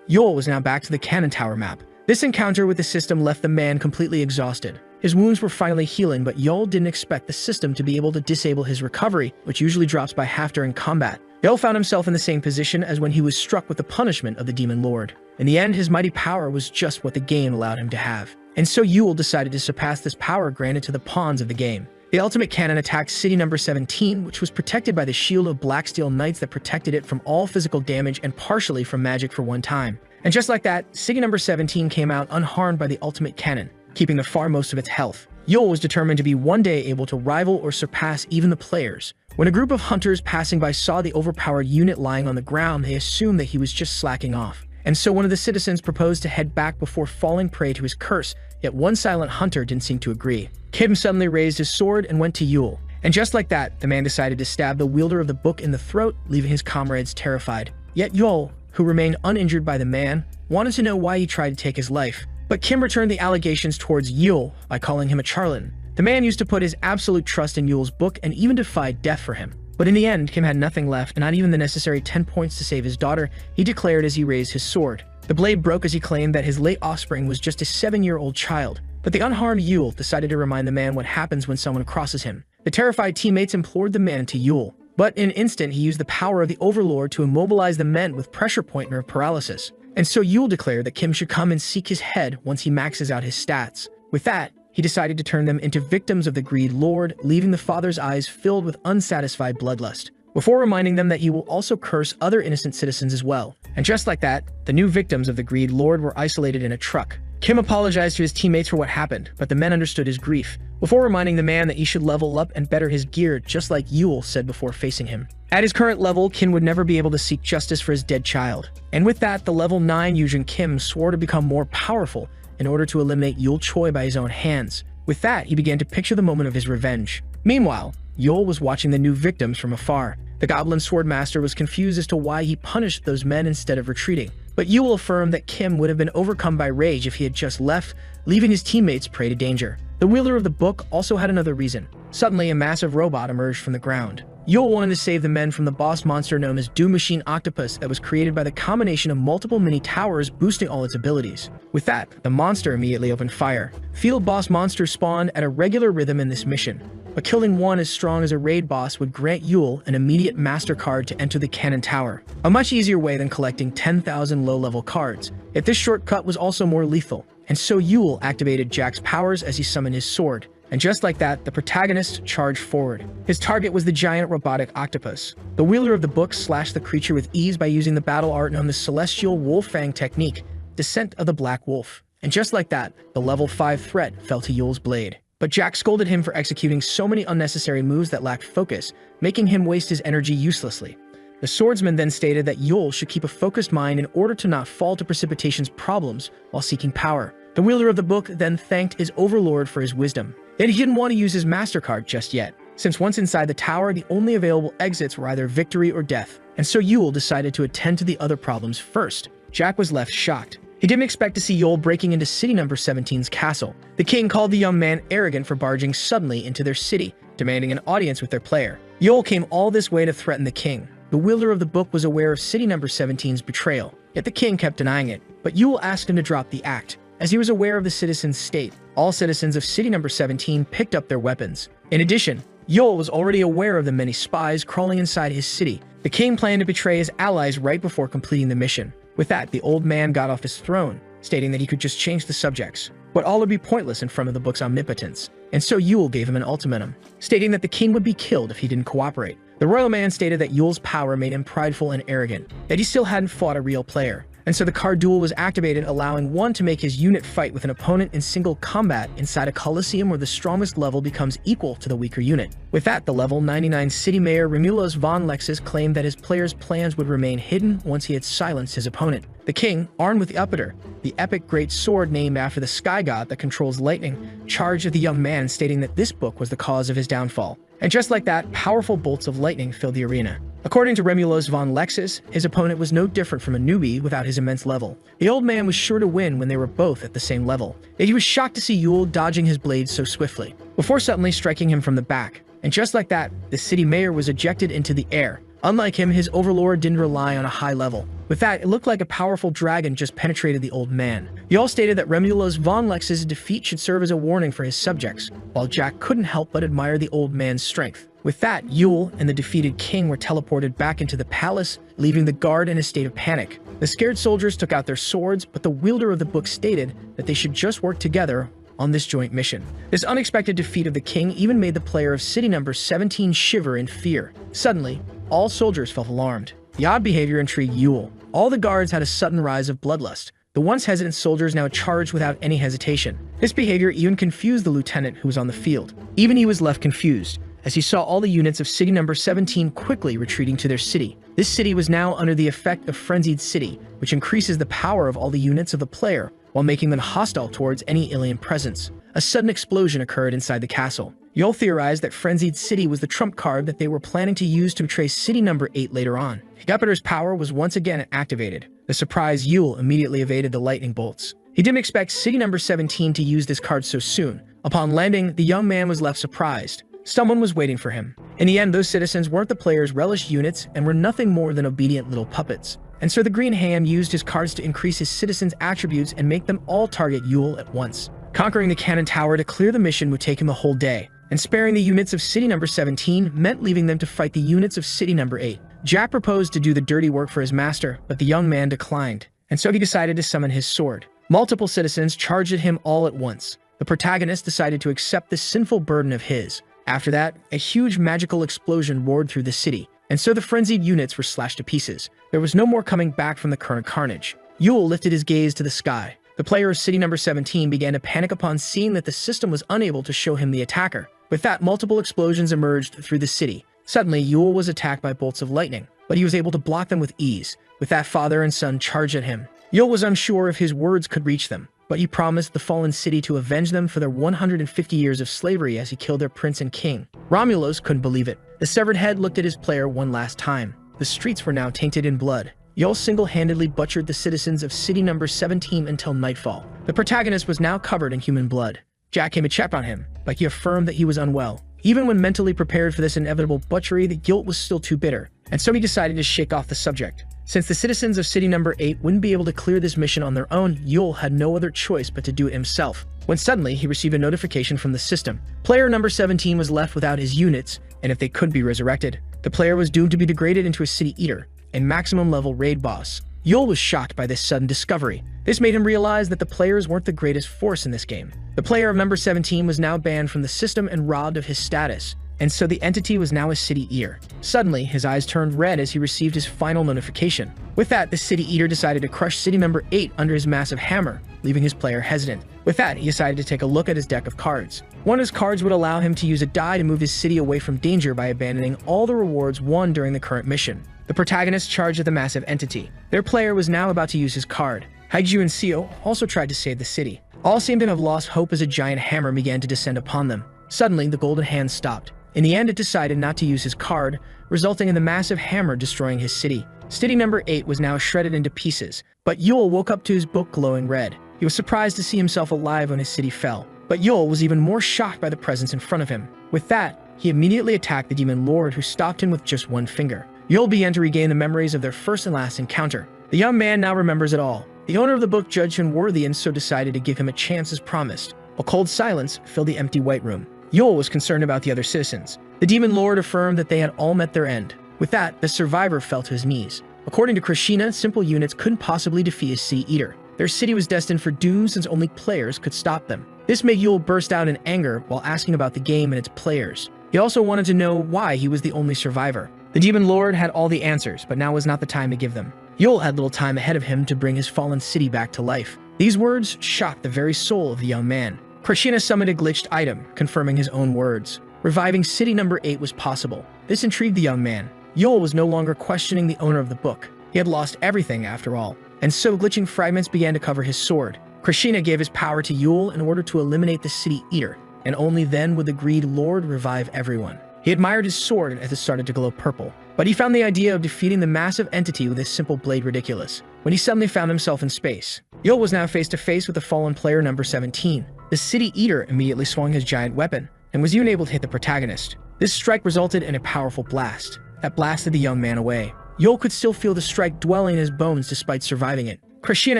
Yul was now back to the cannon tower map. This encounter with the system left the man completely exhausted. His wounds were finally healing, but Yul didn't expect the system to be able to disable his recovery, which usually drops by half during combat. Yul found himself in the same position as when he was struck with the punishment of the Demon Lord. In the end, his mighty power was just what the game allowed him to have. And so Yul decided to surpass this power granted to the pawns of the game. The ultimate cannon attacked city number 17, which was protected by the shield of black steel knights that protected it from all physical damage and partially from magic for one time. And just like that, city number 17 came out unharmed by the ultimate cannon, keeping the far most of its health. Yul was determined to be one day able to rival or surpass even the players. When a group of hunters passing by saw the overpowered unit lying on the ground, they assumed that he was just slacking off. And so one of the citizens proposed to head back before falling prey to his curse, yet one silent hunter didn't seem to agree. Kim suddenly raised his sword and went to Yul. And just like that, the man decided to stab the wielder of the book in the throat, leaving his comrades terrified. Yet Yul, who remained uninjured by the man, wanted to know why he tried to take his life. But Kim returned the allegations towards Yul by calling him a charlatan. The man used to put his absolute trust in Yul's book and even defied death for him. But in the end, Kim had nothing left, and not even the necessary 10 points to save his daughter, he declared as he raised his sword. The blade broke as he claimed that his late offspring was just a 7-year-old child. But the unharmed Yul decided to remind the man what happens when someone crosses him. The terrified teammates implored the man to Yul. But in an instant, he used the power of the Overlord to immobilize the men with pressure point nerve paralysis. And so Yul declared that Kim should come and seek his head once he maxes out his stats. With that, he decided to turn them into victims of the Greed Lord, leaving the father's eyes filled with unsatisfied bloodlust, before reminding them that he will also curse other innocent citizens as well. And just like that, the new victims of the Greed Lord were isolated in a truck. Kim apologized to his teammates for what happened, but the men understood his grief, before reminding the man that he should level up and better his gear, just like Yul said before facing him. At his current level, Kim would never be able to seek justice for his dead child. And with that, the level 9 Yujin Kim swore to become more powerful in order to eliminate Yul Choi by his own hands. With that, he began to picture the moment of his revenge. Meanwhile, Yul was watching the new victims from afar. The Goblin Swordmaster was confused as to why he punished those men instead of retreating. But Yul affirmed that Kim would have been overcome by rage if he had just left, leaving his teammates prey to danger. The wielder of the book also had another reason. Suddenly, a massive robot emerged from the ground. Yul wanted to save the men from the boss monster known as Doom Machine Octopus that was created by the combination of multiple mini towers boosting all its abilities. With that, the monster immediately opened fire. Field boss monsters spawned at a regular rhythm in this mission, but killing one as strong as a raid boss would grant Yul an immediate master card to enter the cannon tower, a much easier way than collecting 10,000 low-level cards. Yet this shortcut was also more lethal, and so Yul activated Jack's powers as he summoned his sword. And just like that, the protagonist charged forward. His target was the giant robotic octopus. The wielder of the book slashed the creature with ease by using the battle art known as Celestial Wolf Fang technique, Descent of the Black Wolf. And just like that, the level 5 threat fell to Yul's blade. But Jack scolded him for executing so many unnecessary moves that lacked focus, making him waste his energy uselessly. The swordsman then stated that Yul should keep a focused mind in order to not fall to Precipitation's problems while seeking power. The wielder of the book then thanked his overlord for his wisdom. Yet he didn't want to use his MasterCard just yet, since once inside the tower, the only available exits were either victory or death. And so Yul decided to attend to the other problems first. Jack was left shocked. He didn't expect to see Yul breaking into city number 17's castle. The king called the young man arrogant for barging suddenly into their city, demanding an audience with their player. Yul came all this way to threaten the king. The wielder of the book was aware of city number 17's betrayal, yet the king kept denying it. But Yul asked him to drop the act, as he was aware of the citizens' state. All citizens of city number 17 picked up their weapons. In addition, Yul was already aware of the many spies crawling inside his city. The king planned to betray his allies right before completing the mission. With that, the old man got off his throne, stating that he could just change the subjects. But all would be pointless in front of the book's omnipotence. And so Yul gave him an ultimatum, stating that the king would be killed if he didn't cooperate. The royal man stated that Yul's power made him prideful and arrogant, that he still hadn't fought a real player. And so the card duel was activated, allowing one to make his unit fight with an opponent in single combat inside a coliseum where the strongest level becomes equal to the weaker unit. With that, the level 99 city mayor Remulus von Lexus claimed that his player's plans would remain hidden once he had silenced his opponent. The king, armed with the Uppeter, the epic great sword named after the sky god that controls lightning, charged at the young man, stating that this book was the cause of his downfall. And just like that, powerful bolts of lightning filled the arena. According to Remulus von Lexus, his opponent was no different from a newbie without his immense level. The old man was sure to win when they were both at the same level, yet he was shocked to see Yul dodging his blades so swiftly, before suddenly striking him from the back. And just like that, the city mayor was ejected into the air. Unlike him, his overlord didn't rely on a high level. With that, it looked like a powerful dragon just penetrated the old man. Yul stated that Remulus von Lex's defeat should serve as a warning for his subjects, while Jack couldn't help but admire the old man's strength. With that, Yul and the defeated king were teleported back into the palace, leaving the guard in a state of panic. The scared soldiers took out their swords, but the wielder of the book stated that they should just work together on this joint mission. This unexpected defeat of the king even made the player of city number 17 shiver in fear. Suddenly, all soldiers felt alarmed. The odd behavior intrigued Yul. All the guards had a sudden rise of bloodlust. The once hesitant soldiers now charged without any hesitation. This behavior even confused the lieutenant who was on the field. Even he was left confused, as he saw all the units of city number 17 quickly retreating to their city. This city was now under the effect of Frenzied City, which increases the power of all the units of the player, while making them hostile towards any alien presence. A sudden explosion occurred inside the castle. Yul theorized that Frenzied City was the trump card that they were planning to use to betray city number 8 later on. Jupiter's power was once again activated. The surprised Yul immediately evaded the lightning bolts. He didn't expect city number 17 to use this card so soon. Upon landing, the young man was left surprised. Someone was waiting for him. In the end, those citizens weren't the player's relished units and were nothing more than obedient little puppets. And so the Green Ham used his cards to increase his citizens' attributes and make them all target Yul at once. Conquering the cannon tower to clear the mission would take him a whole day, and sparing the units of city number 17 meant leaving them to fight the units of city number 8. Jack proposed to do the dirty work for his master, but the young man declined, and so he decided to summon his sword. Multiple citizens charged at him all at once. The protagonist decided to accept this sinful burden of his. After that, a huge magical explosion roared through the city, and so the frenzied units were slashed to pieces. There was no more coming back from the current carnage. Yul lifted his gaze to the sky. The player of city number 17 began to panic upon seeing that the system was unable to show him the attacker. With that, multiple explosions emerged through the city. Suddenly, Yul was attacked by bolts of lightning, but he was able to block them with ease. With that, father and son charged at him. Yul was unsure if his words could reach them, but he promised the fallen city to avenge them for their 150 years of slavery as he killed their prince and king. Romulus couldn't believe it. The severed head looked at his player one last time. The streets were now tainted in blood. Yul single-handedly butchered the citizens of city number 17 until nightfall. The protagonist was now covered in human blood. Jack came to check on him, but he affirmed that he was unwell. Even when mentally prepared for this inevitable butchery, the guilt was still too bitter, and so he decided to shake off the subject. Since the citizens of city number 8 wouldn't be able to clear this mission on their own, Yul had no other choice but to do it himself. When suddenly, he received a notification from the system. Player number 17 was left without his units, and if they couldn't be resurrected, the player was doomed to be degraded into a city eater, a maximum level raid boss. Yul was shocked by this sudden discovery. This made him realize that the players weren't the greatest force in this game. The player of number 17 was now banned from the system and robbed of his status, and so the entity was now a city eater. Suddenly, his eyes turned red as he received his final notification. With that, the city eater decided to crush city number 8 under his massive hammer, leaving his player hesitant. With that, he decided to take a look at his deck of cards. One of his cards would allow him to use a die to move his city away from danger by abandoning all the rewards won during the current mission. The protagonist charged at the massive entity. Their player was now about to use his card. Haiju and Seo also tried to save the city. All seemed to have lost hope as a giant hammer began to descend upon them. Suddenly, the golden hand stopped. In the end, it decided not to use his card, resulting in the massive hammer destroying his city. City number 8 was now shredded into pieces, but Yul woke up to his book glowing red. He was surprised to see himself alive when his city fell, but Yul was even more shocked by the presence in front of him. With that, he immediately attacked the demon lord, who stopped him with just one finger. Yul began to regain the memories of their first and last encounter. The young man now remembers it all. The owner of the book judged him worthy and so decided to give him a chance as promised. A cold silence filled the empty white room. Yul was concerned about the other citizens. The demon lord affirmed that they had all met their end. With that, the survivor fell to his knees. According to Krishna, simple units couldn't possibly defeat a city eater. Their city was destined for doom since only players could stop them. This made Yul burst out in anger while asking about the game and its players. He also wanted to know why he was the only survivor. The demon lord had all the answers, but now was not the time to give them. Yul had little time ahead of him to bring his fallen city back to life. These words shocked the very soul of the young man. Krishna summoned a glitched item, confirming his own words. Reviving city number 8 was possible. This intrigued the young man. Yul was no longer questioning the owner of the book. He had lost everything after all, and so glitching fragments began to cover his sword. Krishna gave his power to Yul in order to eliminate the city eater, and only then would the greed lord revive everyone. He admired his sword as it started to glow purple, but he found the idea of defeating the massive entity with his simple blade ridiculous. When he suddenly found himself in space, Yul was now face to face with the fallen player number 17. The city eater immediately swung his giant weapon, and was even able to hit the protagonist. This strike resulted in a powerful blast that blasted the young man away. Yul could still feel the strike dwelling in his bones despite surviving it. Krishna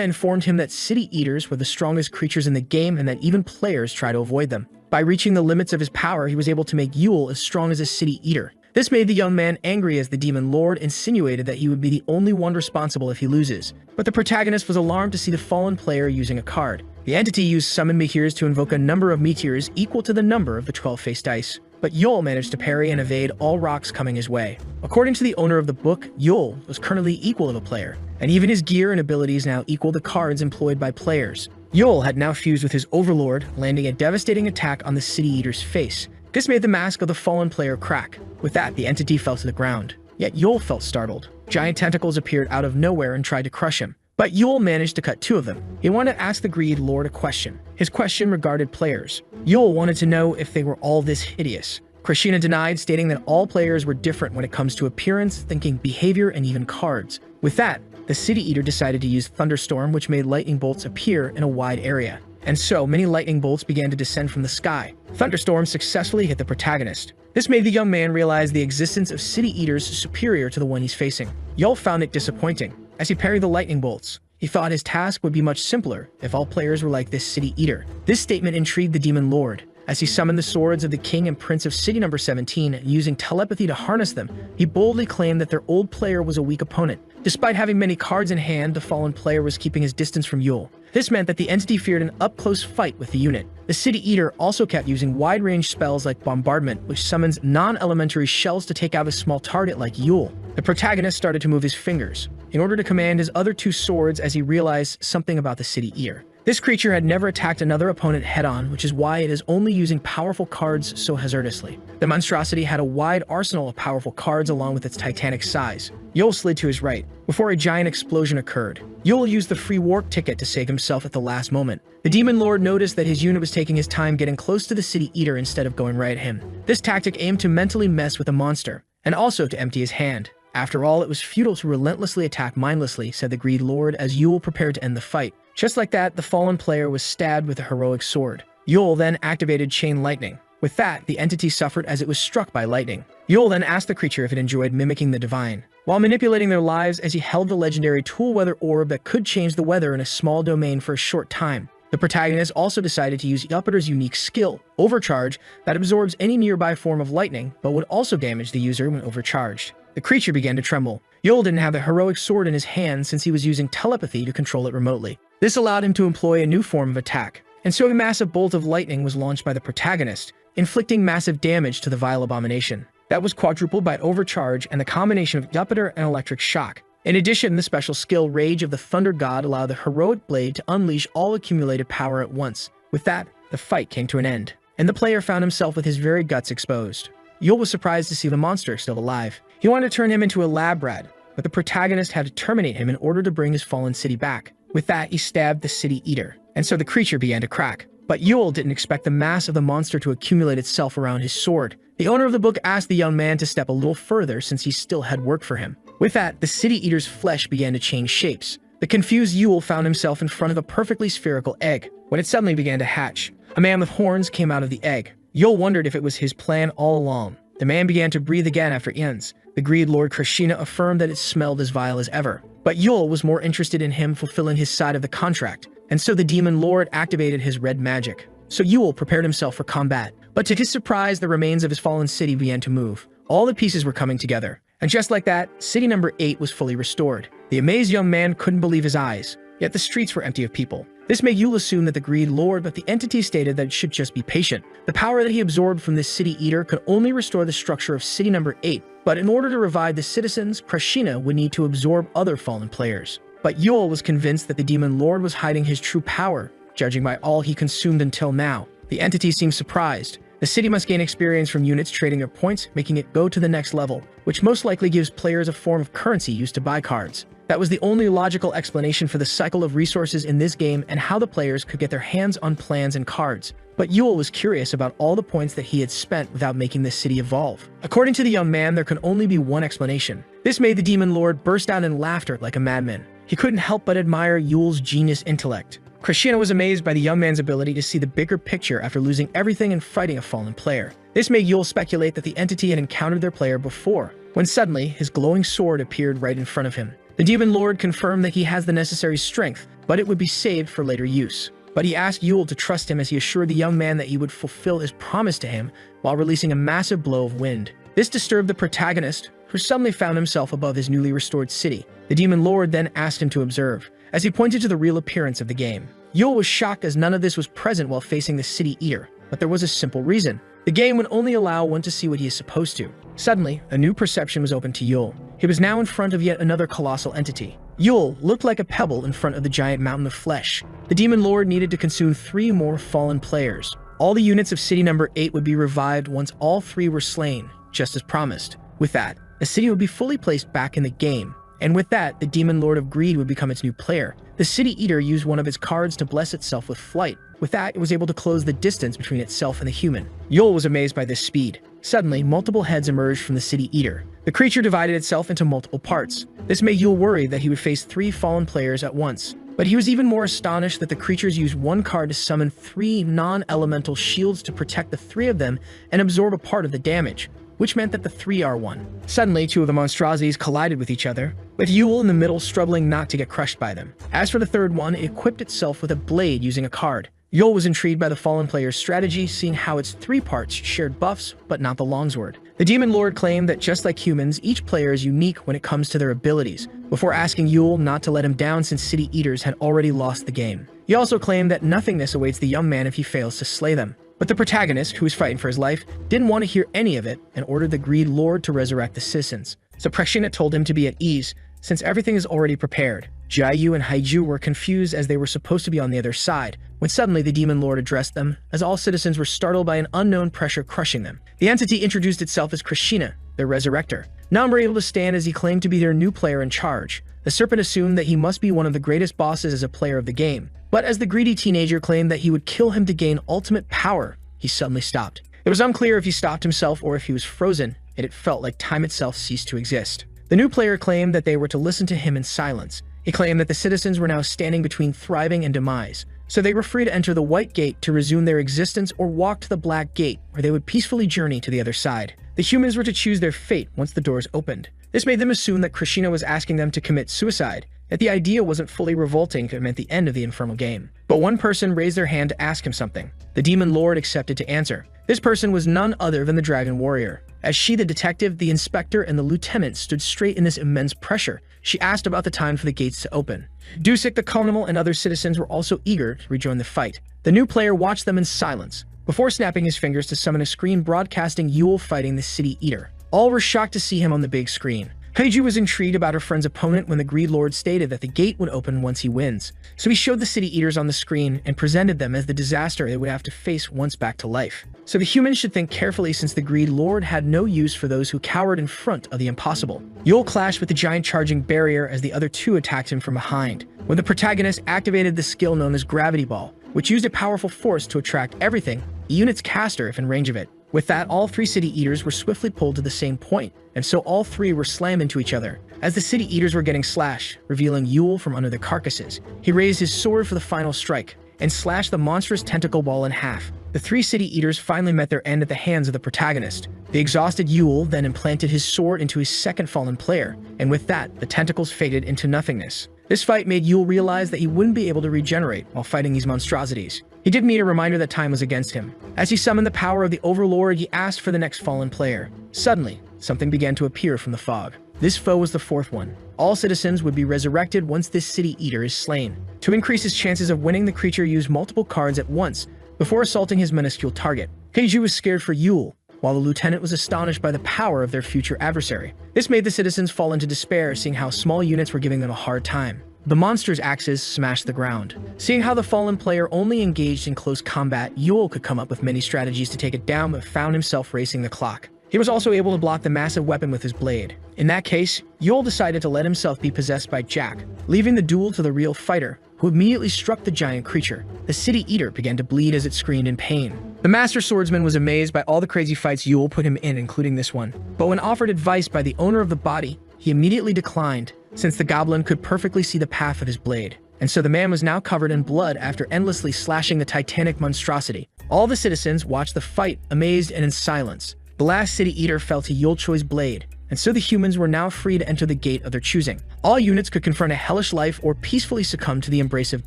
informed him that city eaters were the strongest creatures in the game and that even players try to avoid them. By reaching the limits of his power, he was able to make Yul as strong as a city eater. This made the young man angry as the demon lord insinuated that he would be the only one responsible if he loses. But the protagonist was alarmed to see the fallen player using a card. The entity used summon meteors to invoke a number of meteors equal to the number of the 12-faced dice. But Yul managed to parry and evade all rocks coming his way. According to the owner of the book, Yul was currently equal to the player, and even his gear and abilities now equal the cards employed by players. Yul had now fused with his overlord, landing a devastating attack on the city eater's face. This made the mask of the fallen player crack. With that, the entity fell to the ground. Yet Yul felt startled. Giant tentacles appeared out of nowhere and tried to crush him. But Yul managed to cut 2 of them. He wanted to ask the Greed Lord a question. His question regarded players. Yul wanted to know if they were all this hideous. Krishna denied, stating that all players were different when it comes to appearance, thinking, behavior, and even cards. With that, the City Eater decided to use Thunderstorm, which made lightning bolts appear in a wide area. And so, many lightning bolts began to descend from the sky. Thunderstorm successfully hit the protagonist. This made the young man realize the existence of City Eaters superior to the one he's facing. Yul found it disappointing. As he parried the lightning bolts, he thought his task would be much simpler if all players were like this City Eater. This statement intrigued the Demon Lord. As he summoned the swords of the King and Prince of City Number 17, using telepathy to harness them, he boldly claimed that their old player was a weak opponent. Despite having many cards in hand, the fallen player was keeping his distance from Yul. This meant that the entity feared an up-close fight with the unit. The City Eater also kept using wide-range spells like Bombardment, which summons non-elementary shells to take out a small target like Yul. The protagonist started to move his fingers in order to command his other 2 swords as he realized something about the City Eater. This creature had never attacked another opponent head-on, which is why it is only using powerful cards so hazardously. The monstrosity had a wide arsenal of powerful cards along with its titanic size. Yul slid to his right, before a giant explosion occurred. Yul used the free warp ticket to save himself at the last moment. The Demon Lord noticed that his unit was taking his time getting close to the City Eater instead of going right at him. This tactic aimed to mentally mess with the monster, and also to empty his hand. After all, it was futile to relentlessly attack mindlessly, said the Greed Lord as Yul prepared to end the fight. Just like that, the fallen player was stabbed with a heroic sword. Yul then activated Chain Lightning. With that, the entity suffered as it was struck by lightning. Yul then asked the creature if it enjoyed mimicking the divine, while manipulating their lives as he held the legendary Tool Weather Orb that could change the weather in a small domain for a short time. The protagonist also decided to use Jupiter's unique skill, Overcharge, that absorbs any nearby form of lightning, but would also damage the user when overcharged. The creature began to tremble. Yul didn't have the heroic sword in his hand since he was using telepathy to control it remotely. This allowed him to employ a new form of attack, and so a massive bolt of lightning was launched by the protagonist, inflicting massive damage to the vile abomination. That was quadrupled by Overcharge and the combination of Jupiter and Electric Shock. In addition, the special skill Rage of the Thunder God allowed the heroic blade to unleash all accumulated power at once. With that, the fight came to an end, and the player found himself with his very guts exposed. Yul was surprised to see the monster still alive. He wanted to turn him into a lab rat, but the protagonist had to terminate him in order to bring his fallen city back. With that, he stabbed the City Eater, and so the creature began to crack. But Yul didn't expect the mass of the monster to accumulate itself around his sword. The owner of the book asked the young man to step a little further since he still had work for him. With that, the City Eater's flesh began to change shapes. The confused Yul found himself in front of a perfectly spherical egg, when it suddenly began to hatch. A man with horns came out of the egg. Yul wondered if it was his plan all along. The man began to breathe again after ends. The Greed Lord Krishna affirmed that it smelled as vile as ever. But Yul was more interested in him fulfilling his side of the contract, and so the Demon Lord activated his red magic. So Yul prepared himself for combat. But to his surprise, the remains of his fallen city began to move. All the pieces were coming together. And just like that, City Number 8 was fully restored. The amazed young man couldn't believe his eyes, yet the streets were empty of people. This made Yul assume that the Greed Lord, but the entity stated that it should just be patient. The power that he absorbed from this City Eater could only restore the structure of City Number 8, but in order to revive the citizens, Krishna would need to absorb other fallen players. But Yul was convinced that the Demon Lord was hiding his true power, judging by all he consumed until now. The entity seemed surprised. The city must gain experience from units trading their points, making it go to the next level, which most likely gives players a form of currency used to buy cards. That was the only logical explanation for the cycle of resources in this game and how the players could get their hands on plans and cards. But Yul was curious about all the points that he had spent without making this city evolve. According to the young man, there could only be one explanation. This made the Demon Lord burst out in laughter like a madman. He couldn't help but admire Yul's genius intellect. Krishna was amazed by the young man's ability to see the bigger picture after losing everything and fighting a fallen player. This made Yul speculate that the entity had encountered their player before, when suddenly his glowing sword appeared right in front of him. The Demon Lord confirmed that he has the necessary strength, but it would be saved for later use. But he asked Yule to trust him as he assured the young man that he would fulfill his promise to him while releasing a massive blow of wind. This disturbed the protagonist, who suddenly found himself above his newly restored city. The Demon Lord then asked him to observe, as he pointed to the real appearance of the game. Yule was shocked as none of this was present while facing the City Eater, but there was a simple reason. The game would only allow one to see what he is supposed to. Suddenly, a new perception was open to Yule. He was now in front of yet another colossal entity. Yule looked like a pebble in front of the giant mountain of flesh. The Demon Lord needed to consume 3 more fallen players. All the units of City number 8 would be revived once all 3 were slain, just as promised. With that, the city would be fully placed back in the game. And with that, the Demon Lord of Greed would become its new player. The City Eater used one of its cards to bless itself with flight. With that, it was able to close the distance between itself and the human. Yule was amazed by this speed. Suddenly, multiple heads emerged from the City Eater. The creature divided itself into multiple parts. This made Yule worry that he would face 3 fallen players at once. But he was even more astonished that the creatures used 1 card to summon 3 non-elemental shields to protect the 3 of them and absorb a part of the damage, which meant that the 3 are 1. Suddenly, 2 of the monstrosities collided with each other, with Yule in the middle struggling not to get crushed by them. As for the third one, it equipped itself with a blade using a card. Yule was intrigued by the fallen player's strategy, seeing how its 3 parts shared buffs, but not the longsword. The Demon Lord claimed that just like humans, each player is unique when it comes to their abilities, before asking Yule not to let him down since City Eaters had already lost the game. He also claimed that nothingness awaits the young man if he fails to slay them. But the protagonist, who was fighting for his life, didn't want to hear any of it and ordered the Greed Lord to resurrect the citizens. So Prashina told him to be at ease, since everything is already prepared. Jiayu and Haiju were confused as they were supposed to be on the other side, when suddenly the Demon Lord addressed them, as all citizens were startled by an unknown pressure crushing them. The entity introduced itself as Krishina, their resurrector. None were able to stand as he claimed to be their new player in charge. The serpent assumed that he must be one of the greatest bosses as a player of the game, but as the greedy teenager claimed that he would kill him to gain ultimate power, he suddenly stopped. It was unclear if he stopped himself or if he was frozen, and it felt like time itself ceased to exist. The new player claimed that they were to listen to him in silence. He claimed that the citizens were now standing between thriving and demise, so they were free to enter the White Gate to resume their existence or walk to the Black Gate, where they would peacefully journey to the other side. The humans were to choose their fate once the doors opened. This made them assume that Krishina was asking them to commit suicide, that the idea wasn't fully revolting if it meant the end of the infernal game. But one person raised their hand to ask him something. The Demon Lord accepted to answer. This person was none other than the Dragon Warrior. As she, the detective, the inspector, and the lieutenant stood straight in this immense pressure, she asked about the time for the gates to open. Dusik, the colonel, and other citizens were also eager to rejoin the fight. The new player watched them in silence, before snapping his fingers to summon a screen broadcasting Yule fighting the City Eater. All were shocked to see him on the big screen. Heiju was intrigued about her friend's opponent when the Greed Lord stated that the gate would open once he wins. So he showed the City Eaters on the screen and presented them as the disaster they would have to face once back to life. So the humans should think carefully since the Greed Lord had no use for those who cowered in front of the impossible. Yule clashed with the giant charging barrier as the other 2 attacked him from behind, when the protagonist activated the skill known as Gravity Ball, which used a powerful force to attract everything, the unit's caster if in range of it. With that, all 3 City Eaters were swiftly pulled to the same point, and so all 3 were slammed into each other. As the City Eaters were getting slashed, revealing Yule from under their carcasses, he raised his sword for the final strike, and slashed the monstrous tentacle ball in half. The 3 City Eaters finally met their end at the hands of the protagonist. The exhausted Yule then implanted his sword into his second fallen player, and with that, the tentacles faded into nothingness. This fight made Yule realize that he wouldn't be able to regenerate while fighting these monstrosities. He did need a reminder that time was against him. As he summoned the power of the Overlord, he asked for the next fallen player. Suddenly, something began to appear from the fog. This foe was the 4th one. All citizens would be resurrected once this City Eater is slain. To increase his chances of winning, the creature used multiple cards at once before assaulting his minuscule target. Keiju was scared for Yule, while the lieutenant was astonished by the power of their future adversary. This made the citizens fall into despair, seeing how small units were giving them a hard time. The monster's axes smashed the ground. Seeing how the fallen player only engaged in close combat, Yule could come up with many strategies to take it down, but found himself racing the clock. He was also able to block the massive weapon with his blade. In that case, Yule decided to let himself be possessed by Jack, leaving the duel to the real fighter, who immediately struck the giant creature. The City Eater began to bleed as it screamed in pain. The Master Swordsman was amazed by all the crazy fights Yule put him in, including this one. But when offered advice by the owner of the body, he immediately declined, since the goblin could perfectly see the path of his blade. And so the man was now covered in blood after endlessly slashing the titanic monstrosity. All the citizens watched the fight, amazed and in silence. The last City Eater fell to Yulchoi's blade, and so the humans were now free to enter the gate of their choosing. All units could confront a hellish life or peacefully succumb to the embrace of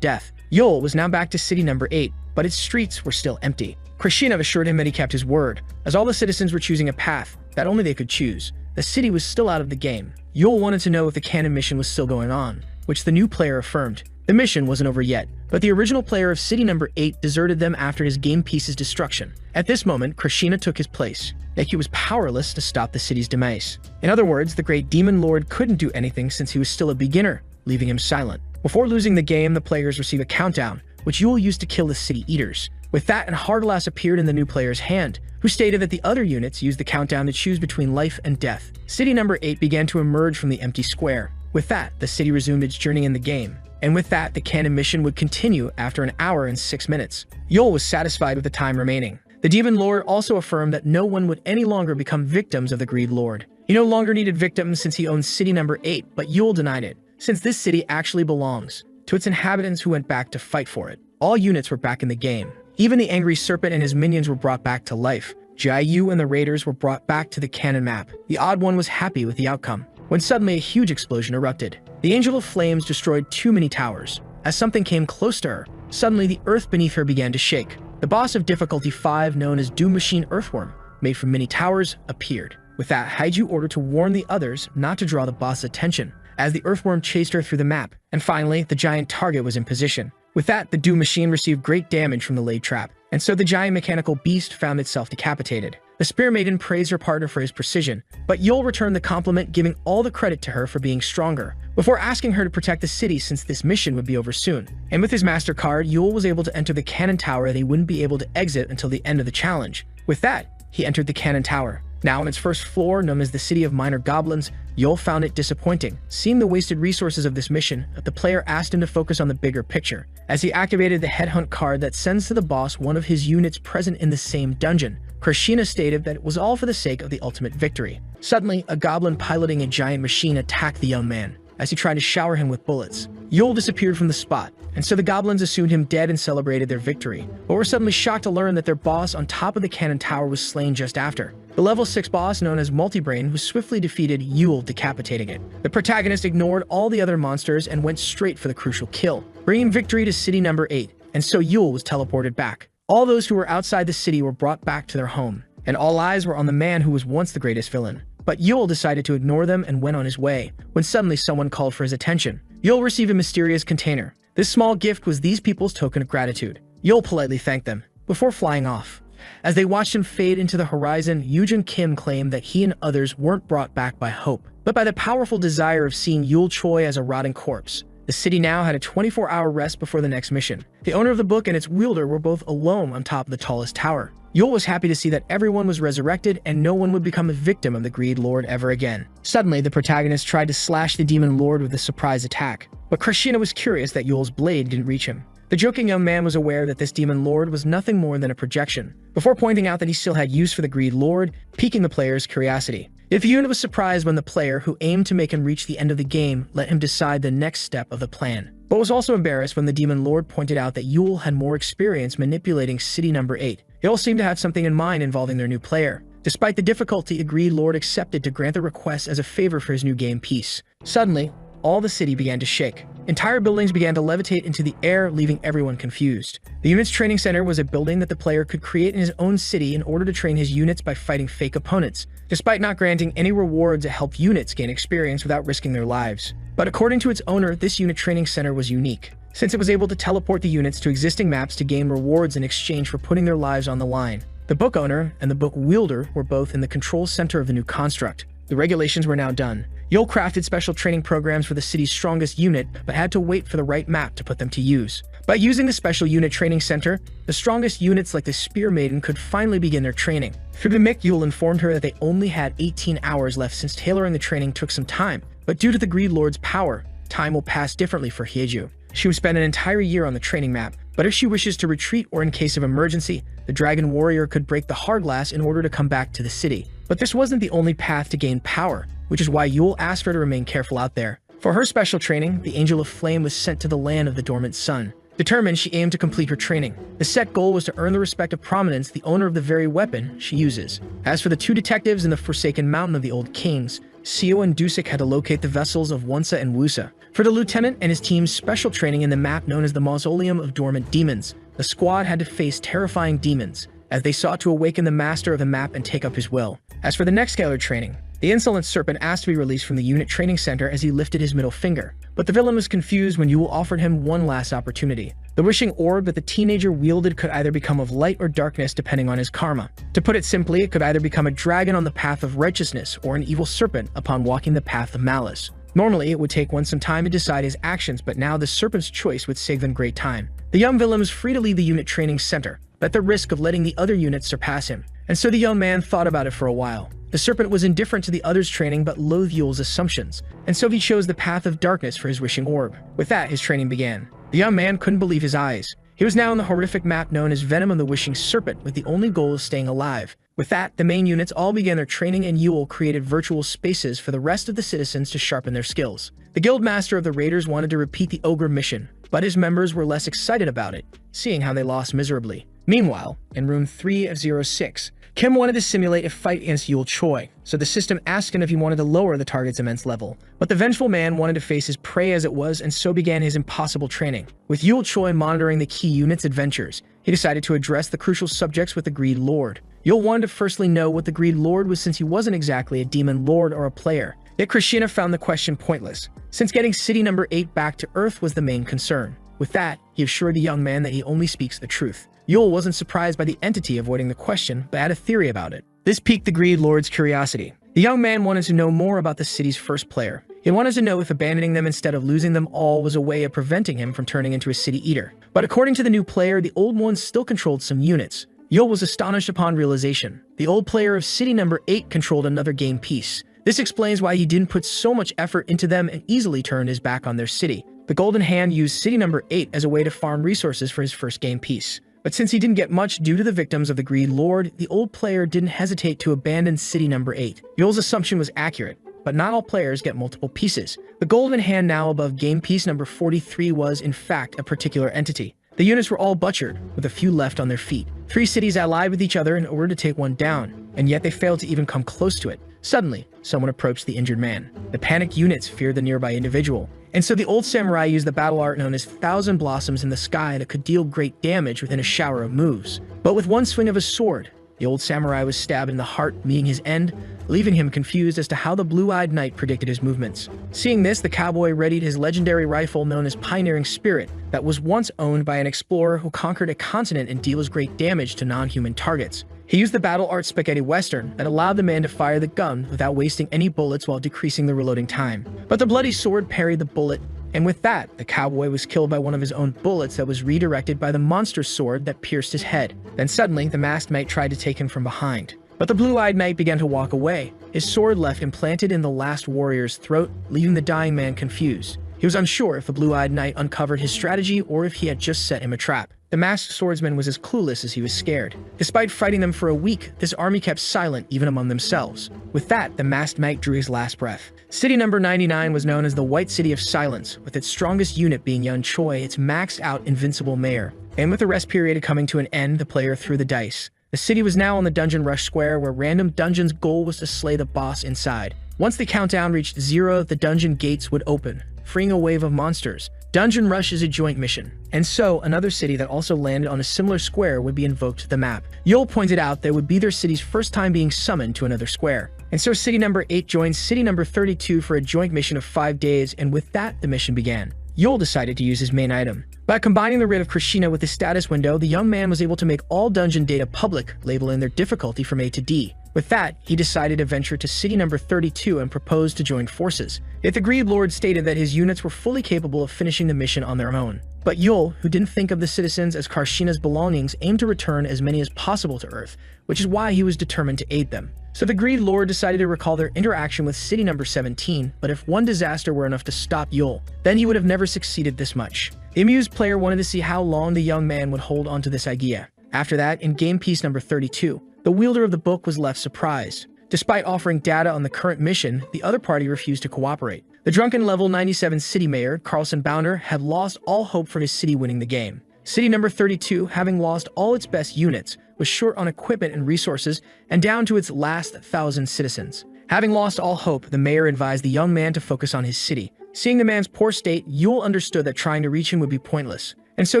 death. Yul was now back to city number 8, but its streets were still empty. Krishina assured him that he kept his word, as all the citizens were choosing a path that only they could choose. The city was still out of the game. Yul wanted to know if the canon mission was still going on, which the new player affirmed. The mission wasn't over yet, but the original player of city number 8 deserted them after his game piece's destruction. At this moment, Krishina took his place, yet he was powerless to stop the city's demise. In other words, the great demon lord couldn't do anything since he was still a beginner, leaving him silent. Before losing the game, the players receive a countdown, which Yul used to kill the city eaters. With that, an hard glass appeared in the new player's hand, who stated that the other units used the countdown to choose between life and death. City number 8 began to emerge from the empty square. With that, the city resumed its journey in the game. And with that, the canon mission would continue after an hour and 6 minutes. Yul was satisfied with the time remaining. The Demon Lord also affirmed that no one would any longer become victims of the Greed Lord. He no longer needed victims since he owned city number 8, but Yul denied it, since this city actually belongs to its inhabitants who went back to fight for it. All units were back in the game. Even the Angry Serpent and his minions were brought back to life. Jiayu and the Raiders were brought back to the canon map. The Odd One was happy with the outcome, when suddenly a huge explosion erupted. The Angel of Flames destroyed too many towers. As something came close to her, suddenly the earth beneath her began to shake. The boss of difficulty 5, known as Doom Machine Earthworm, made from many towers, appeared. With that, Haiju ordered to warn the others not to draw the boss's attention, as the Earthworm chased her through the map. And finally, the giant target was in position. With that, the Doom Machine received great damage from the laid trap, and so the giant mechanical beast found itself decapitated. The Spear Maiden praised her partner for his precision, but Yul returned the compliment, giving all the credit to her for being stronger, before asking her to protect the city since this mission would be over soon. And with his MasterCard, Yul was able to enter the cannon tower that he wouldn't be able to exit until the end of the challenge. With that, he entered the cannon tower. Now on its first floor, known as the City of Minor Goblins, Yul found it disappointing. Seeing the wasted resources of this mission, the player asked him to focus on the bigger picture, as he activated the Headhunt card that sends to the boss one of his units present in the same dungeon. Krishina stated that it was all for the sake of the ultimate victory. Suddenly, a goblin piloting a giant machine attacked the young man, as he tried to shower him with bullets. Yul disappeared from the spot, and so the goblins assumed him dead and celebrated their victory, but were suddenly shocked to learn that their boss on top of the cannon tower was slain just after. The level 6 boss, known as Multibrain, was swiftly defeated, Yul decapitating it. The protagonist ignored all the other monsters and went straight for the crucial kill, bringing victory to city number 8, and so Yul was teleported back. All those who were outside the city were brought back to their home, and all eyes were on the man who was once the greatest villain. But Yul decided to ignore them and went on his way, when suddenly someone called for his attention. Yul received a mysterious container. This small gift was these people's token of gratitude. Yul politely thanked them, before flying off. As they watched him fade into the horizon, Yujin Kim claimed that he and others weren't brought back by hope, but by the powerful desire of seeing Yul Choi as a rotting corpse. The city now had a 24-hour rest before the next mission. The owner of the book and its wielder were both alone on top of the tallest tower. Yul was happy to see that everyone was resurrected and no one would become a victim of the Greed Lord ever again. Suddenly, the protagonist tried to slash the Demon Lord with a surprise attack, but Krishina was curious that Yul's blade didn't reach him. The joking young man was aware that this Demon Lord was nothing more than a projection, before pointing out that he still had use for the Greed Lord, piquing the player's curiosity. If unit was surprised when the player, who aimed to make him reach the end of the game, let him decide the next step of the plan, but was also embarrassed when the Demon Lord pointed out that Yul had more experience manipulating city number 8. They all seemed to have something in mind involving their new player. Despite the difficulty, a Greed Lord accepted to grant the request as a favor for his new game piece. Suddenly, all the city began to shake. Entire buildings began to levitate into the air, leaving everyone confused. The unit's training center was a building that the player could create in his own city in order to train his units by fighting fake opponents, despite not granting any rewards that helped units gain experience without risking their lives. But according to its owner, this unit training center was unique, since it was able to teleport the units to existing maps to gain rewards in exchange for putting their lives on the line. The book owner and the book wielder were both in the control center of the new construct. The regulations were now done. Yul crafted special training programs for the city's strongest unit, but had to wait for the right map to put them to use. By using the special unit training center, the strongest units like the Spear Maiden could finally begin their training. Through the mic, Yul informed her that they only had 18 hours left since tailoring the training took some time, but due to the Greed Lord's power, time will pass differently for Hyeju. She would spend an entire year on the training map, but if she wishes to retreat or in case of emergency, the Dragon Warrior could break the hard glass in order to come back to the city. But this wasn't the only path to gain power, which is why Yul asked her to remain careful out there. For her special training, the Angel of Flame was sent to the land of the dormant sun. Determined, she aimed to complete her training. The set goal was to earn the respect of prominence the owner of the very weapon she uses. As for the two detectives in the Forsaken Mountain of the Old Kings, Seo and Dusik had to locate the vessels of Wonsa and Wusa. For the lieutenant and his team's special training in the map known as the Mausoleum of Dormant Demons, the squad had to face terrifying demons as they sought to awaken the master of the map and take up his will. As for the next scalar training, the insolent serpent asked to be released from the unit training center as he lifted his middle finger. But the villain was confused when Yule offered him one last opportunity. The wishing orb that the teenager wielded could either become of light or darkness depending on his karma. To put it simply, it could either become a dragon on the path of righteousness or an evil serpent upon walking the path of malice. Normally, it would take one some time to decide his actions, but now the serpent's choice would save them great time. The young villain was free to leave the unit training center, but at the risk of letting the other units surpass him. And so the young man thought about it for a while. The serpent was indifferent to the others' training but loathed Yule's assumptions, and so he chose the path of darkness for his wishing orb. With that, his training began. The young man couldn't believe his eyes. He was now on the horrific map known as Venom of the Wishing Serpent, with the only goal of staying alive. With that, the main units all began their training, and Yule created virtual spaces for the rest of the citizens to sharpen their skills. The guild master of the raiders wanted to repeat the ogre mission, but his members were less excited about it, seeing how they lost miserably. Meanwhile, in room 3 of 06, Kim wanted to simulate a fight against Yule Choi, so the system asked him if he wanted to lower the target's immense level. But the vengeful man wanted to face his prey as it was, and so began his impossible training. With Yule Choi monitoring the key unit's adventures, he decided to address the crucial subjects with the Greed Lord. Yule wanted to firstly know what the Greed Lord was, since he wasn't exactly a demon lord or a player. Yet Krishna found the question pointless, since getting City Number 8 back to Earth was the main concern. With that, he assured the young man that he only speaks the truth. Yule wasn't surprised by the entity avoiding the question, but had a theory about it. This piqued the Greed Lord's curiosity. The young man wanted to know more about the city's first player. He wanted to know if abandoning them instead of losing them all was a way of preventing him from turning into a city eater. But according to the new player, the old one still controlled some units. Yule was astonished upon realization. The old player of City Number 8 controlled another game piece. This explains why he didn't put so much effort into them and easily turned his back on their city. The Golden Hand used City Number 8 as a way to farm resources for his first game piece. But since he didn't get much due to the victims of the Greed Lord, the old player didn't hesitate to abandon City Number 8. Yule's assumption was accurate, but not all players get multiple pieces. The Golden Hand now above game piece number 43 was, in fact, a particular entity. The units were all butchered, with a few left on their feet. 3 cities allied with each other in order to take one down, and yet they failed to even come close to it. Suddenly, someone approached the injured man. The panicked units feared the nearby individual, and so the old samurai used the battle art known as Thousand Blossoms in the Sky that could deal great damage within a shower of moves. But with one swing of his sword, the old samurai was stabbed in the heart, meeting his end, leaving him confused as to how the blue-eyed knight predicted his movements. Seeing this, the cowboy readied his legendary rifle known as Pioneering Spirit that was once owned by an explorer who conquered a continent and deals great damage to non-human targets. He used the battle art spaghetti western that allowed the man to fire the gun without wasting any bullets while decreasing the reloading time. But the bloody sword parried the bullet, and with that, the cowboy was killed by one of his own bullets that was redirected by the monster's sword that pierced his head. Then suddenly, the masked knight tried to take him from behind. But the blue-eyed knight began to walk away, his sword left implanted in the last warrior's throat, leaving the dying man confused. He was unsure if the blue-eyed knight uncovered his strategy or if he had just set him a trap. The masked swordsman was as clueless as he was scared. Despite fighting them for a week, this army kept silent even among themselves. With that, the masked knight drew his last breath. City number 99 was known as the White City of Silence, with its strongest unit being Yun Choi, its maxed-out invincible mayor. And with the rest period coming to an end, the player threw the dice. The city was now on the Dungeon Rush Square, where random dungeon's goal was to slay the boss inside. Once the countdown reached 0, the dungeon gates would open, freeing a wave of monsters. Dungeon Rush is a joint mission, and so another city that also landed on a similar square would be invoked to the map. Yule pointed out that it would be their city's first time being summoned to another square. And so city number 8 joined city number 32 for a joint mission of 5 days, and with that, the mission began. Yule decided to use his main item. By combining the writ of Krishna with the status window, the young man was able to make all dungeon data public, labeling their difficulty from A to D. With that, he decided to venture to city number 32 and proposed to join forces. Yet the Greed Lord stated that his units were fully capable of finishing the mission on their own. But Yule, who didn't think of the citizens as Karshina's belongings, aimed to return as many as possible to Earth, which is why he was determined to aid them. So the Greed Lord decided to recall their interaction with city number 17, but if one disaster were enough to stop Yule, then he would have never succeeded this much. The amused player wanted to see how long the young man would hold onto this idea. After that, in game piece number 32, the wielder of the book was left surprised. Despite offering data on the current mission, the other party refused to cooperate. The drunken level 97 city mayor, Carlson Bounder, had lost all hope for his city winning the game. City number 32, having lost all its best units, was short on equipment and resources and down to its last 1,000 citizens. Having lost all hope, the mayor advised the young man to focus on his city. Seeing the man's poor state, Yule understood that trying to reach him would be pointless, and so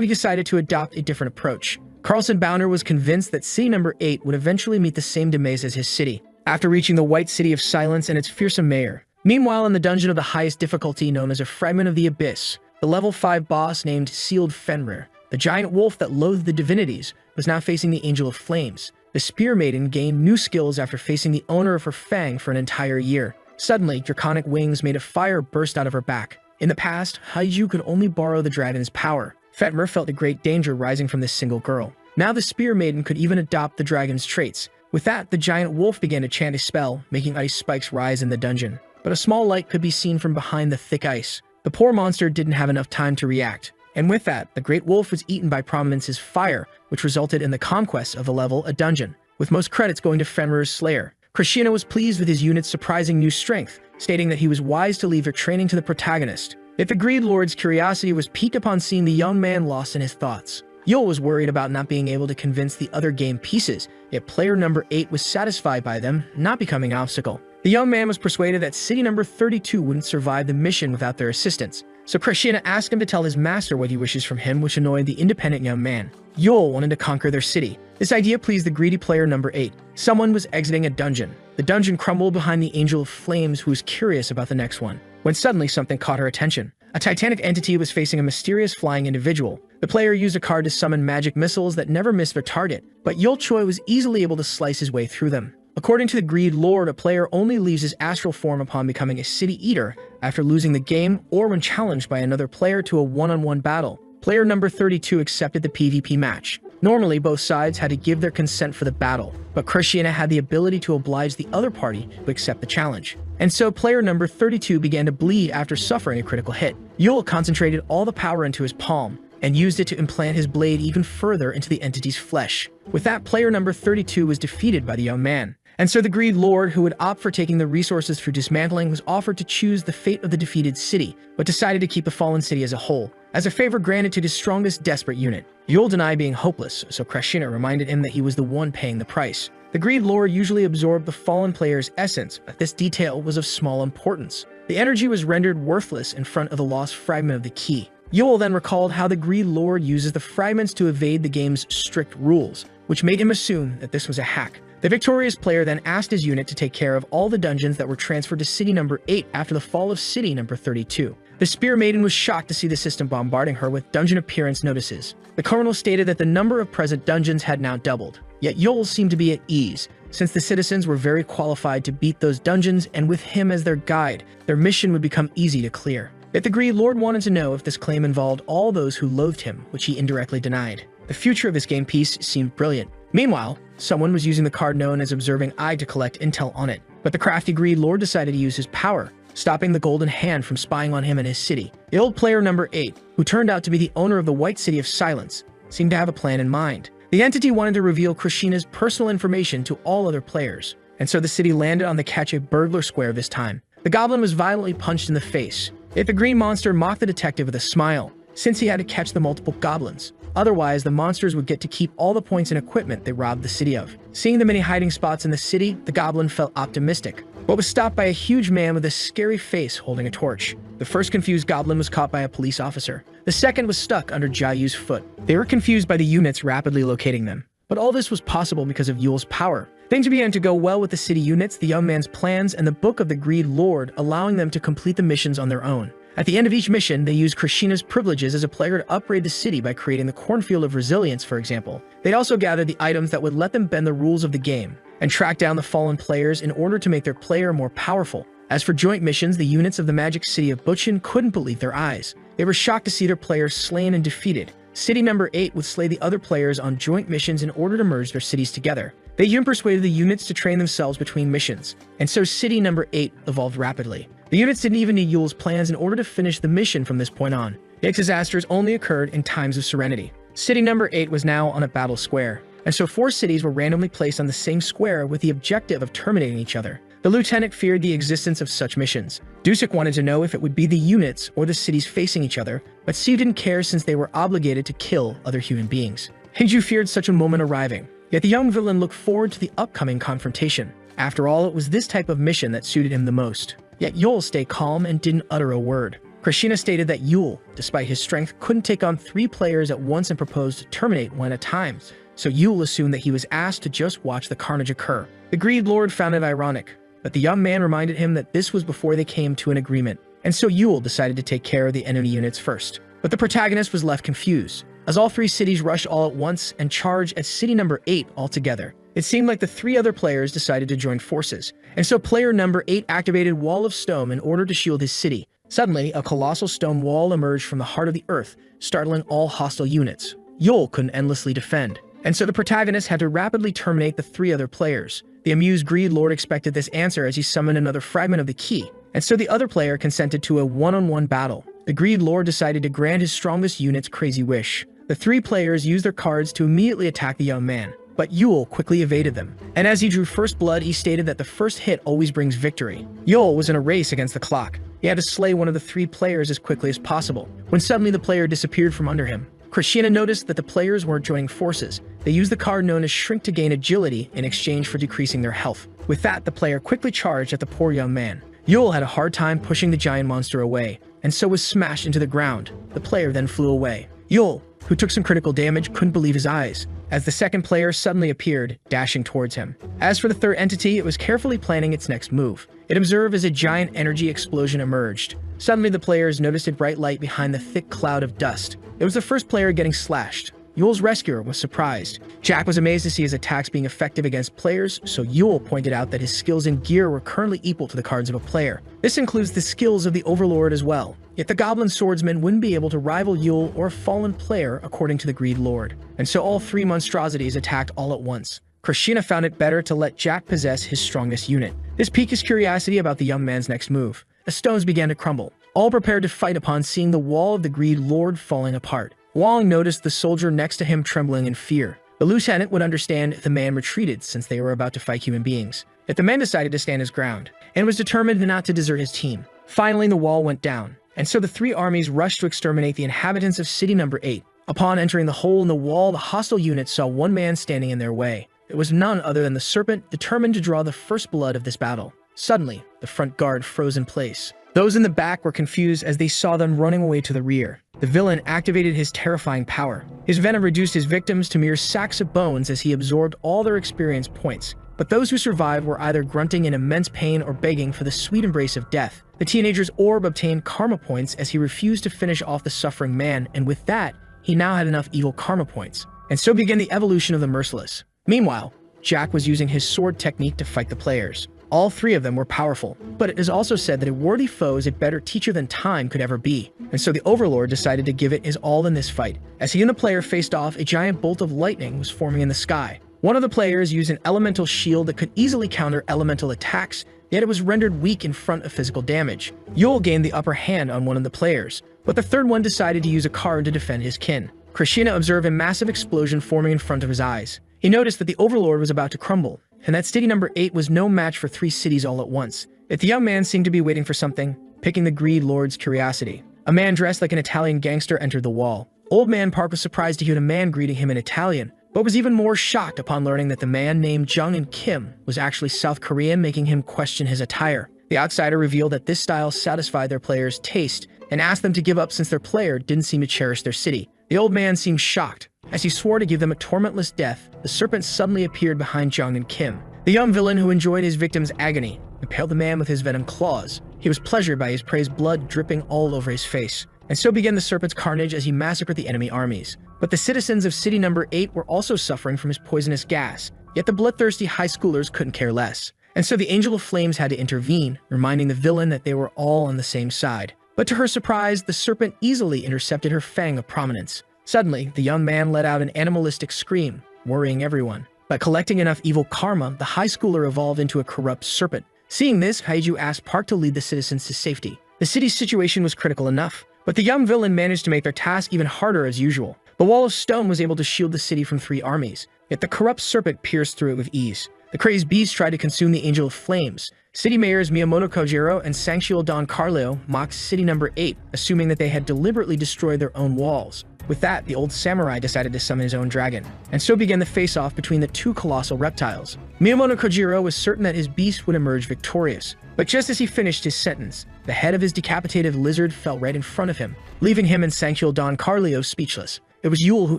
he decided to adopt a different approach. Carlson Bounder was convinced that city number 8 would eventually meet the same demise as his city, after reaching the White City of Silence and its fearsome mayor. Meanwhile, in the dungeon of the highest difficulty known as a Fragment of the Abyss, the level 5 boss named Sealed Fenrir, the giant wolf that loathed the divinities, was now facing the Angel of Flames. The Spear Maiden gained new skills after facing the owner of her fang for an entire year. Suddenly, draconic wings made a fire burst out of her back. In the past, Haiju could only borrow the dragon's power. Fenrir felt a great danger rising from this single girl. Now the Spear Maiden could even adopt the dragon's traits. With that, the giant wolf began to chant a spell, making ice spikes rise in the dungeon. But a small light could be seen from behind the thick ice. The poor monster didn't have enough time to react. And with that, the great wolf was eaten by Prominence's fire, which resulted in the conquest of the level a dungeon, with most credits going to Fenrir's slayer. Krishna was pleased with his unit's surprising new strength, stating that he was wise to leave their training to the protagonist. Yet the Greed Lord's curiosity was piqued upon seeing the young man lost in his thoughts. Yule was worried about not being able to convince the other game pieces, yet player number 8 was satisfied by them not becoming an obstacle. The young man was persuaded that city number 32 wouldn't survive the mission without their assistance, so Krishna asked him to tell his master what he wishes from him, which annoyed the independent young man. Yule wanted to conquer their city. This idea pleased the greedy player number 8. Someone was exiting a dungeon. The dungeon crumbled behind the Angel of Flames, who was curious about the next one, when suddenly something caught her attention. A titanic entity was facing a mysterious flying individual. The player used a card to summon magic missiles that never missed their target, but Yul Choi was easily able to slice his way through them. According to the Greed Lord, a player only leaves his astral form upon becoming a city eater after losing the game or when challenged by another player to a one-on-one battle. Player number 32 accepted the PvP match. Normally, both sides had to give their consent for the battle, but Krishna had the ability to oblige the other party to accept the challenge. And so player number 32 began to bleed after suffering a critical hit. Yule concentrated all the power into his palm and used it to implant his blade even further into the entity's flesh. With that, player number 32 was defeated by the young man. And so the Greed Lord, who would opt for taking the resources through dismantling, was offered to choose the fate of the defeated city, but decided to keep the fallen city as a whole, as a favor granted to his strongest desperate unit. Yule denied being hopeless, so Krishna reminded him that he was the one paying the price. The Greed Lord usually absorbed the fallen player's essence, but this detail was of small importance. The energy was rendered worthless in front of the lost fragment of the key. Yule then recalled how the Greed Lord uses the fragments to evade the game's strict rules, which made him assume that this was a hack. The victorious player then asked his unit to take care of all the dungeons that were transferred to city number 8 after the fall of city number 32. The Spear Maiden was shocked to see the system bombarding her with dungeon appearance notices. The colonel stated that the number of present dungeons had now doubled, yet Yule seemed to be at ease, since the citizens were very qualified to beat those dungeons, and with him as their guide, their mission would become easy to clear. Yet the Greed Lord wanted to know if this claim involved all those who loathed him, which he indirectly denied. The future of this game piece seemed brilliant. Meanwhile, someone was using the card known as Observing Eye to collect intel on it, but the crafty Greed Lord decided to use his power, stopping the Golden Hand from spying on him and his city. The old player number 8, who turned out to be the owner of the White City of Silence, seemed to have a plan in mind. The entity wanted to reveal Krishna's personal information to all other players, and so the city landed on the Catch a Burglar Square this time. The goblin was violently punched in the face, yet the green monster mocked the detective with a smile, since he had to catch the multiple goblins. Otherwise, the monsters would get to keep all the points and equipment they robbed the city of. Seeing the many hiding spots in the city, the goblin felt optimistic, but was stopped by a huge man with a scary face holding a torch. The first confused goblin was caught by a police officer. The second was stuck under Jayu's foot. They were confused by the units rapidly locating them. But all this was possible because of Yule's power. Things began to go well with the city units, the young man's plans, and the Book of the Greed Lord, allowing them to complete the missions on their own. At the end of each mission, they used Krishna's privileges as a player to upgrade the city by creating the Cornfield of Resilience, for example. They'd also gathered the items that would let them bend the rules of the game, and track down the fallen players in order to make their player more powerful. As for joint missions, the units of the magic city of Butchin couldn't believe their eyes. They were shocked to see their players slain and defeated. City number 8 would slay the other players on joint missions in order to merge their cities together. They even persuaded the units to train themselves between missions, and so city number 8 evolved rapidly. The units didn't even need Yule's plans in order to finish the mission from this point on. Its disasters only occurred in times of serenity. City number 8 was now on a battle square, and so 4 cities were randomly placed on the same square with the objective of terminating each other. The lieutenant feared the existence of such missions. Dusek wanted to know if it would be the units or the cities facing each other, but Steve didn't care since they were obligated to kill other human beings. Heiju feared such a moment arriving, yet the young villain looked forward to the upcoming confrontation. After all, it was this type of mission that suited him the most. Yet Yul stayed calm and didn't utter a word. Krishna stated that Yul, despite his strength, couldn't take on 3 players at once and proposed to terminate one at a time. So Yul assumed that he was asked to just watch the carnage occur. The Greed Lord found it ironic, but the young man reminded him that this was before they came to an agreement, and so Yul decided to take care of the enemy units first. But the protagonist was left confused, as all 3 cities rushed all at once and charged at city number 8 altogether. It seemed like the 3 other players decided to join forces, and so player number 8 activated Wall of Stone in order to shield his city. Suddenly, a colossal stone wall emerged from the heart of the earth, startling all hostile units. Yul couldn't endlessly defend, and so the protagonist had to rapidly terminate the 3 other players. The amused Greed Lord expected this answer as he summoned another fragment of the key, and so the other player consented to a one-on-one battle. The Greed Lord decided to grant his strongest unit's crazy wish. The 3 players used their cards to immediately attack the young man, but Yul quickly evaded them. And as he drew first blood, he stated that the first hit always brings victory. Yul was in a race against the clock. He had to slay one of the 3 players as quickly as possible, when suddenly the player disappeared from under him. Krishna noticed that the players weren't joining forces. They used the card known as Shrink to gain agility in exchange for decreasing their health. With that, the player quickly charged at the poor young man. Yul had a hard time pushing the giant monster away, and so was smashed into the ground. The player then flew away. Yul, who took some critical damage, couldn't believe his eyes, as the second player suddenly appeared, dashing towards him. As for the third entity, it was carefully planning its next move. It observed as a giant energy explosion emerged. Suddenly, the players noticed a bright light behind the thick cloud of dust. It was the first player getting slashed. Yul's rescuer was surprised. Jack was amazed to see his attacks being effective against players, so Yul pointed out that his skills and gear were currently equal to the cards of a player. This includes the skills of the Overlord as well. Yet the Goblin Swordsman wouldn't be able to rival Yul or a fallen player according to the Greed Lord, and so all 3 monstrosities attacked all at once. Krishna found it better to let Jack possess his strongest unit. This piqued his curiosity about the young man's next move. The stones began to crumble, all prepared to fight upon seeing the wall of the Greed Lord falling apart. Wong noticed the soldier next to him trembling in fear. The lieutenant would understand if the man retreated since they were about to fight human beings. Yet the man decided to stand his ground, and was determined not to desert his team. Finally, the wall went down, and so the 3 armies rushed to exterminate the inhabitants of city number 8. Upon entering the hole in the wall, the hostile units saw one man standing in their way. It was none other than the serpent, determined to draw the first blood of this battle. Suddenly, the front guard froze in place. Those in the back were confused as they saw them running away to the rear. The villain activated his terrifying power. His venom reduced his victims to mere sacks of bones as he absorbed all their experience points. But those who survived were either grunting in immense pain or begging for the sweet embrace of death. The teenager's orb obtained karma points as he refused to finish off the suffering man, and with that, he now had enough evil karma points. And so began the evolution of the merciless. Meanwhile, Jack was using his sword technique to fight the players. All 3 of them were powerful, but it is also said that a worthy foe is a better teacher than time could ever be. And so the Overlord decided to give it his all in this fight. As he and the player faced off, a giant bolt of lightning was forming in the sky. One of the players used an elemental shield that could easily counter elemental attacks, yet it was rendered weak in front of physical damage. Yul gained the upper hand on one of the players, but the third one decided to use a card to defend his kin. Krishna observed a massive explosion forming in front of his eyes. He noticed that the Overlord was about to crumble, and that city number 8 was no match for 3 cities all at once. Yet the young man seemed to be waiting for something, picking the Greed Lord's curiosity. A man dressed like an Italian gangster entered the wall. Old Man Park was surprised to hear a man greeting him in Italian, but was even more shocked upon learning that the man named Jung and Kim was actually South Korean, making him question his attire. The outsider revealed that this style satisfied their players' taste and asked them to give up since their player didn't seem to cherish their city. The old man seemed shocked. As he swore to give them a tormentless death, the serpent suddenly appeared behind Jung and Kim. The young villain, who enjoyed his victim's agony, impaled the man with his venom claws. He was pleasured by his prey's blood dripping all over his face. And so began the serpent's carnage as he massacred the enemy armies. But the citizens of city number 8 were also suffering from his poisonous gas, yet the bloodthirsty high schoolers couldn't care less. And so the Angel of Flames had to intervene, reminding the villain that they were all on the same side. But to her surprise, the serpent easily intercepted her fang of prominence. Suddenly, the young man let out an animalistic scream, worrying everyone. By collecting enough evil karma, the high schooler evolved into a corrupt serpent. Seeing this, Haiju asked Park to lead the citizens to safety. The city's situation was critical enough, but the young villain managed to make their task even harder as usual. The Wall of Stone was able to shield the city from 3 armies, yet the corrupt serpent pierced through it with ease. The crazed beast tried to consume the Angel of Flames. City mayors Miyamoto Kojiro and Sanctual Don Carlo mocked city number 8, assuming that they had deliberately destroyed their own walls. With that, the old samurai decided to summon his own dragon, and so began the face-off between the 2 colossal reptiles. Miyamoto Kojiro was certain that his beast would emerge victorious. But just as he finished his sentence, the head of his decapitated lizard fell right in front of him, leaving him and Sankyul Don Carlio speechless. It was Yule who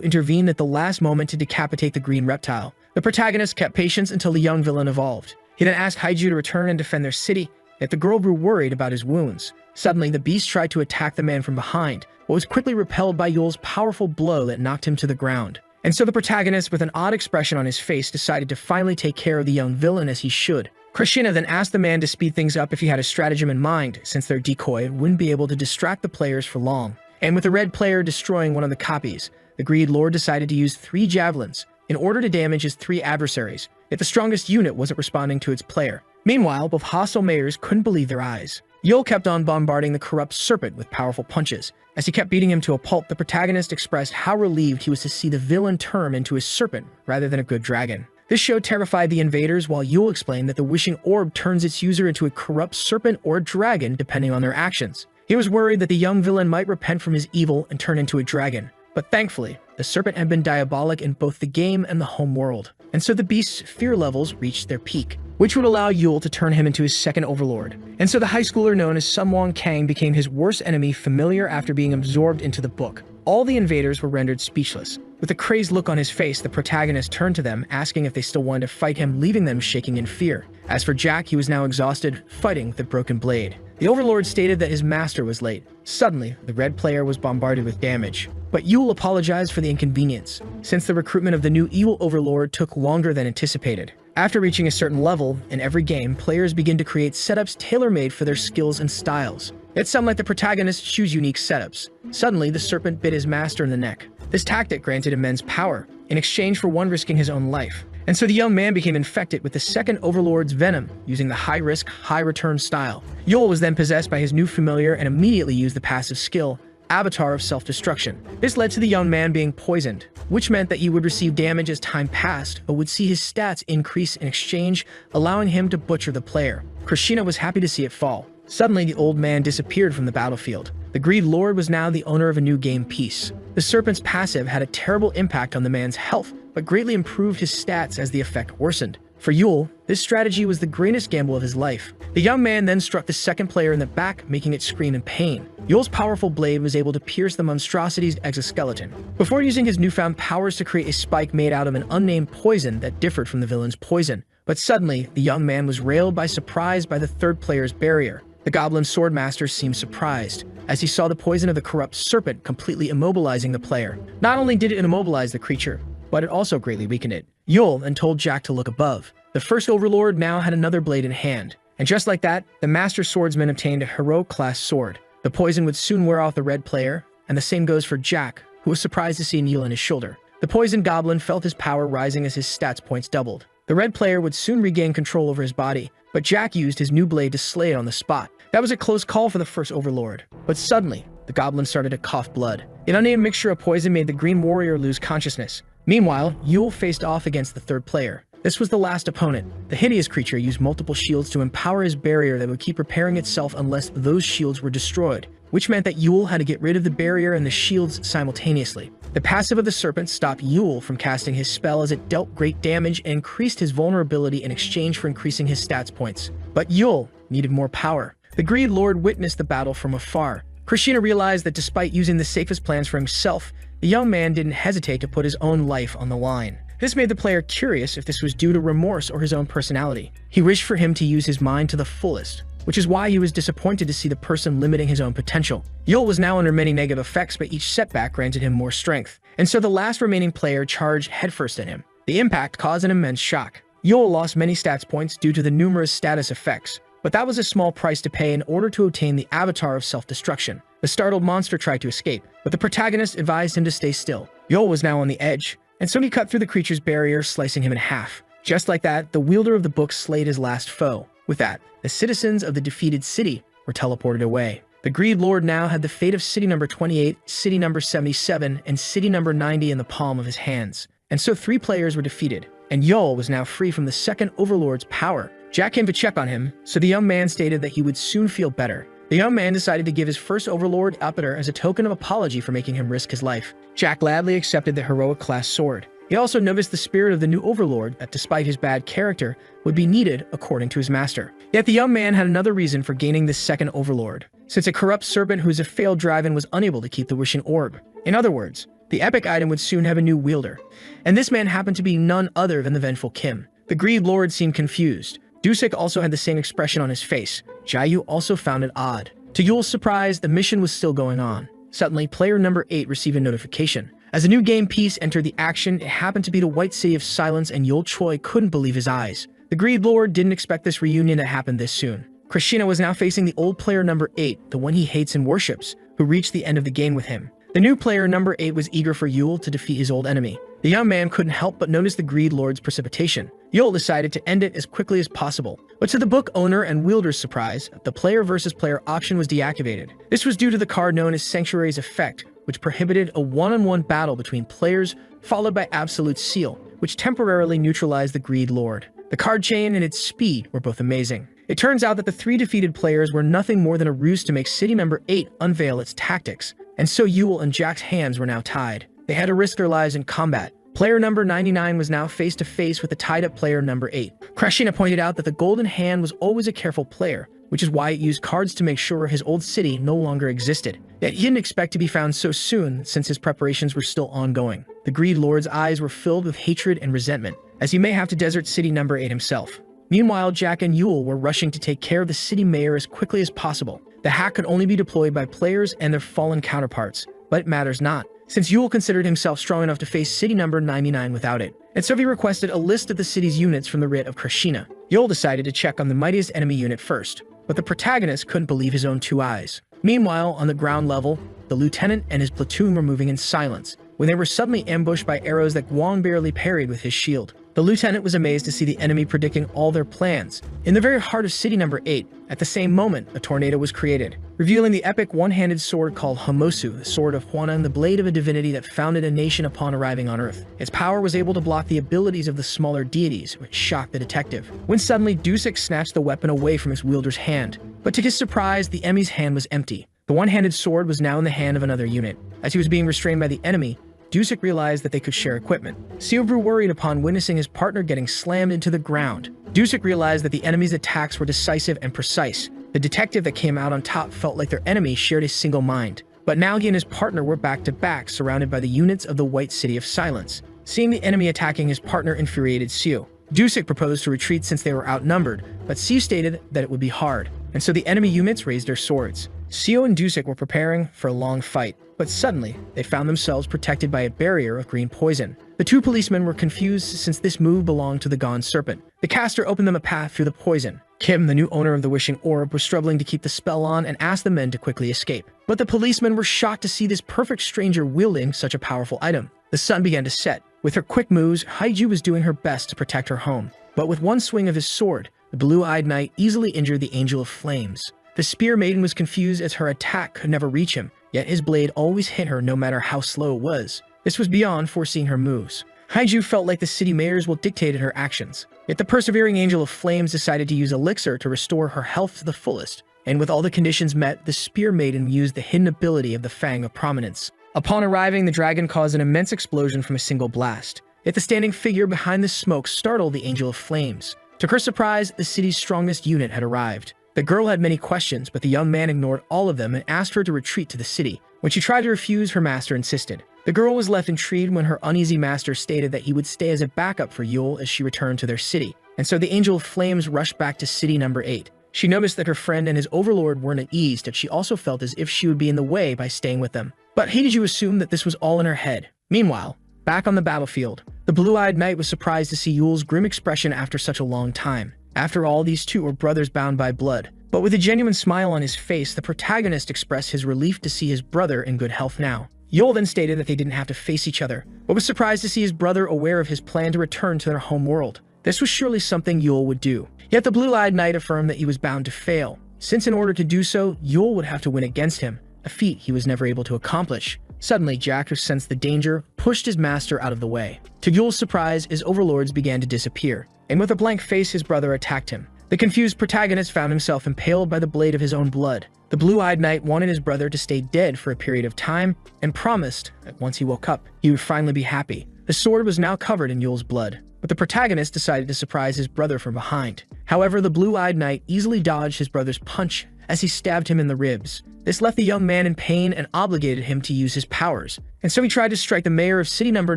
intervened at the last moment to decapitate the green reptile. The protagonist kept patience until the young villain evolved. He then asked Haiju to return and defend their city, yet the girl grew worried about his wounds. Suddenly, the beast tried to attack the man from behind, but was quickly repelled by Yule's powerful blow that knocked him to the ground. And so the protagonist, with an odd expression on his face, decided to finally take care of the young villain as he should. Krishna then asked the man to speed things up if he had a stratagem in mind, since their decoy wouldn't be able to distract the players for long. And with the red player destroying one of the copies, the Greed Lord decided to use 3 javelins in order to damage his 3 adversaries, yet the strongest unit wasn't responding to its player. Meanwhile, both hostile mayors couldn't believe their eyes. Yule kept on bombarding the corrupt serpent with powerful punches. As he kept beating him to a pulp, the protagonist expressed how relieved he was to see the villain turn into a serpent rather than a good dragon. This show terrified the invaders, while Yule explained that the wishing orb turns its user into a corrupt serpent or a dragon depending on their actions. He was worried that the young villain might repent from his evil and turn into a dragon. But thankfully, the serpent had been diabolic in both the game and the home world, and so the beast's fear levels reached their peak, which would allow Yule to turn him into his second overlord. And so the high schooler known as Sumwon Kang became his worst enemy familiar after being absorbed into the book. All the invaders were rendered speechless. With a crazed look on his face, the protagonist turned to them, asking if they still wanted to fight him, leaving them shaking in fear. As for Jack, he was now exhausted, fighting with the broken blade. The overlord stated that his master was late. Suddenly, the red player was bombarded with damage. But Yule apologized for the inconvenience, since the recruitment of the new evil overlord took longer than anticipated. After reaching a certain level, in every game, players begin to create setups tailor-made for their skills and styles. Yet some let the protagonist choose unique setups. Suddenly, the serpent bit his master in the neck. This tactic granted immense power, in exchange for one risking his own life. And so the young man became infected with the second overlord's venom, using the high-risk, high-return style. Yule was then possessed by his new familiar and immediately used the passive skill, Avatar of Self-Destruction. This led to the young man being poisoned, which meant that he would receive damage as time passed, but would see his stats increase in exchange, allowing him to butcher the player. Krishna was happy to see it fall. Suddenly, the old man disappeared from the battlefield. The Greed Lord was now the owner of a new game piece. The serpent's passive had a terrible impact on the man's health, but greatly improved his stats as the effect worsened. For Yule, this strategy was the greatest gamble of his life. The young man then struck the second player in the back, making it scream in pain. Yule's powerful blade was able to pierce the monstrosity's exoskeleton, before using his newfound powers to create a spike made out of an unnamed poison that differed from the villain's poison. But suddenly, the young man was railed by surprise by the third player's barrier. The goblin swordmaster seemed surprised, as he saw the poison of the corrupt serpent completely immobilizing the player. Not only did it immobilize the creature, but it also greatly weakened it. Yule then told Jack to look above. The first overlord now had another blade in hand, and just like that, the master swordsman obtained a heroic-class sword. The poison would soon wear off the red player, and the same goes for Jack, who was surprised to see Neil on his shoulder. The poisoned goblin felt his power rising as his stats points doubled. The red player would soon regain control over his body, but Jack used his new blade to slay it on the spot. That was a close call for the first overlord, but suddenly, the goblin started to cough blood. An unnamed mixture of poison made the green warrior lose consciousness. Meanwhile, Yule faced off against the third player. This was the last opponent. The hideous creature used multiple shields to empower his barrier that would keep repairing itself unless those shields were destroyed, which meant that Yule had to get rid of the barrier and the shields simultaneously. The passive of the serpent stopped Yule from casting his spell as it dealt great damage and increased his vulnerability in exchange for increasing his stats points. But Yule needed more power. The Greed Lord witnessed the battle from afar. Krishna realized that despite using the safest plans for himself, the young man didn't hesitate to put his own life on the line. This made the player curious if this was due to remorse or his own personality. He wished for him to use his mind to the fullest, which is why he was disappointed to see the person limiting his own potential. Yule was now under many negative effects, but each setback granted him more strength, and so the last remaining player charged headfirst at him. The impact caused an immense shock. Yule lost many stats points due to the numerous status effects, but that was a small price to pay in order to obtain the Avatar of Self-Destruction. The startled monster tried to escape, but the protagonist advised him to stay still. Yule was now on the edge, and so he cut through the creature's barrier, slicing him in half. Just like that, the wielder of the book slayed his last foe. With that, the citizens of the defeated city were teleported away. The Greed Lord now had the fate of City Number 28, City Number 77, and City Number 90 in the palm of his hands. And so 3 players were defeated, and Yule was now free from the second Overlord's power. Jack came to check on him, so the young man stated that he would soon feel better. The young man decided to give his first Overlord Apater as a token of apology for making him risk his life. Jack gladly accepted the heroic class sword. He also noticed the spirit of the new overlord that, despite his bad character, would be needed according to his master. Yet the young man had another reason for gaining this second overlord, since a corrupt serpent who is a failed dragon was unable to keep the wishing orb. In other words, the epic item would soon have a new wielder, and this man happened to be none other than the vengeful Kim. The Greed Lord seemed confused. Dusik also had the same expression on his face. Jiayu also found it odd. To Yule's surprise, the mission was still going on. Suddenly, player number 8 received a notification. As a new game piece entered the action, it happened to be the White City of Silence, and Yul Choi couldn't believe his eyes. The Greed Lord didn't expect this reunion to happen this soon. Krishna was now facing the old player number 8, the one he hates and worships, who reached the end of the game with him. The new player number 8 was eager for Yul to defeat his old enemy. The young man couldn't help but notice the Greed Lord's precipitation. Yul decided to end it as quickly as possible. But to the book owner and wielder's surprise, the player versus player option was deactivated. This was due to the card known as Sanctuary's Effect, which prohibited a one-on-one battle between players, followed by Absolute Seal, which temporarily neutralized the Greed Lord. The card chain and its speed were both amazing. It turns out that the 3 defeated players were nothing more than a ruse to make City Member 8 unveil its tactics, and so Yul and Jack's hands were now tied. They had to risk their lives in combat. Player number 99 was now face-to-face with the tied-up player number 8. Krishna pointed out that the Golden Hand was always a careful player, which is why it used cards to make sure his old city no longer existed. Yet he didn't expect to be found so soon, since his preparations were still ongoing. The Greed Lord's eyes were filled with hatred and resentment, as he may have to desert City number 8 himself. Meanwhile, Jack and Yul were rushing to take care of the city mayor as quickly as possible. The hack could only be deployed by players and their fallen counterparts, but it matters not, since Yul considered himself strong enough to face City number 99 without it. And so he requested a list of the city's units from the writ of Krishna. Yul decided to check on the mightiest enemy unit first, but the protagonist couldn't believe his own 2 eyes. Meanwhile, on the ground level, the lieutenant and his platoon were moving in silence, when they were suddenly ambushed by arrows that Guang barely parried with his shield. The lieutenant was amazed to see the enemy predicting all their plans. In the very heart of City number 8, at the same moment, a tornado was created, revealing the epic one-handed sword called Hamosu, the sword of Huanan, the blade of a divinity that founded a nation upon arriving on Earth. Its power was able to block the abilities of the smaller deities, which shocked the detective, when suddenly Dusik snatched the weapon away from his wielder's hand. But to his surprise, the enemy's hand was empty. The one-handed sword was now in the hand of another unit. As he was being restrained by the enemy, Dusik realized that they could share equipment. Seo grew worried upon witnessing his partner getting slammed into the ground. Dusik realized that the enemy's attacks were decisive and precise. The detective that came out on top felt like their enemy shared a single mind. But now he and his partner were back-to-back, surrounded by the units of the White City of Silence. Seeing the enemy attacking his partner infuriated Seo. Dusik proposed to retreat since they were outnumbered, but Seo stated that it would be hard, and so the enemy units raised their swords. Seo and Dusik were preparing for a long fight, but suddenly, they found themselves protected by a barrier of green poison. The 2 policemen were confused since this move belonged to the Gone Serpent. The caster opened them a path through the poison. Kim, the new owner of the Wishing Orb, was struggling to keep the spell on and asked the men to quickly escape. But the policemen were shocked to see this perfect stranger wielding such a powerful item. The sun began to set. With her quick moves, Haiju was doing her best to protect her home. But with one swing of his sword, the blue-eyed knight easily injured the Angel of Flames. The Spear Maiden was confused as her attack could never reach him, yet his blade always hit her no matter how slow it was. This was beyond foreseeing her moves. Haiju felt like the city mayor's will dictated her actions. Yet the persevering Angel of Flames decided to use Elixir to restore her health to the fullest. And with all the conditions met, the Spear Maiden used the hidden ability of the Fang of Prominence. Upon arriving, the dragon caused an immense explosion from a single blast. Yet the standing figure behind the smoke startled the Angel of Flames. To her surprise, the city's strongest unit had arrived. The girl had many questions, but the young man ignored all of them and asked her to retreat to the city. When she tried to refuse, her master insisted. The girl was left intrigued when her uneasy master stated that he would stay as a backup for Yul as she returned to their city. And so the Angel of Flames rushed back to City number 8. She noticed that her friend and his overlord weren't at ease, yet she also felt as if she would be in the way by staying with them. But Hidiju assumed that this was all in her head. Meanwhile, back on the battlefield, the blue-eyed knight was surprised to see Yul's grim expression after such a long time. After all, these 2 were brothers bound by blood. But with a genuine smile on his face, the protagonist expressed his relief to see his brother in good health now. Yul then stated that they didn't have to face each other, but was surprised to see his brother aware of his plan to return to their home world. This was surely something Yul would do. Yet the blue-eyed knight affirmed that he was bound to fail, since in order to do so, Yul would have to win against him, a feat he was never able to accomplish. Suddenly, Jack, who sensed the danger, pushed his master out of the way. To Yul's surprise, his overlords began to disappear, and with a blank face, his brother attacked him. The confused protagonist found himself impaled by the blade of his own blood. The blue-eyed knight wanted his brother to stay dead for a period of time and promised that once he woke up, he would finally be happy. The sword was now covered in Yule's blood, but the protagonist decided to surprise his brother from behind. However, the blue-eyed knight easily dodged his brother's punch as he stabbed him in the ribs. This left the young man in pain and obligated him to use his powers, and so he tried to strike the mayor of city number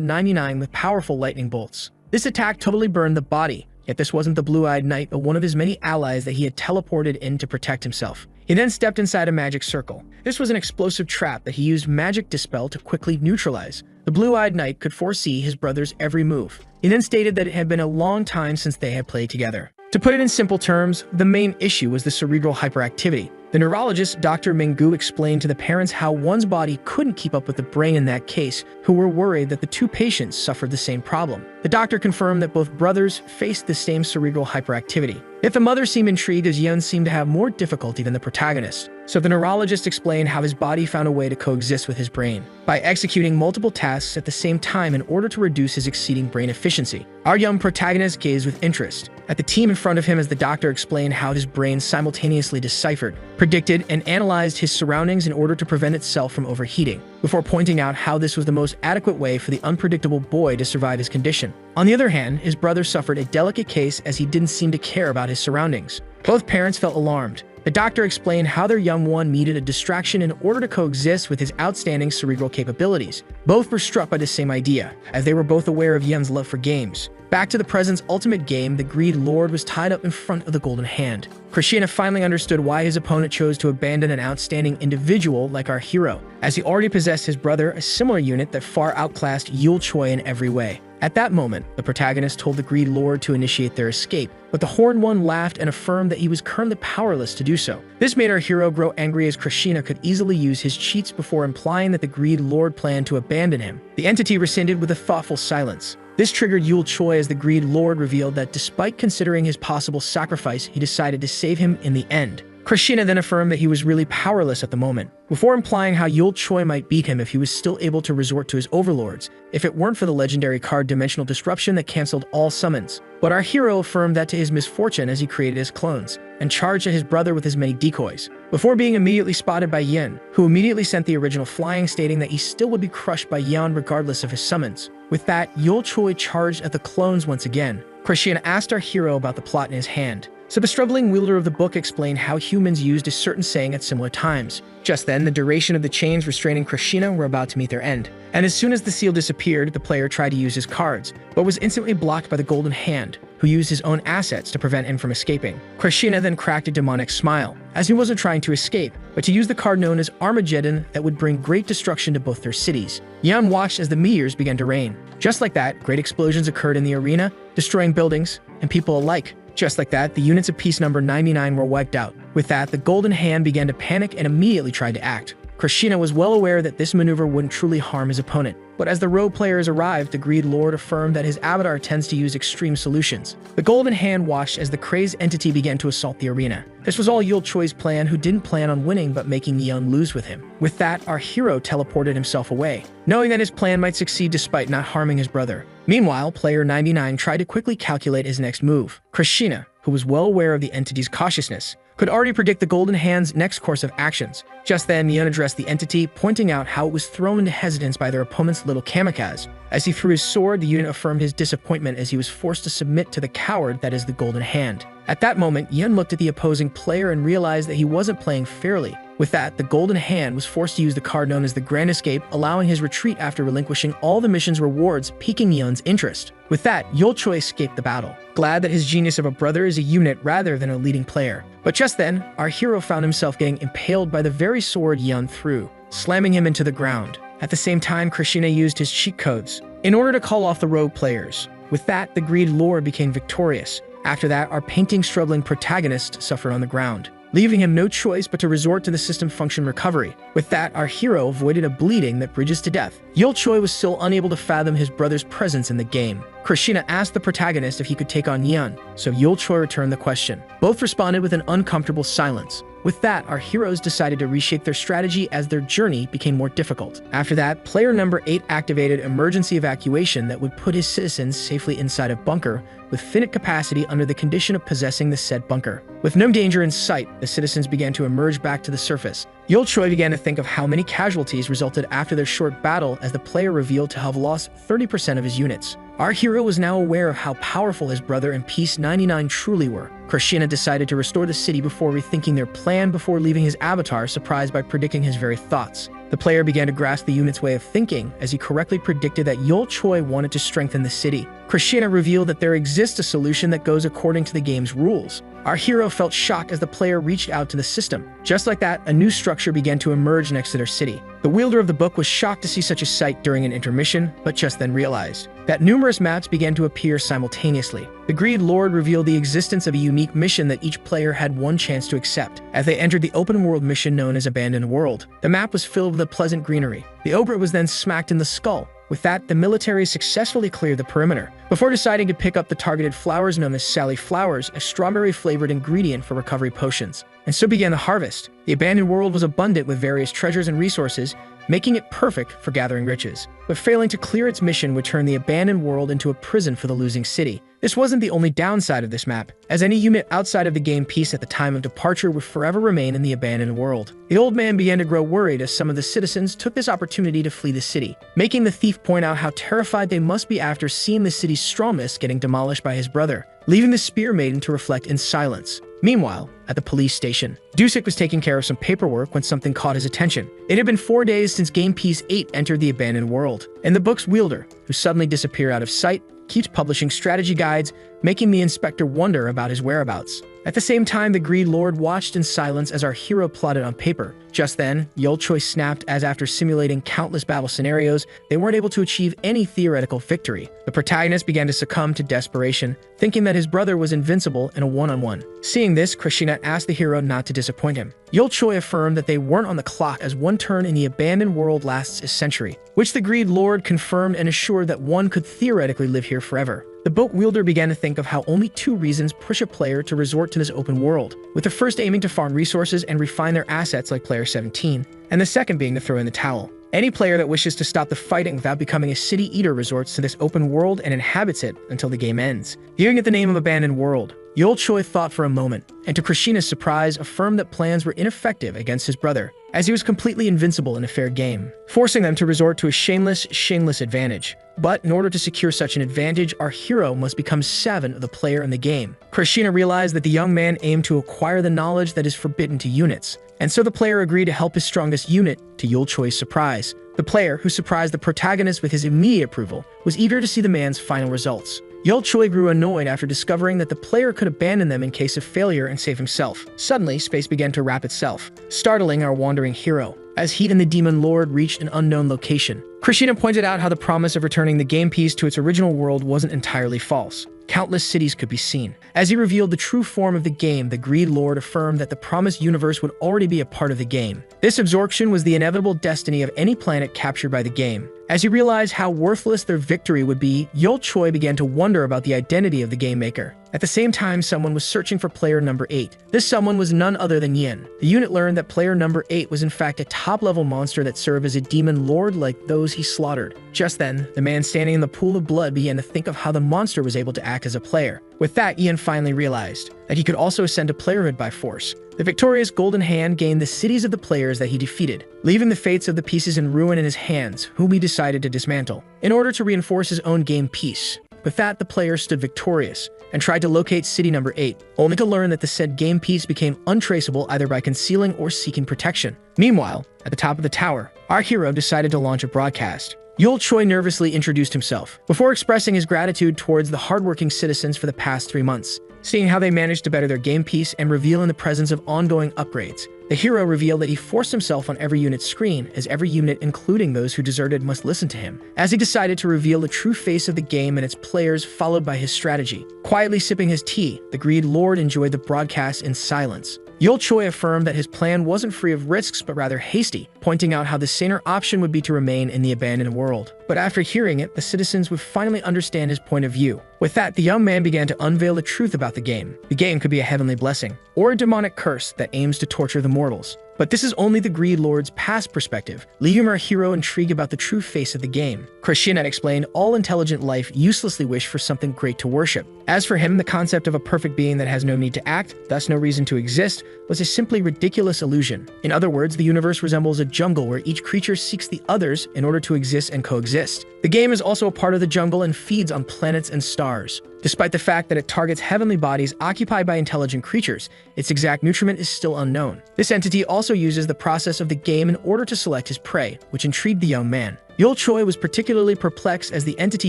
99 with powerful lightning bolts. This attack totally burned the body, yet this wasn't the blue-eyed knight but one of his many allies that he had teleported in to protect himself. He then stepped inside a magic circle. This was an explosive trap that he used magic dispel to quickly neutralize. The blue-eyed knight could foresee his brother's every move. He then stated that it had been a long time since they had played together. To put it in simple terms, the main issue was the cerebral hyperactivity. The neurologist, Dr. Minggu, explained to the parents how one's body couldn't keep up with the brain in that case, who were worried that the two patients suffered the same problem. The doctor confirmed that both brothers faced the same cerebral hyperactivity. Yet the mother seemed intrigued as Yun seemed to have more difficulty than the protagonist. So the neurologist explained how his body found a way to coexist with his brain by executing multiple tasks at the same time in order to reduce his exceeding brain efficiency. Our young protagonist gazed with interest at the team in front of him as the doctor explained how his brain simultaneously deciphered, predicted, and analyzed his surroundings in order to prevent itself from overheating, before pointing out how this was the most adequate way for the unpredictable boy to survive his condition. On the other hand, his brother suffered a delicate case as he didn't seem to care about his surroundings. Both parents felt alarmed. The doctor explained how their young one needed a distraction in order to coexist with his outstanding cerebral capabilities. Both were struck by the same idea, as they were both aware of Yun's love for games. Back to the present's ultimate game, the Greed Lord was tied up in front of the Golden Hand. Krishna finally understood why his opponent chose to abandon an outstanding individual like our hero, as he already possessed his brother, a similar unit that far outclassed Yule Choi in every way. At that moment, the protagonist told the Greed Lord to initiate their escape, but the Horned One laughed and affirmed that he was currently powerless to do so. This made our hero grow angry as Krishna could easily use his cheats before implying that the Greed Lord planned to abandon him. The entity rescinded with a thoughtful silence. This triggered Yule Choi as the Greed Lord revealed that despite considering his possible sacrifice, he decided to save him in the end. Krishna then affirmed that he was really powerless at the moment, before implying how Yule Choi might beat him if he was still able to resort to his overlords, if it weren't for the legendary card Dimensional Disruption that cancelled all summons. But our hero affirmed that to his misfortune as he created his clones, and charged at his brother with his many decoys, before being immediately spotted by Yin, who immediately sent the original flying, stating that he still would be crushed by Yan regardless of his summons. With that, Yule Choi charged at the clones once again. Krishna asked our hero about the plot in his hand. So the struggling wielder of the book explained how humans used a certain saying at similar times. Just then, the duration of the chains restraining Krishna were about to meet their end. And as soon as the seal disappeared, the player tried to use his cards, but was instantly blocked by the Golden Hand, who used his own assets to prevent him from escaping. Krishna then cracked a demonic smile, as he wasn't trying to escape, but to use the card known as Armageddon that would bring great destruction to both their cities. Yan watched as the meteors began to rain. Just like that, great explosions occurred in the arena, destroying buildings and people alike. Just like that, the units of piece number 99 were wiped out. With that, the Golden Hand began to panic and immediately tried to act. Krishna was well aware that this maneuver wouldn't truly harm his opponent, but as the rogue players arrived, the Greed Lord affirmed that his avatar tends to use extreme solutions. The Golden Hand watched as the crazed entity began to assault the arena. This was all Yule Choi's plan, who didn't plan on winning but making Yeon lose with him. With that, our hero teleported himself away, knowing that his plan might succeed despite not harming his brother. Meanwhile, player 99 tried to quickly calculate his next move. Krishna, who was well aware of the entity's cautiousness, could already predict the Golden Hand's next course of actions. Just then, Yeon addressed the entity, pointing out how it was thrown into hesitance by their opponent's little kamikaze. As he threw his sword, the unit affirmed his disappointment as he was forced to submit to the coward that is the Golden Hand. At that moment, Yeon looked at the opposing player and realized that he wasn't playing fairly. With that, the Golden Hand was forced to use the card known as the Grand Escape, allowing his retreat after relinquishing all the mission's rewards, piquing Yeon's interest. With that, Yule Choi escaped the battle, glad that his genius of a brother is a unit rather than a leading player. But just then, our hero found himself getting impaled by the very sword Yeon threw, slamming him into the ground. At the same time, Krishna used his cheat codes in order to call off the rogue players. With that, the Greed Lord became victorious. After that, our struggling protagonist suffered on the ground, leaving him no choice but to resort to the system function recovery. With that, our hero avoided a bleeding that bridges to death. Yule Choi was still unable to fathom his brother's presence in the game. Krishna asked the protagonist if he could take on Yeon, so Yule Choi returned the question. Both responded with an uncomfortable silence. With that, our heroes decided to reshape their strategy as their journey became more difficult. After that, player number 8 activated emergency evacuation that would put his citizens safely inside a bunker with finite capacity under the condition of possessing the said bunker. With no danger in sight, the citizens began to emerge back to the surface. Yul Choi began to think of how many casualties resulted after their short battle as the player revealed to have lost 30% of his units. Our hero was now aware of how powerful his brother and Peace 99 truly were. Krishna decided to restore the city before rethinking their plan before leaving his avatar surprised by predicting his very thoughts. The player began to grasp the unit's way of thinking as he correctly predicted that Yul Choi wanted to strengthen the city. Krishna revealed that there exists a solution that goes according to the game's rules. Our hero felt shocked as the player reached out to the system. Just like that, a new structure began to emerge next to their city. The wielder of the book was shocked to see such a sight during an intermission, but just then realized that numerous maps began to appear simultaneously. The Greed Lord revealed the existence of a unique mission that each player had one chance to accept. As they entered the open world mission known as Abandoned World, the map was filled with a pleasant greenery. The Obra was then smacked in the skull. With that, the military successfully cleared the perimeter, before deciding to pick up the targeted flowers known as Sally Flowers, a strawberry-flavored ingredient for recovery potions. And so began the harvest. The abandoned world was abundant with various treasures and resources, making it perfect for gathering riches. But failing to clear its mission would turn the abandoned world into a prison for the losing city. This wasn't the only downside of this map, as any unit outside of the game piece at the time of departure would forever remain in the abandoned world. The old man began to grow worried as some of the citizens took this opportunity to flee the city, making the thief point out how terrified they must be after seeing the city's strongest getting demolished by his brother, leaving the spear maiden to reflect in silence. Meanwhile, at the police station, Dusik was taking care of some paperwork when something caught his attention. It had been 4 days since Game Piece 8 entered the abandoned world, and the book's wielder, who suddenly disappeared out of sight, keeps publishing strategy guides, making the inspector wonder about his whereabouts. At the same time, the Greed Lord watched in silence as our hero plotted on paper. Just then, Yul Choi snapped as after simulating countless battle scenarios, they weren't able to achieve any theoretical victory. The protagonist began to succumb to desperation, thinking that his brother was invincible in a one-on-one. Seeing this, Krishna asked the hero not to disappoint him. Yul Choi affirmed that they weren't on the clock as one turn in the abandoned world lasts a century, which the Greed Lord confirmed and assured that one could theoretically live here forever. The boat wielder began to think of how only 2 reasons push a player to resort to this open world, with the first aiming to farm resources and refine their assets like player 17, and the second being to throw in the towel. Any player that wishes to stop the fighting without becoming a city eater resorts to this open world and inhabits it until the game ends. Hearing it the name of Abandoned World, Yul Choi thought for a moment, and to Krishna's surprise, affirmed that plans were ineffective against his brother, as he was completely invincible in a fair game, forcing them to resort to a shameless advantage. But in order to secure such an advantage, our hero must become savant of the player in the game. Krishna realized that the young man aimed to acquire the knowledge that is forbidden to units, and so the player agreed to help his strongest unit, to Yul Choi's surprise. The player, who surprised the protagonist with his immediate approval, was eager to see the man's final results. Yul Choi grew annoyed after discovering that the player could abandon them in case of failure and save himself. Suddenly, space began to wrap itself, startling our wandering hero, as he and the Demon Lord reached an unknown location. Krishna pointed out how the promise of returning the game piece to its original world wasn't entirely false. Countless cities could be seen. As he revealed the true form of the game, the Greed Lord affirmed that the promised universe would already be a part of the game. This absorption was the inevitable destiny of any planet captured by the game. As he realized how worthless their victory would be, Yul Choi began to wonder about the identity of the game maker. At the same time, someone was searching for player number 8. This someone was none other than Yin. The unit learned that player number 8 was in fact a top-level monster that served as a demon lord like those he slaughtered. Just then, the man standing in the pool of blood began to think of how the monster was able to act as a player. With that, Ian finally realized that he could also ascend to playerhood by force. The victorious Golden Hand gained the cities of the players that he defeated, leaving the fates of the pieces in ruin in his hands, whom he decided to dismantle, in order to reinforce his own game piece. With that, the player stood victorious, and tried to locate city number 8, only to learn that the said game piece became untraceable either by concealing or seeking protection. Meanwhile, at the top of the tower, our hero decided to launch a broadcast. Yul Choi nervously introduced himself, before expressing his gratitude towards the hardworking citizens for the past 3 months, seeing how they managed to better their game piece and reveal in the presence of ongoing upgrades. The hero revealed that he forced himself on every unit's screen, as every unit, including those who deserted, must listen to him, as he decided to reveal the true face of the game and its players, followed by his strategy. Quietly sipping his tea, the Greed Lord enjoyed the broadcast in silence. Yul Choi affirmed that his plan wasn't free of risks but rather hasty, pointing out how the saner option would be to remain in the abandoned world. but after hearing it, the citizens would finally understand his point of view. With that, the young man began to unveil the truth about the game. The game could be a heavenly blessing, or a demonic curse that aims to torture the mortals. But this is only the Greed Lord's past perspective, leaving our hero intrigued about the true face of the game. Krishna explained all intelligent life uselessly wish for something great to worship. As for him, the concept of a perfect being that has no need to act, thus no reason to exist, was a simply ridiculous illusion. In other words, the universe resembles a jungle where each creature seeks the others in order to exist and coexist. The game is also a part of the jungle and feeds on planets and stars. Despite the fact that it targets heavenly bodies occupied by intelligent creatures, its exact nutriment is still unknown. This entity also uses the process of the game in order to select his prey, which intrigued the young man. Yul Choi was particularly perplexed as the entity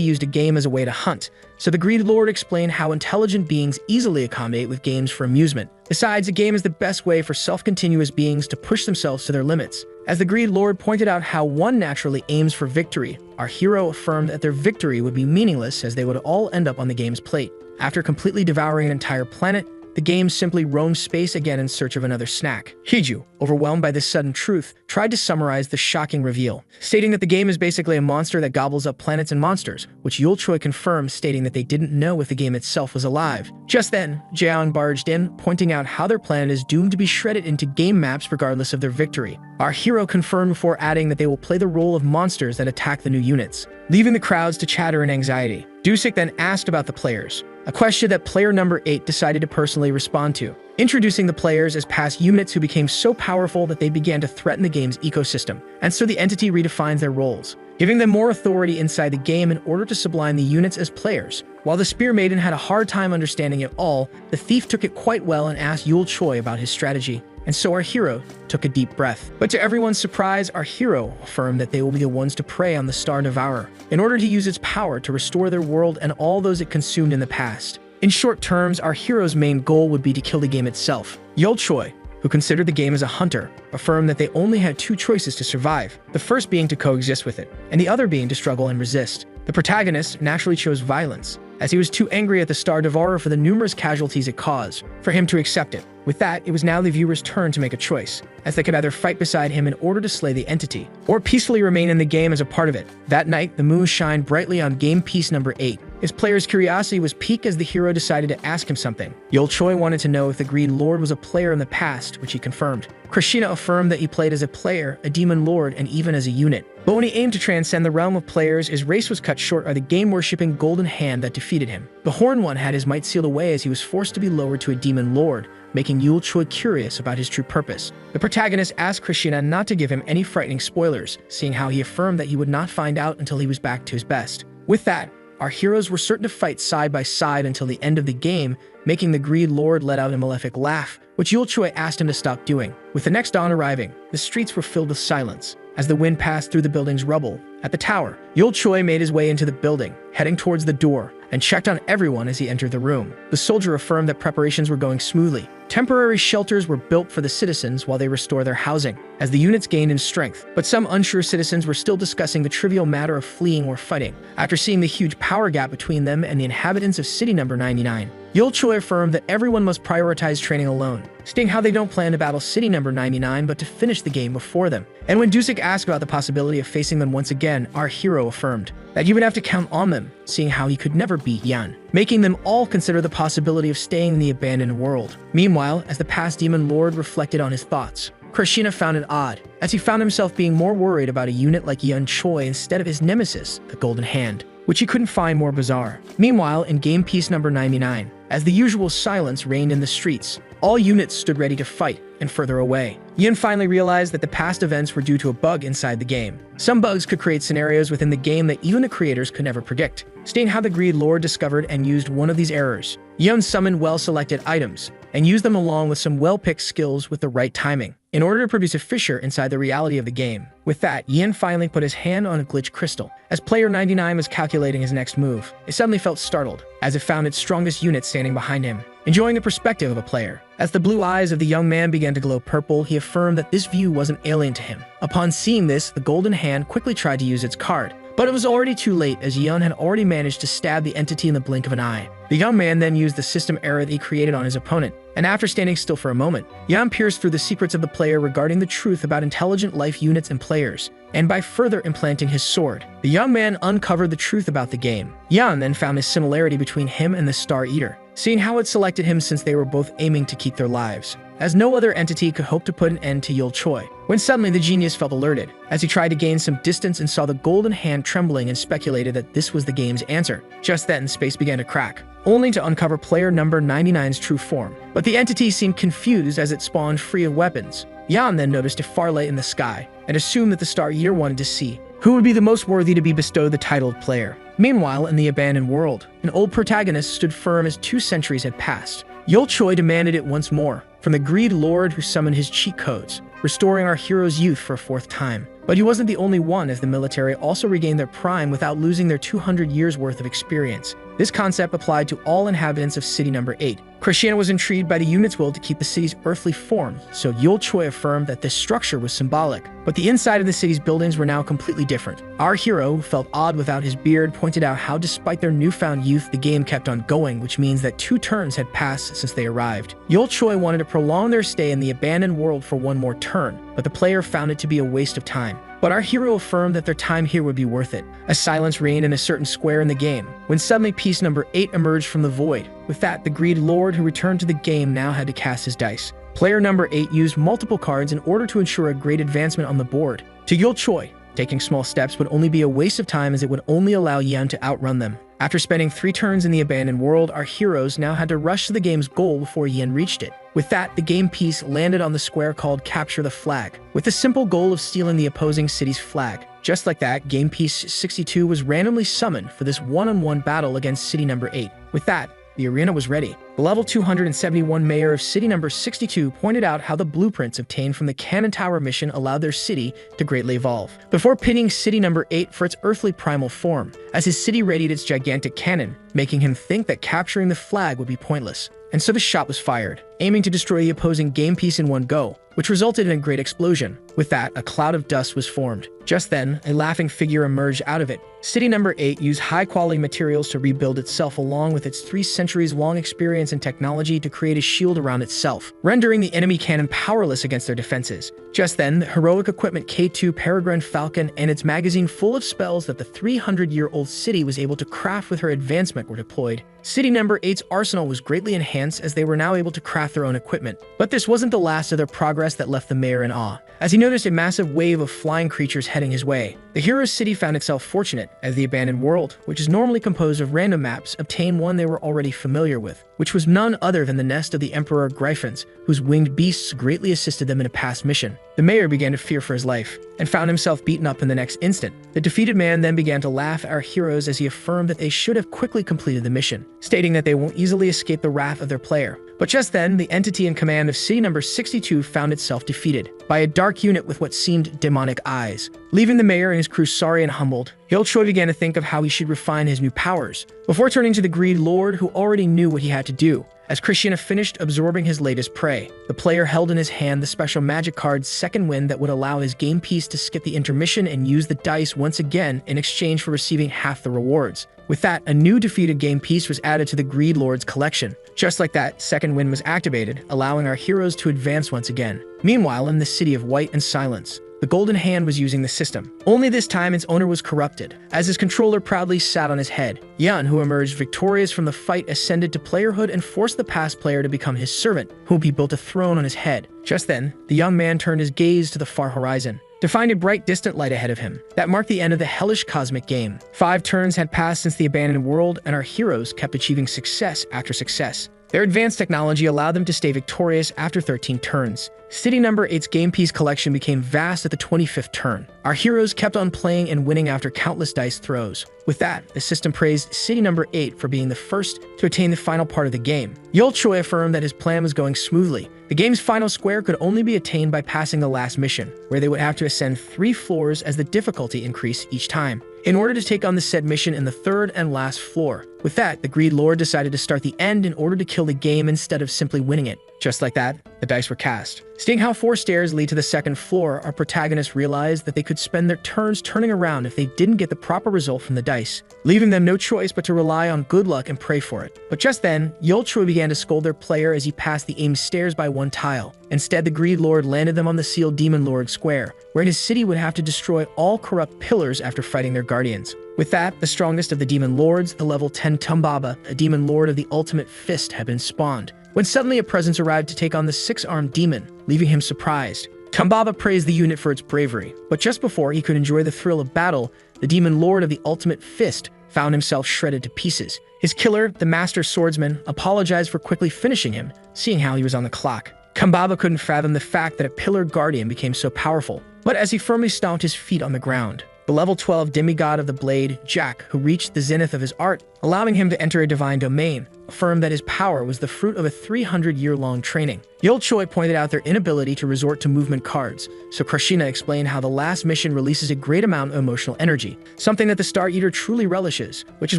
used a game as a way to hunt, so the Greed Lord explained how intelligent beings easily accommodate with games for amusement. Besides, a game is the best way for self-continuous beings to push themselves to their limits. As the Greed Lord pointed out how one naturally aims for victory, our hero affirmed that their victory would be meaningless as they would all end up on the game's plate. After completely devouring an entire planet, the game simply roamed space again in search of another snack. Hiju, overwhelmed by this sudden truth, tried to summarize the shocking reveal, stating that the game is basically a monster that gobbles up planets and monsters, which Yul Choi confirmed, stating that they didn't know if the game itself was alive. Just then, Jiang barged in, pointing out how their planet is doomed to be shredded into game maps regardless of their victory. Our hero confirmed before adding that they will play the role of monsters that attack the new units, leaving the crowds to chatter in anxiety. Dusik then asked about the players, a question that player number 8 decided to personally respond to, introducing the players as past units who became so powerful that they began to threaten the game's ecosystem, and so the entity redefines their roles, giving them more authority inside the game in order to sublime the units as players. While the Spear Maiden had a hard time understanding it all, the thief took it quite well and asked Yul Choi about his strategy, and so our hero took a deep breath. But to everyone's surprise, our hero affirmed that they will be the ones to prey on the Star Devourer, in order to use its power to restore their world and all those it consumed in the past. In short terms, our hero's main goal would be to kill the game itself. Yul Choi, who considered the game as a hunter, affirmed that they only had 2 choices to survive, the first being to coexist with it, and the other being to struggle and resist. The protagonist naturally chose violence, as he was too angry at the Star Devourer for the numerous casualties it caused, for him to accept it. With that, it was now the viewer's turn to make a choice, as they could either fight beside him in order to slay the entity, or peacefully remain in the game as a part of it. That night, the moon shined brightly on game piece number 8. His player's curiosity was piqued as the hero decided to ask him something. Yul Choi wanted to know if the Greed Lord was a player in the past, which he confirmed. Krishna affirmed that he played as a player, a demon lord, and even as a unit. But when he aimed to transcend the realm of players, his race was cut short by the game-worshipping Golden Hand that defeated him. The Horn One had his might sealed away as he was forced to be lowered to a demon lord, making Yul Choi curious about his true purpose. The protagonist asked Krishna not to give him any frightening spoilers, seeing how he affirmed that he would not find out until he was back to his best. With that, our heroes were certain to fight side by side until the end of the game, making the Greed Lord let out a malefic laugh, which Yul Choi asked him to stop doing. With the next dawn arriving, the streets were filled with silence. As the wind passed through the building's rubble, at the tower, Yul Choi made his way into the building, heading towards the door, and checked on everyone as he entered the room. The soldier affirmed that preparations were going smoothly. Temporary shelters were built for the citizens while they restore their housing, as the units gained in strength. But some unsure citizens were still discussing the trivial matter of fleeing or fighting, after seeing the huge power gap between them and the inhabitants of city number 99. Yul Choi affirmed that everyone must prioritize training alone, stating how they don't plan to battle city number 99 but to finish the game before them. And when Dusik asked about the possibility of facing them once again, our hero affirmed that you would have to count on them, seeing how he could never beat Yan, making them all consider the possibility of staying in the abandoned world. Meanwhile, as the past demon lord reflected on his thoughts, Krishna found it odd, as he found himself being more worried about a unit like Yul Choi instead of his nemesis, the Golden Hand, which he couldn't find more bizarre. Meanwhile, in game piece number 99, as the usual silence reigned in the streets, all units stood ready to fight, and further away, Yin finally realized that the past events were due to a bug inside the game. Some bugs could create scenarios within the game that even the creators could never predict, stating how the Greed Lord discovered and used one of these errors. Yin summoned well-selected items, and used them along with some well-picked skills with the right timing, in order to produce a fissure inside the reality of the game. With that, Yin finally put his hand on a glitch crystal. As player 99 was calculating his next move, it suddenly felt startled, as it found its strongest unit standing behind him, enjoying the perspective of a player. As the blue eyes of the young man began to glow purple, he affirmed that this view wasn't alien to him. Upon seeing this, the Golden Hand quickly tried to use its card, but it was already too late as Yun had already managed to stab the entity in the blink of an eye. The young man then used the system error that he created on his opponent, and after standing still for a moment, Yan peers through the secrets of the player regarding the truth about intelligent life units and players, and by further implanting his sword, the young man uncovered the truth about the game. Yan then found a similarity between him and the Star Eater, seeing how it selected him since they were both aiming to keep their lives, as no other entity could hope to put an end to Yul Choi. When suddenly the genius felt alerted, as he tried to gain some distance and saw the golden hand trembling and speculated that this was the game's answer. Just then, space began to crack, only to uncover player number 99's true form. But the entity seemed confused as it spawned free of weapons. Yan then noticed a far light in the sky, and assumed that the Star Eater wanted to see who would be the most worthy to be bestowed the title of player. Meanwhile, in the abandoned world, an old protagonist stood firm as 2 centuries had passed. Yul Choi demanded it once more, from the greed lord who summoned his cheat codes, restoring our hero's youth for a 4th time. But he wasn't the only one, as the military also regained their prime without losing their 200 years worth of experience. This concept applied to all inhabitants of City Number 8. Christiana was intrigued by the unit's will to keep the city's earthly form, so Yul Choi affirmed that this structure was symbolic. But the inside of the city's buildings were now completely different. Our hero, who felt odd without his beard, pointed out how despite their newfound youth, the game kept on going, which means that 2 turns had passed since they arrived. Yul Choi wanted to prolong their stay in the abandoned world for 1 more turn, but the player found it to be a waste of time. But our hero affirmed that their time here would be worth it. A silence reigned in a certain square in the game, when suddenly piece number 8 emerged from the void. With that, the greed lord who returned to the game now had to cast his dice. Player number 8 used multiple cards in order to ensure a great advancement on the board. To Yul Choi, taking small steps would only be a waste of time, as it would only allow Yan to outrun them. After spending 3 turns in the abandoned world, our heroes now had to rush to the game's goal before Yan reached it. With that, the game piece landed on the square called Capture the Flag, with the simple goal of stealing the opposing city's flag. Just like that, game piece 62 was randomly summoned for this one-on-one battle against City Number 8. With that, the arena was ready. The level 271 mayor of City Number 62 pointed out how the blueprints obtained from the Cannon Tower mission allowed their city to greatly evolve, before pinning City Number 8 for its earthly primal form, as his city readied its gigantic cannon, making him think that capturing the flag would be pointless. And so the shot was fired, aiming to destroy the opposing game piece in one go, which resulted in a great explosion. With that, a cloud of dust was formed. Just then, a laughing figure emerged out of it. City Number 8 used high-quality materials to rebuild itself, along with its 3 centuries-long experience and technology to create a shield around itself, rendering the enemy cannon powerless against their defenses. Just then, the heroic equipment K2 Peregrine Falcon and its magazine full of spells that the 300-year-old city was able to craft with her advancement were deployed. City Number 8's arsenal was greatly enhanced, as they were now able to craft their own equipment. But this wasn't the last of their progress that left the mayor in awe, as he noticed a massive wave of flying creatures heading his way. The hero's city found itself fortunate, as the abandoned world, which is normally composed of random maps, obtained one they were already familiar with, which was none other than the nest of the Emperor Gryphons, whose winged beasts greatly assisted them in a past mission. The mayor began to fear for his life, and found himself beaten up in the next instant. The defeated man then began to laugh at our heroes as he affirmed that they should have quickly completed the mission, stating that they won't easily escape the wrath of their player. But just then, the entity in command of City Number 62 found itself defeated by a dark unit with what seemed demonic eyes. Leaving the mayor and his crew sorry and humbled, Yul Choi began to think of how he should refine his new powers, before turning to the greed lord, who already knew what he had to do. As Christiana finished absorbing his latest prey, the player held in his hand the special magic card Second Wind that would allow his game piece to skip the intermission and use the dice once again in exchange for receiving half the rewards. With that, a new defeated game piece was added to the Greed Lord's collection. Just like that, Second Wind was activated, allowing our heroes to advance once again. Meanwhile, in the City of White and Silence, the Golden Hand was using the system. Only this time its owner was corrupted, as his controller proudly sat on his head. Yan, who emerged victorious from the fight, ascended to playerhood and forced the past player to become his servant, whom he built a throne on his head. Just then, the young man turned his gaze to the far horizon, to find a bright distant light ahead of him. That marked the end of the hellish cosmic game. 5 turns had passed since the abandoned world, and our heroes kept achieving success after success. Their advanced technology allowed them to stay victorious after 13 turns. City Number 8's game piece collection became vast at the 25th turn. Our heroes kept on playing and winning after countless dice throws. With that, the system praised City Number 8 for being the first to attain the final part of the game. Yul Choi affirmed that his plan was going smoothly. The game's final square could only be attained by passing the last mission, where they would have to ascend 3 floors as the difficulty increased each time. In order to take on the said mission in the 3rd and last floor, With that, the Greed Lord decided to start the end in order to kill the game instead of simply winning it. Just like that, the dice were cast. Seeing how 4 stairs lead to the second floor, our protagonists realized that they could spend their turns turning around if they didn't get the proper result from the dice, leaving them no choice but to rely on good luck and pray for it. But just then, Yolchoi began to scold their player as he passed the aimed stairs by 1 tile. Instead, the Greed Lord landed them on the sealed Demon Lord Square, where his city would have to destroy all corrupt pillars after fighting their guardians. With that, the strongest of the Demon Lords, the level 10 Tumbaba, a Demon Lord of the Ultimate Fist, had been spawned, when suddenly a presence arrived to take on the 6-armed demon, leaving him surprised. Tumbaba praised the unit for its bravery, but just before he could enjoy the thrill of battle, the Demon Lord of the Ultimate Fist found himself shredded to pieces. His killer, the Master Swordsman, apologized for quickly finishing him, seeing how he was on the clock. Tumbaba couldn't fathom the fact that a Pillar Guardian became so powerful, but as he firmly stomped his feet on the ground, the level 12 demigod of the blade, Jack, who reached the zenith of his art, allowing him to enter a divine domain, affirmed that his power was the fruit of a 300-year-long training. Yolchoi pointed out their inability to resort to movement cards, so Krishna explained how the last mission releases a great amount of emotional energy, something that the Star Eater truly relishes, which is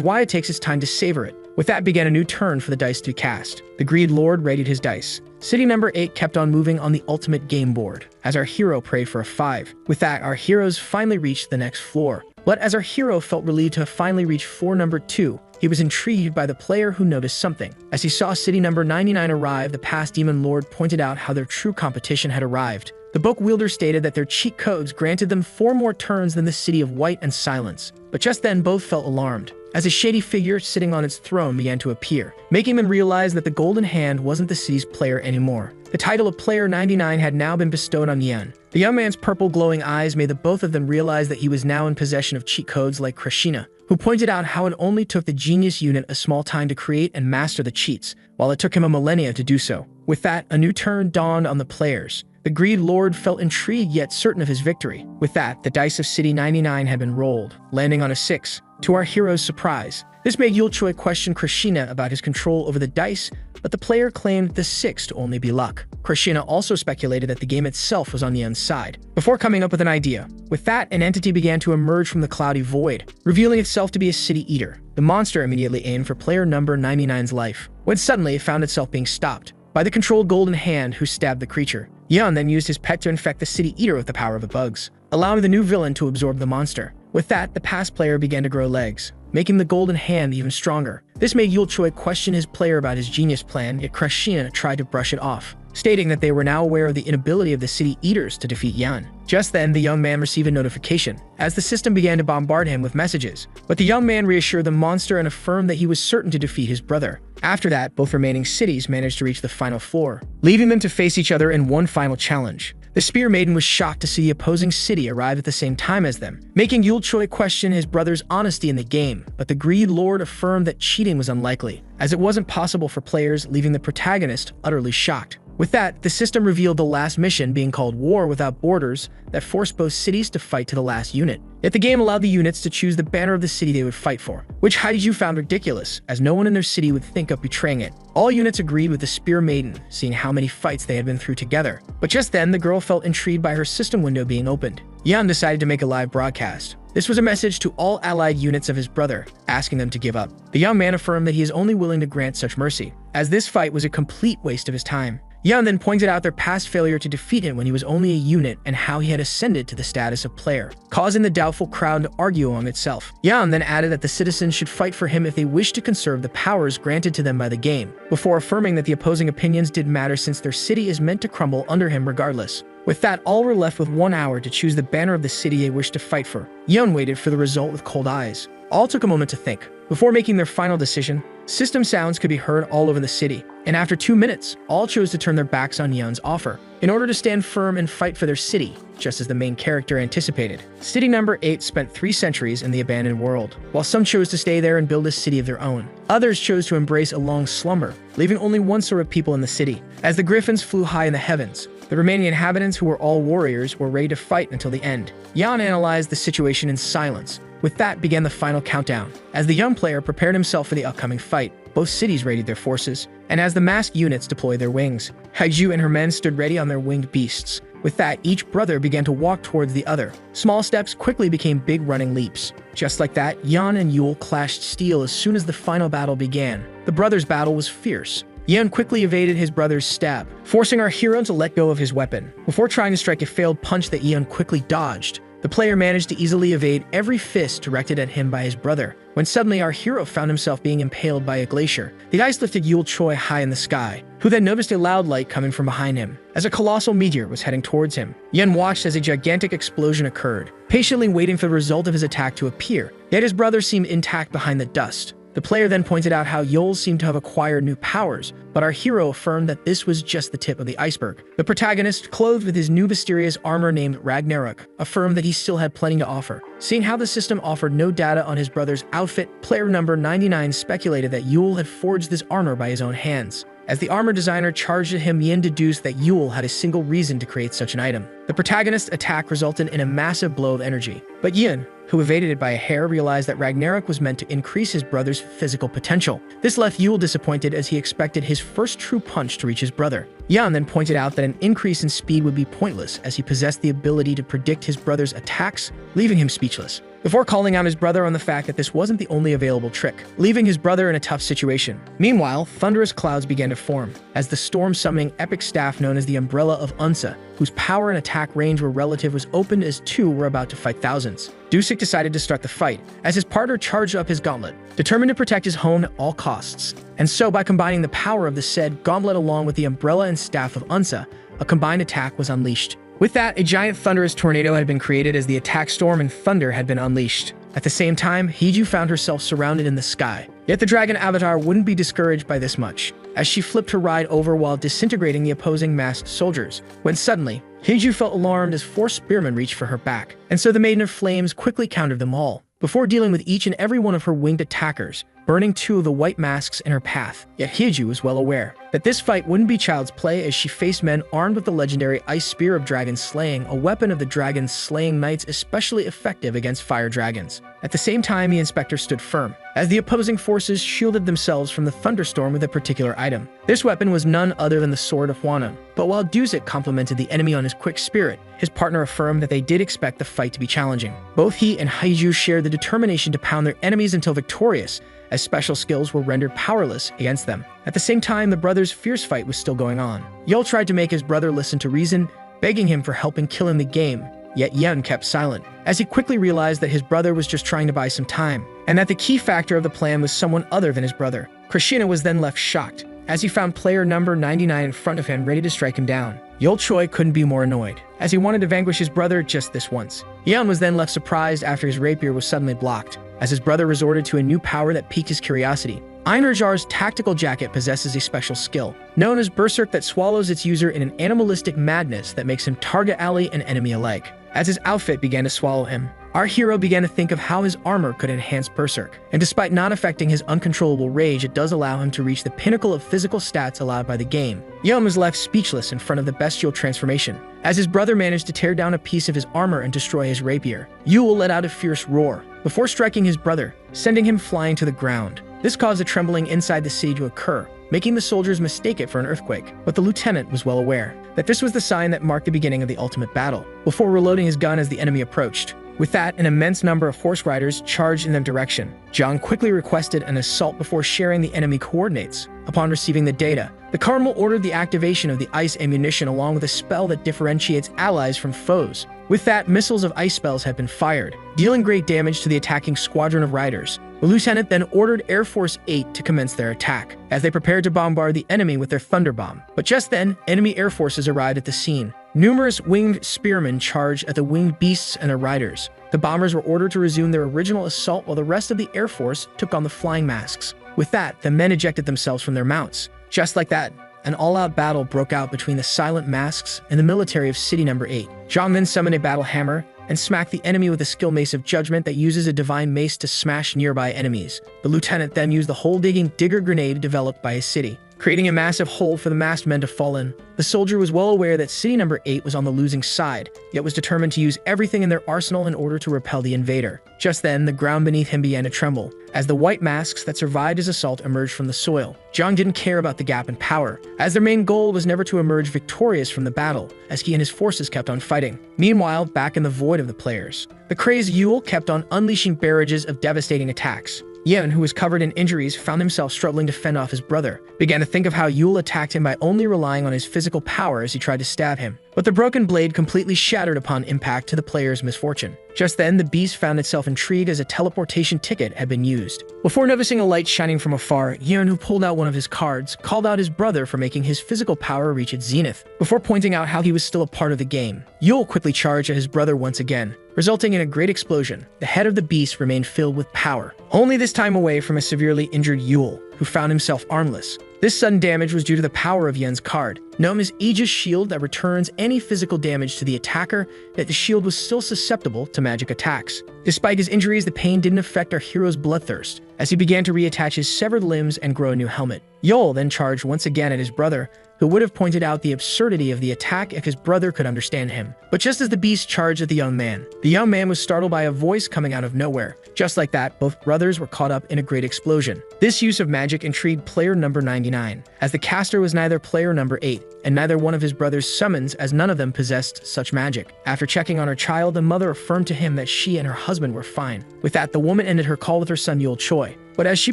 why it takes its time to savor it. With that began a new turn for the dice to be cast. The Greed Lord readied his dice. City number 8 kept on moving on the ultimate game board, as our hero prayed for a 5. With that, our heroes finally reached the next floor. But as our hero felt relieved to have finally reached floor number 2, he was intrigued by the player who noticed something. As he saw city number 99 arrive, the past Demon Lord pointed out how their true competition had arrived. The book wielder stated that their cheat codes granted them 4 more turns than the City of White and Silence. But just then, both felt alarmed, as a shady figure sitting on its throne began to appear, making them realize that the Golden Hand wasn't the city's player anymore. The title of Player 99 had now been bestowed on Yan. The young man's purple glowing eyes made the both of them realize that he was now in possession of cheat codes like Krishna, who pointed out how it only took the genius unit a small time to create and master the cheats, while it took him a millennia to do so. With that, a new turn dawned on the players. The Greed Lord felt intrigued yet certain of his victory. With that, the dice of City 99 had been rolled, landing on a 6, to our hero's surprise. This made Yolchoi question Krishna about his control over the dice, but the player claimed the 6 to only be luck. Krishna also speculated that the game itself was on Yan's side, before coming up with an idea. With that, an entity began to emerge from the cloudy void, revealing itself to be a City Eater. The monster immediately aimed for player number 99's life, when suddenly it found itself being stopped by the controlled Golden Hand who stabbed the creature. Yan then used his pet to infect the City Eater with the power of the bugs, allowing the new villain to absorb the monster. With that, the past player began to grow legs, making the Golden Hand even stronger. This made Yolchoi question his player about his genius plan, yet Krishna tried to brush it off, stating that they were now aware of the inability of the City Eaters to defeat Yan. Just then, the young man received a notification, as the system began to bombard him with messages. But the young man reassured the monster and affirmed that he was certain to defeat his brother. After that, both remaining cities managed to reach the final floor, leaving them to face each other in one final challenge. The Spear Maiden was shocked to see the opposing city arrive at the same time as them, making Yolchoi question his brother's honesty in the game, but the Greed Lord affirmed that cheating was unlikely, as it wasn't possible for players, leaving the protagonist utterly shocked. With that, the system revealed the last mission being called War Without Borders that forced both cities to fight to the last unit. Yet the game allowed the units to choose the banner of the city they would fight for, which Haiju found ridiculous, as no one in their city would think of betraying it. All units agreed with the Spear Maiden, seeing how many fights they had been through together. But just then, the girl felt intrigued by her system window being opened. Yan decided to make a live broadcast. This was a message to all allied units of his brother, asking them to give up. The young man affirmed that he is only willing to grant such mercy, as this fight was a complete waste of his time. Yan then pointed out their past failure to defeat him when he was only a unit and how he had ascended to the status of player, causing the doubtful crowd to argue among itself. Yan then added that the citizens should fight for him if they wished to conserve the powers granted to them by the game, before affirming that the opposing opinions didn't matter since their city is meant to crumble under him regardless. With that, all were left with 1 hour to choose the banner of the city they wished to fight for. Yan waited for the result with cold eyes. All took a moment to think. Before making their final decision, system sounds could be heard all over the city, and after 2 minutes, all chose to turn their backs on Yan's offer, in order to stand firm and fight for their city, just as the main character anticipated. City number 8 spent 3 centuries in the abandoned world. While some chose to stay there and build a city of their own, others chose to embrace a long slumber, leaving only one sort of people in the city. As the griffins flew high in the heavens, the remaining inhabitants, who were all warriors, were ready to fight until the end. Yan analyzed the situation in silence. With that began the final countdown. As the young player prepared himself for the upcoming fight, both cities readied their forces, and as the masked units deployed their wings, Haiju and her men stood ready on their winged beasts, With that, each brother began to walk towards the other. Small steps quickly became big running leaps. Just like that, Yan and Yul clashed steel as soon as the final battle began. The brothers' battle was fierce. Yan quickly evaded his brother's stab, forcing our hero to let go of his weapon. Before trying to strike a failed punch that Yan quickly dodged, the player managed to easily evade every fist directed at him by his brother, when suddenly our hero found himself being impaled by a glacier. The ice lifted Yul Choi high in the sky, who then noticed a loud light coming from behind him, as a colossal meteor was heading towards him. Yan watched as a gigantic explosion occurred, patiently waiting for the result of his attack to appear, yet his brother seemed intact behind the dust. The player then pointed out how Yul seemed to have acquired new powers, but our hero affirmed that this was just the tip of the iceberg. The protagonist, clothed with his new mysterious armor named Ragnarok, affirmed that he still had plenty to offer. Seeing how the system offered no data on his brother's outfit, player number 99 speculated that Yul had forged this armor by his own hands. As the armor designer charged at him, Yin deduced that Yul had a single reason to create such an item. The protagonist's attack resulted in a massive blow of energy, but Yin, who evaded it by a hair, realized that Ragnarok was meant to increase his brother's physical potential. This left Yul disappointed as he expected his first true punch to reach his brother. Yan then pointed out that an increase in speed would be pointless as he possessed the ability to predict his brother's attacks, leaving him speechless. Before calling out his brother on the fact that this wasn't the only available trick, leaving his brother in a tough situation. Meanwhile, thunderous clouds began to form, as the storm-summoning epic staff known as the Umbrella of Unsa, whose power and attack range were relative, was opened as two were about to fight thousands. Dusik decided to start the fight, as his partner charged up his gauntlet, determined to protect his home at all costs. And so, by combining the power of the said gauntlet along with the Umbrella and Staff of Unsa, a combined attack was unleashed. With that, a giant thunderous tornado had been created as the attack storm and thunder had been unleashed. At the same time, Hiju found herself surrounded in the sky. Yet the dragon avatar wouldn't be discouraged by this much, as she flipped her ride over while disintegrating the opposing masked soldiers, when suddenly, Hiju felt alarmed as 4 spearmen reached for her back, and so the Maiden of Flames quickly countered them all, before dealing with each and every one of her winged attackers, burning 2 of the white masks in her path. Yet Hiju was well aware that this fight wouldn't be child's play as she faced men armed with the legendary Ice Spear of Dragon Slaying, a weapon of the Dragon Slaying Knights especially effective against fire dragons. At the same time, the inspector stood firm, as the opposing forces shielded themselves from the thunderstorm with a particular item. This weapon was none other than the Sword of Huanan. But while Dusik complimented the enemy on his quick spirit, his partner affirmed that they did expect the fight to be challenging. Both he and Hiju shared the determination to pound their enemies until victorious, as special skills were rendered powerless against them. At the same time, the brothers' fierce fight was still going on. Yul tried to make his brother listen to reason, begging him for helping kill in the game, yet Yan kept silent, as he quickly realized that his brother was just trying to buy some time, and that the key factor of the plan was someone other than his brother. Krishna was then left shocked, as he found player number 99 in front of him ready to strike him down. Yul Choi couldn't be more annoyed, as he wanted to vanquish his brother just this once. Yan was then left surprised after his rapier was suddenly blocked, as his brother resorted to a new power that piqued his curiosity. Einherjar's tactical jacket possesses a special skill, known as Berserk, that swallows its user in an animalistic madness that makes him target ally and enemy alike. As his outfit began to swallow him, our hero began to think of how his armor could enhance Berserk, and despite not affecting his uncontrollable rage, it does allow him to reach the pinnacle of physical stats allowed by the game. Yum was left speechless in front of the bestial transformation, as his brother managed to tear down a piece of his armor and destroy his rapier. Yul let out a fierce roar, before striking his brother, sending him flying to the ground. This caused a trembling inside the city to occur, making the soldiers mistake it for an earthquake. But the lieutenant was well aware that this was the sign that marked the beginning of the ultimate battle, before reloading his gun as the enemy approached. With that, an immense number of horse riders charged in their direction. Zhang quickly requested an assault before sharing the enemy coordinates. Upon receiving the data, the Cardinal ordered the activation of the ice ammunition along with a spell that differentiates allies from foes. With that, missiles of ice spells had been fired, dealing great damage to the attacking squadron of riders. The lieutenant then ordered Air Force 8 to commence their attack, as they prepared to bombard the enemy with their Thunder Bomb. But just then, enemy air forces arrived at the scene. Numerous winged spearmen charged at the winged beasts and their riders. The bombers were ordered to resume their original assault while the rest of the Air Force took on the flying masks. With that, the men ejected themselves from their mounts. Just like that, an all-out battle broke out between the silent masks and the military of City Number 8. Zhang then summoned a battle hammer and smacked the enemy with a skill Mace of Judgment that uses a divine mace to smash nearby enemies. The lieutenant then used the hole-digging digger grenade developed by his city, creating a massive hole for the masked men to fall in. The soldier was well aware that city number 8 was on the losing side, yet was determined to use everything in their arsenal in order to repel the invader. Just then, the ground beneath him began to tremble. As the white masks that survived his assault emerged from the soil, Jiang didn't care about the gap in power, as their main goal was never to emerge victorious from the battle, as he and his forces kept on fighting. Meanwhile, back in the void of the players, the crazed Yule kept on unleashing barrages of devastating attacks. Yen, who was covered in injuries, found himself struggling to fend off his brother, began to think of how Yule attacked him by only relying on his physical power as he tried to stab him. But the broken blade completely shattered upon impact to the player's misfortune. Just then, the beast found itself intrigued as a teleportation ticket had been used. Before noticing a light shining from afar, Yen, who pulled out one of his cards, called out his brother for making his physical power reach its zenith, before pointing out how he was still a part of the game. Yule quickly charged at his brother once again, resulting in a great explosion. The head of the beast remained filled with power, only this time away from a severely injured Yule, who found himself armless. This sudden damage was due to the power of Yen's card, known as Aegis Shield, that returns any physical damage to the attacker, yet the shield was still susceptible to magic attacks. Despite his injuries, the pain didn't affect our hero's bloodthirst, as he began to reattach his severed limbs and grow a new helmet. Yule then charged once again at his brother, who would have pointed out the absurdity of the attack if his brother could understand him. But just as the beast charged at the young man was startled by a voice coming out of nowhere. Just like that, both brothers were caught up in a great explosion. This use of magic intrigued player number 99, as the caster was neither player number 8, and neither one of his brother's summons, as none of them possessed such magic. After checking on her child, the mother affirmed to him that she and her husband were fine. With that, the woman ended her call with her son Yule Choi. But as she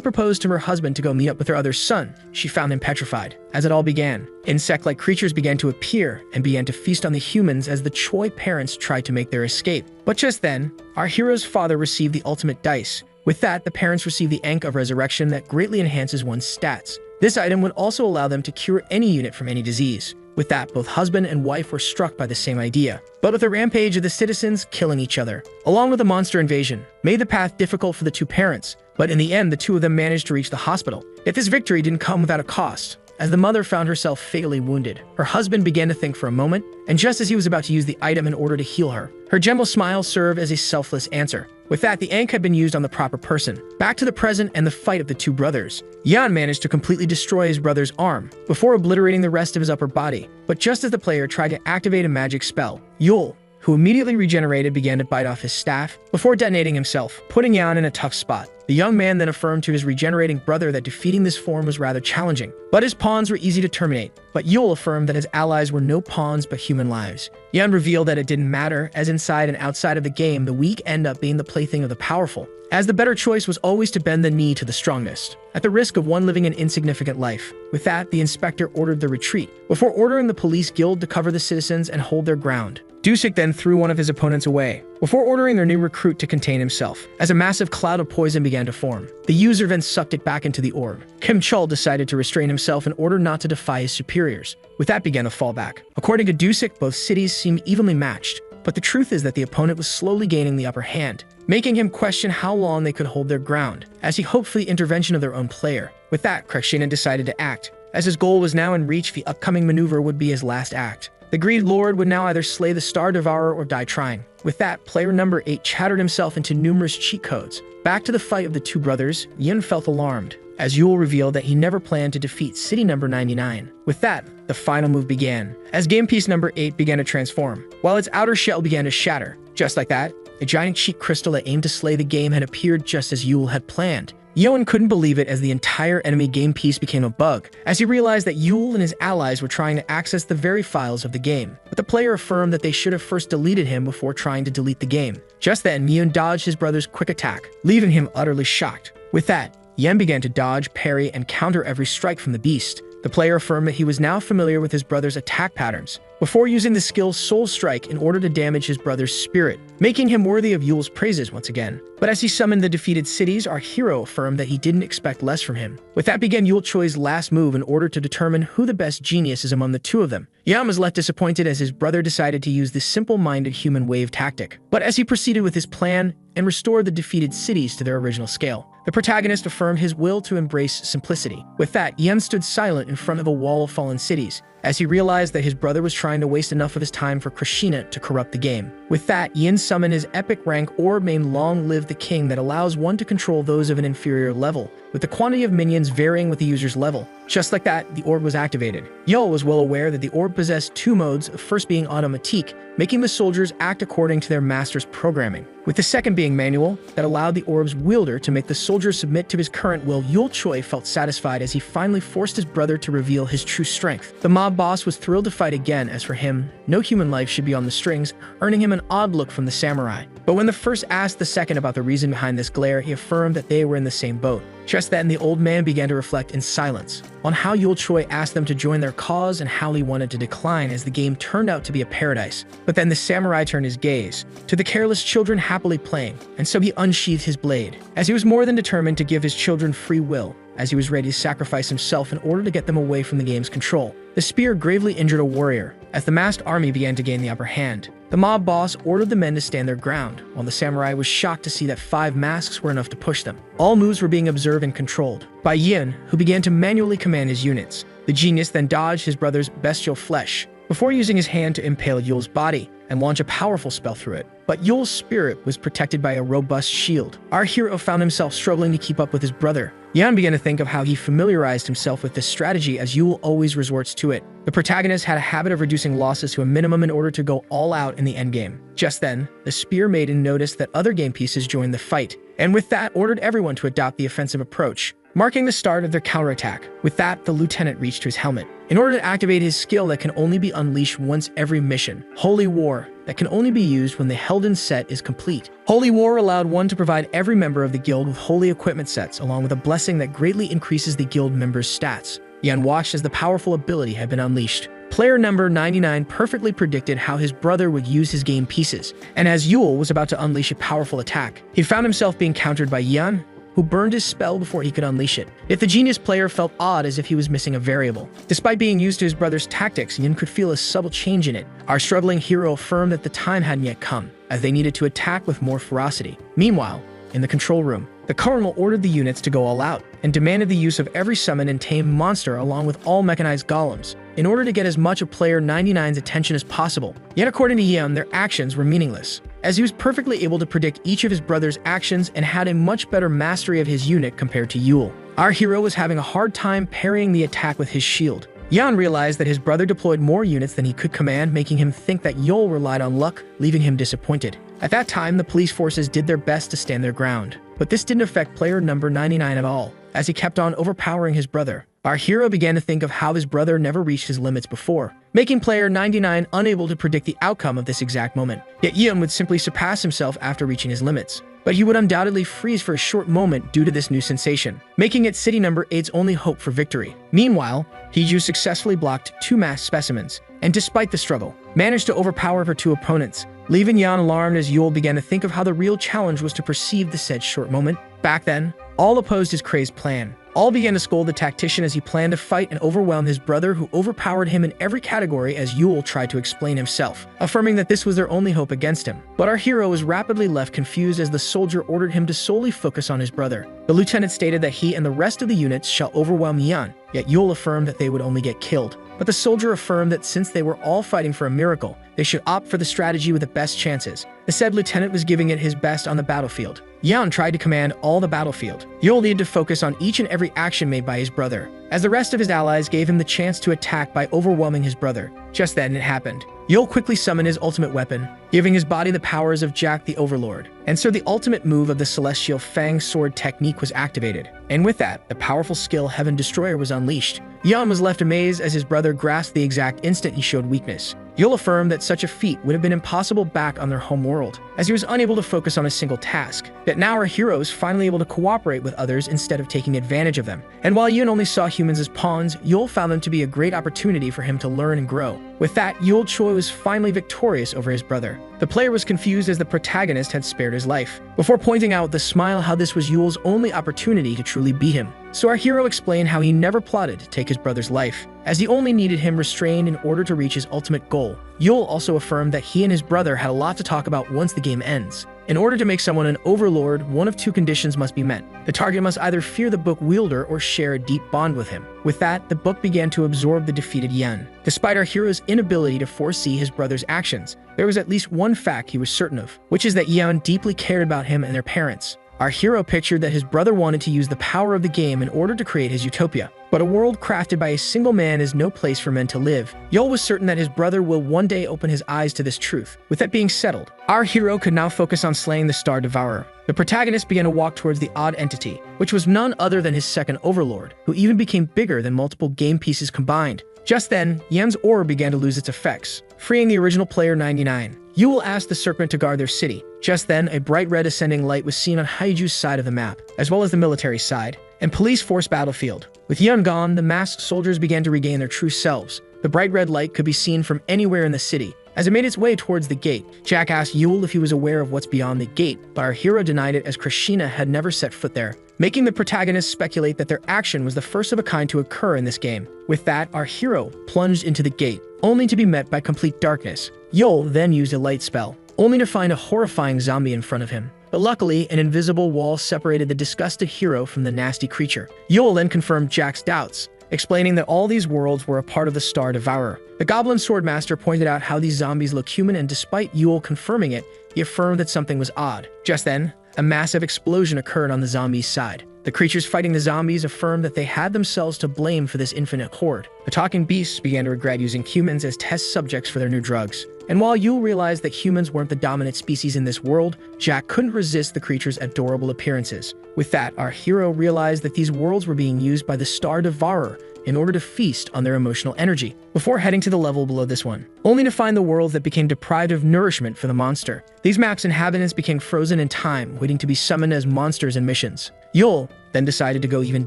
proposed to her husband to go meet up with her other son, she found him petrified. As it all began, insect-like creatures began to appear and began to feast on the humans as the Choi parents tried to make their escape. But just then, our hero's father received the ultimate dice. With that, the parents received the Ankh of Resurrection that greatly enhances one's stats. This item would also allow them to cure any unit from any disease. With that, both husband and wife were struck by the same idea, but with a rampage of the citizens killing each other, along with a monster invasion, made the path difficult for the two parents. But in the end, the two of them managed to reach the hospital. Yet this victory didn't come without a cost. As the mother found herself fatally wounded, her husband began to think for a moment, and just as he was about to use the item in order to heal her, her gentle smile served as a selfless answer. With that, the Ankh had been used on the proper person. Back to the present and the fight of the two brothers. Yan managed to completely destroy his brother's arm, before obliterating the rest of his upper body. But just as the player tried to activate a magic spell, Yule, who immediately regenerated, began to bite off his staff, before detonating himself, putting Yan in a tough spot. The young man then affirmed to his regenerating brother that defeating this form was rather challenging, but his pawns were easy to terminate. But Yule affirmed that his allies were no pawns but human lives. Yan revealed that it didn't matter, as inside and outside of the game, the weak end up being the plaything of the powerful, as the better choice was always to bend the knee to the strongest, at the risk of one living an insignificant life. With that, the inspector ordered the retreat, before ordering the police guild to cover the citizens and hold their ground. Dusik then threw one of his opponents away, before ordering their new recruit to contain himself, as a massive cloud of poison began to form. The user then sucked it back into the orb. Kim Chul decided to restrain himself in order not to defy his superiors. With that began a fallback. According to Dusik, both cities seemed evenly matched, but the truth is that the opponent was slowly gaining the upper hand, making him question how long they could hold their ground, as he hoped for the intervention of their own player. With that, Krekshina decided to act. As his goal was now in reach, the upcoming maneuver would be his last act. The Greed Lord would now either slay the Star Devourer or die trying. With that, player number 8 chattered himself into numerous cheat codes. Back to the fight of the two brothers, Yin felt alarmed, as Yule revealed that he never planned to defeat city number 99. With that, the final move began, as game piece number 8 began to transform, while its outer shell began to shatter. Just like that, a giant cheat crystal that aimed to slay the game had appeared just as Yule had planned. Yoan couldn't believe it as the entire enemy game piece became a bug, as he realized that Yule and his allies were trying to access the very files of the game. But the player affirmed that they should have first deleted him before trying to delete the game. Just then, Yoon dodged his brother's quick attack, leaving him utterly shocked. With that, Yen began to dodge, parry, and counter every strike from the beast. The player affirmed that he was now familiar with his brother's attack patterns, before using the skill Soul Strike in order to damage his brother's spirit, making him worthy of Yule's praises once again. But as he summoned the defeated cities, our hero affirmed that he didn't expect less from him. With that began Yule Choi's last move in order to determine who the best genius is among the two of them. Yam was left disappointed as his brother decided to use this simple-minded human wave tactic. But as he proceeded with his plan and restored the defeated cities to their original scale, the protagonist affirmed his will to embrace simplicity. With that, Yen stood silent in front of a wall of fallen cities, as he realized that his brother was trying to waste enough of his time for Krishna to corrupt the game. With that, Yen summoned his epic rank orb named Long Live the King that allows one to control those of an inferior level, with the quantity of minions varying with the user's level. Just like that, the orb was activated. Yul was well aware that the orb possessed two modes, first being automatique, making the soldiers act according to their master's programming, with the second being manual, that allowed the orb's wielder to make the soldiers submit to his current will. Yul Choi felt satisfied as he finally forced his brother to reveal his true strength. The mob boss was thrilled to fight again, as for him, no human life should be on the strings, earning him an odd look from the samurai. But when the first asked the second about the reason behind this glare, he affirmed that they were in the same boat. Just then, the old man began to reflect in silence on how Yul Choi asked them to join their cause and how he wanted to decline, as the game turned out to be a paradise. But then the samurai turned his gaze to the careless children happily playing, and so he unsheathed his blade, as he was more than determined to give his children free will, as he was ready to sacrifice himself in order to get them away from the game's control. The spear gravely injured a warrior, as the masked army began to gain the upper hand. The mob boss ordered the men to stand their ground, while the samurai was shocked to see that 5 masks were enough to push them. All moves were being observed and controlled by Yin, who began to manually command his units. The genius then dodged his brother's bestial flesh, before using his hand to impale Yul's body and launch a powerful spell through it. But Yul's spirit was protected by a robust shield. Our hero found himself struggling to keep up with his brother. Yan began to think of how he familiarized himself with this strategy, as Yul always resorts to it. The protagonist had a habit of reducing losses to a minimum in order to go all out in the endgame. Just then, the Spear Maiden noticed that other game pieces joined the fight, and with that ordered everyone to adopt the offensive approach, marking the start of their counterattack. With that, the lieutenant reached to his helmet in order to activate his skill that can only be unleashed once every mission, Holy War, that can only be used when the Helden set is complete. Holy War allowed one to provide every member of the guild with holy equipment sets, along with a blessing that greatly increases the guild members' stats. Yan watched as the powerful ability had been unleashed. Player number 99 perfectly predicted how his brother would use his game pieces, and as Yul was about to unleash a powerful attack, he found himself being countered by Yan, who burned his spell before he could unleash it. Yet the genius player felt odd, as if he was missing a variable. Despite being used to his brother's tactics, Yin could feel a subtle change in it. Our struggling hero affirmed that the time hadn't yet come, as they needed to attack with more ferocity. Meanwhile, in the control room, the colonel ordered the units to go all out and demanded the use of every summon and tamed monster along with all mechanized golems in order to get as much of player 99's attention as possible. Yet according to Yan, their actions were meaningless, as he was perfectly able to predict each of his brother's actions and had a much better mastery of his unit compared to Yul. Our hero was having a hard time parrying the attack with his shield. Yan realized that his brother deployed more units than he could command, making him think that Yul relied on luck, leaving him disappointed. At that time, the police forces did their best to stand their ground, but this didn't affect player number 99 at all, as he kept on overpowering his brother. Our hero began to think of how his brother never reached his limits before, making player 99 unable to predict the outcome of this exact moment. Yet Yan would simply surpass himself after reaching his limits, but he would undoubtedly freeze for a short moment due to this new sensation, making it city number 8's only hope for victory. Meanwhile, Hiju successfully blocked 2 masked specimens, and despite the struggle, managed to overpower her 2 opponents, leaving Yan alarmed as Yul began to think of how the real challenge was to perceive the said short moment. Back then, all opposed his crazed plan. All began to scold the tactician as he planned to fight and overwhelm his brother, who overpowered him in every category, as Yul tried to explain himself, affirming that this was their only hope against him. But our hero was rapidly left confused as the soldier ordered him to solely focus on his brother. The lieutenant stated that he and the rest of the units shall overwhelm Yan, yet Yul affirmed that they would only get killed. But the soldier affirmed that since they were all fighting for a miracle, they should opt for the strategy with the best chances. The said lieutenant was giving it his best on the battlefield. Yan tried to command all the battlefield. Yul needed to focus on each and every action made by his brother, as the rest of his allies gave him the chance to attack by overwhelming his brother. Just then it happened. Yul quickly summoned his ultimate weapon, giving his body the powers of Jack the Overlord. And so the ultimate move of the Celestial Fang Sword technique was activated. And with that, the powerful skill Heaven Destroyer was unleashed. Yan was left amazed as his brother grasped the exact instant he showed weakness. Yul affirmed that such a feat would have been impossible back on their home world, as he was unable to focus on a single task. Yet now our hero is finally able to cooperate with others instead of taking advantage of them. And while Yun only saw humans as pawns, Yul found them to be a great opportunity for him to learn and grow. With that, Yul Choi was finally victorious over his brother. The player was confused as the protagonist had spared his life, before pointing out with a smile how this was Yul's only opportunity to truly beat him. So our hero explained how he never plotted to take his brother's life, as he only needed him restrained in order to reach his ultimate goal. Yul also affirmed that he and his brother had a lot to talk about once the game ends. In order to make someone an overlord, one of 2 conditions must be met. The target must either fear the book wielder or share a deep bond with him. With that, the book began to absorb the defeated Yan. Despite our hero's inability to foresee his brother's actions, there was at least one fact he was certain of, which is that Yan deeply cared about him and their parents. Our hero pictured that his brother wanted to use the power of the game in order to create his utopia. But a world crafted by a single man is no place for men to live. Yul was certain that his brother will one day open his eyes to this truth. With that being settled, our hero could now focus on slaying the Star Devourer. The protagonist began to walk towards the odd entity, which was none other than his second overlord, who even became bigger than multiple game pieces combined. Just then, Yen's aura began to lose its effects, freeing the original player 99. Yul asked the serpent to guard their city. Just then, a bright red ascending light was seen on Haiju's side of the map, as well as the military side, and police force battlefield. With Yen gone, the masked soldiers began to regain their true selves. The bright red light could be seen from anywhere in the city. As it made its way towards the gate, Jack asked Yul if he was aware of what's beyond the gate, but our hero denied it as Krishna had never set foot there, making the protagonist speculate that their action was the first of a kind to occur in this game. With that, our hero plunged into the gate, only to be met by complete darkness. Yul then used a light spell, only to find a horrifying zombie in front of him. But luckily, an invisible wall separated the disgusted hero from the nasty creature. Yul then confirmed Jack's doubts, explaining that all these worlds were a part of the Star Devourer. The Goblin Swordmaster pointed out how these zombies look human, and despite Yul confirming it, he affirmed that something was odd. Just then, a massive explosion occurred on the zombies' side. The creatures fighting the zombies affirmed that they had themselves to blame for this infinite horde. The talking beasts began to regret using humans as test subjects for their new drugs. And while Yul realized that humans weren't the dominant species in this world, Jack couldn't resist the creatures' adorable appearances. With that, our hero realized that these worlds were being used by the Star Devourer in order to feast on their emotional energy, before heading to the level below this one, only to find the worlds that became deprived of nourishment for the monster. These maps' inhabitants became frozen in time, waiting to be summoned as monsters in missions. Yul then decided to go even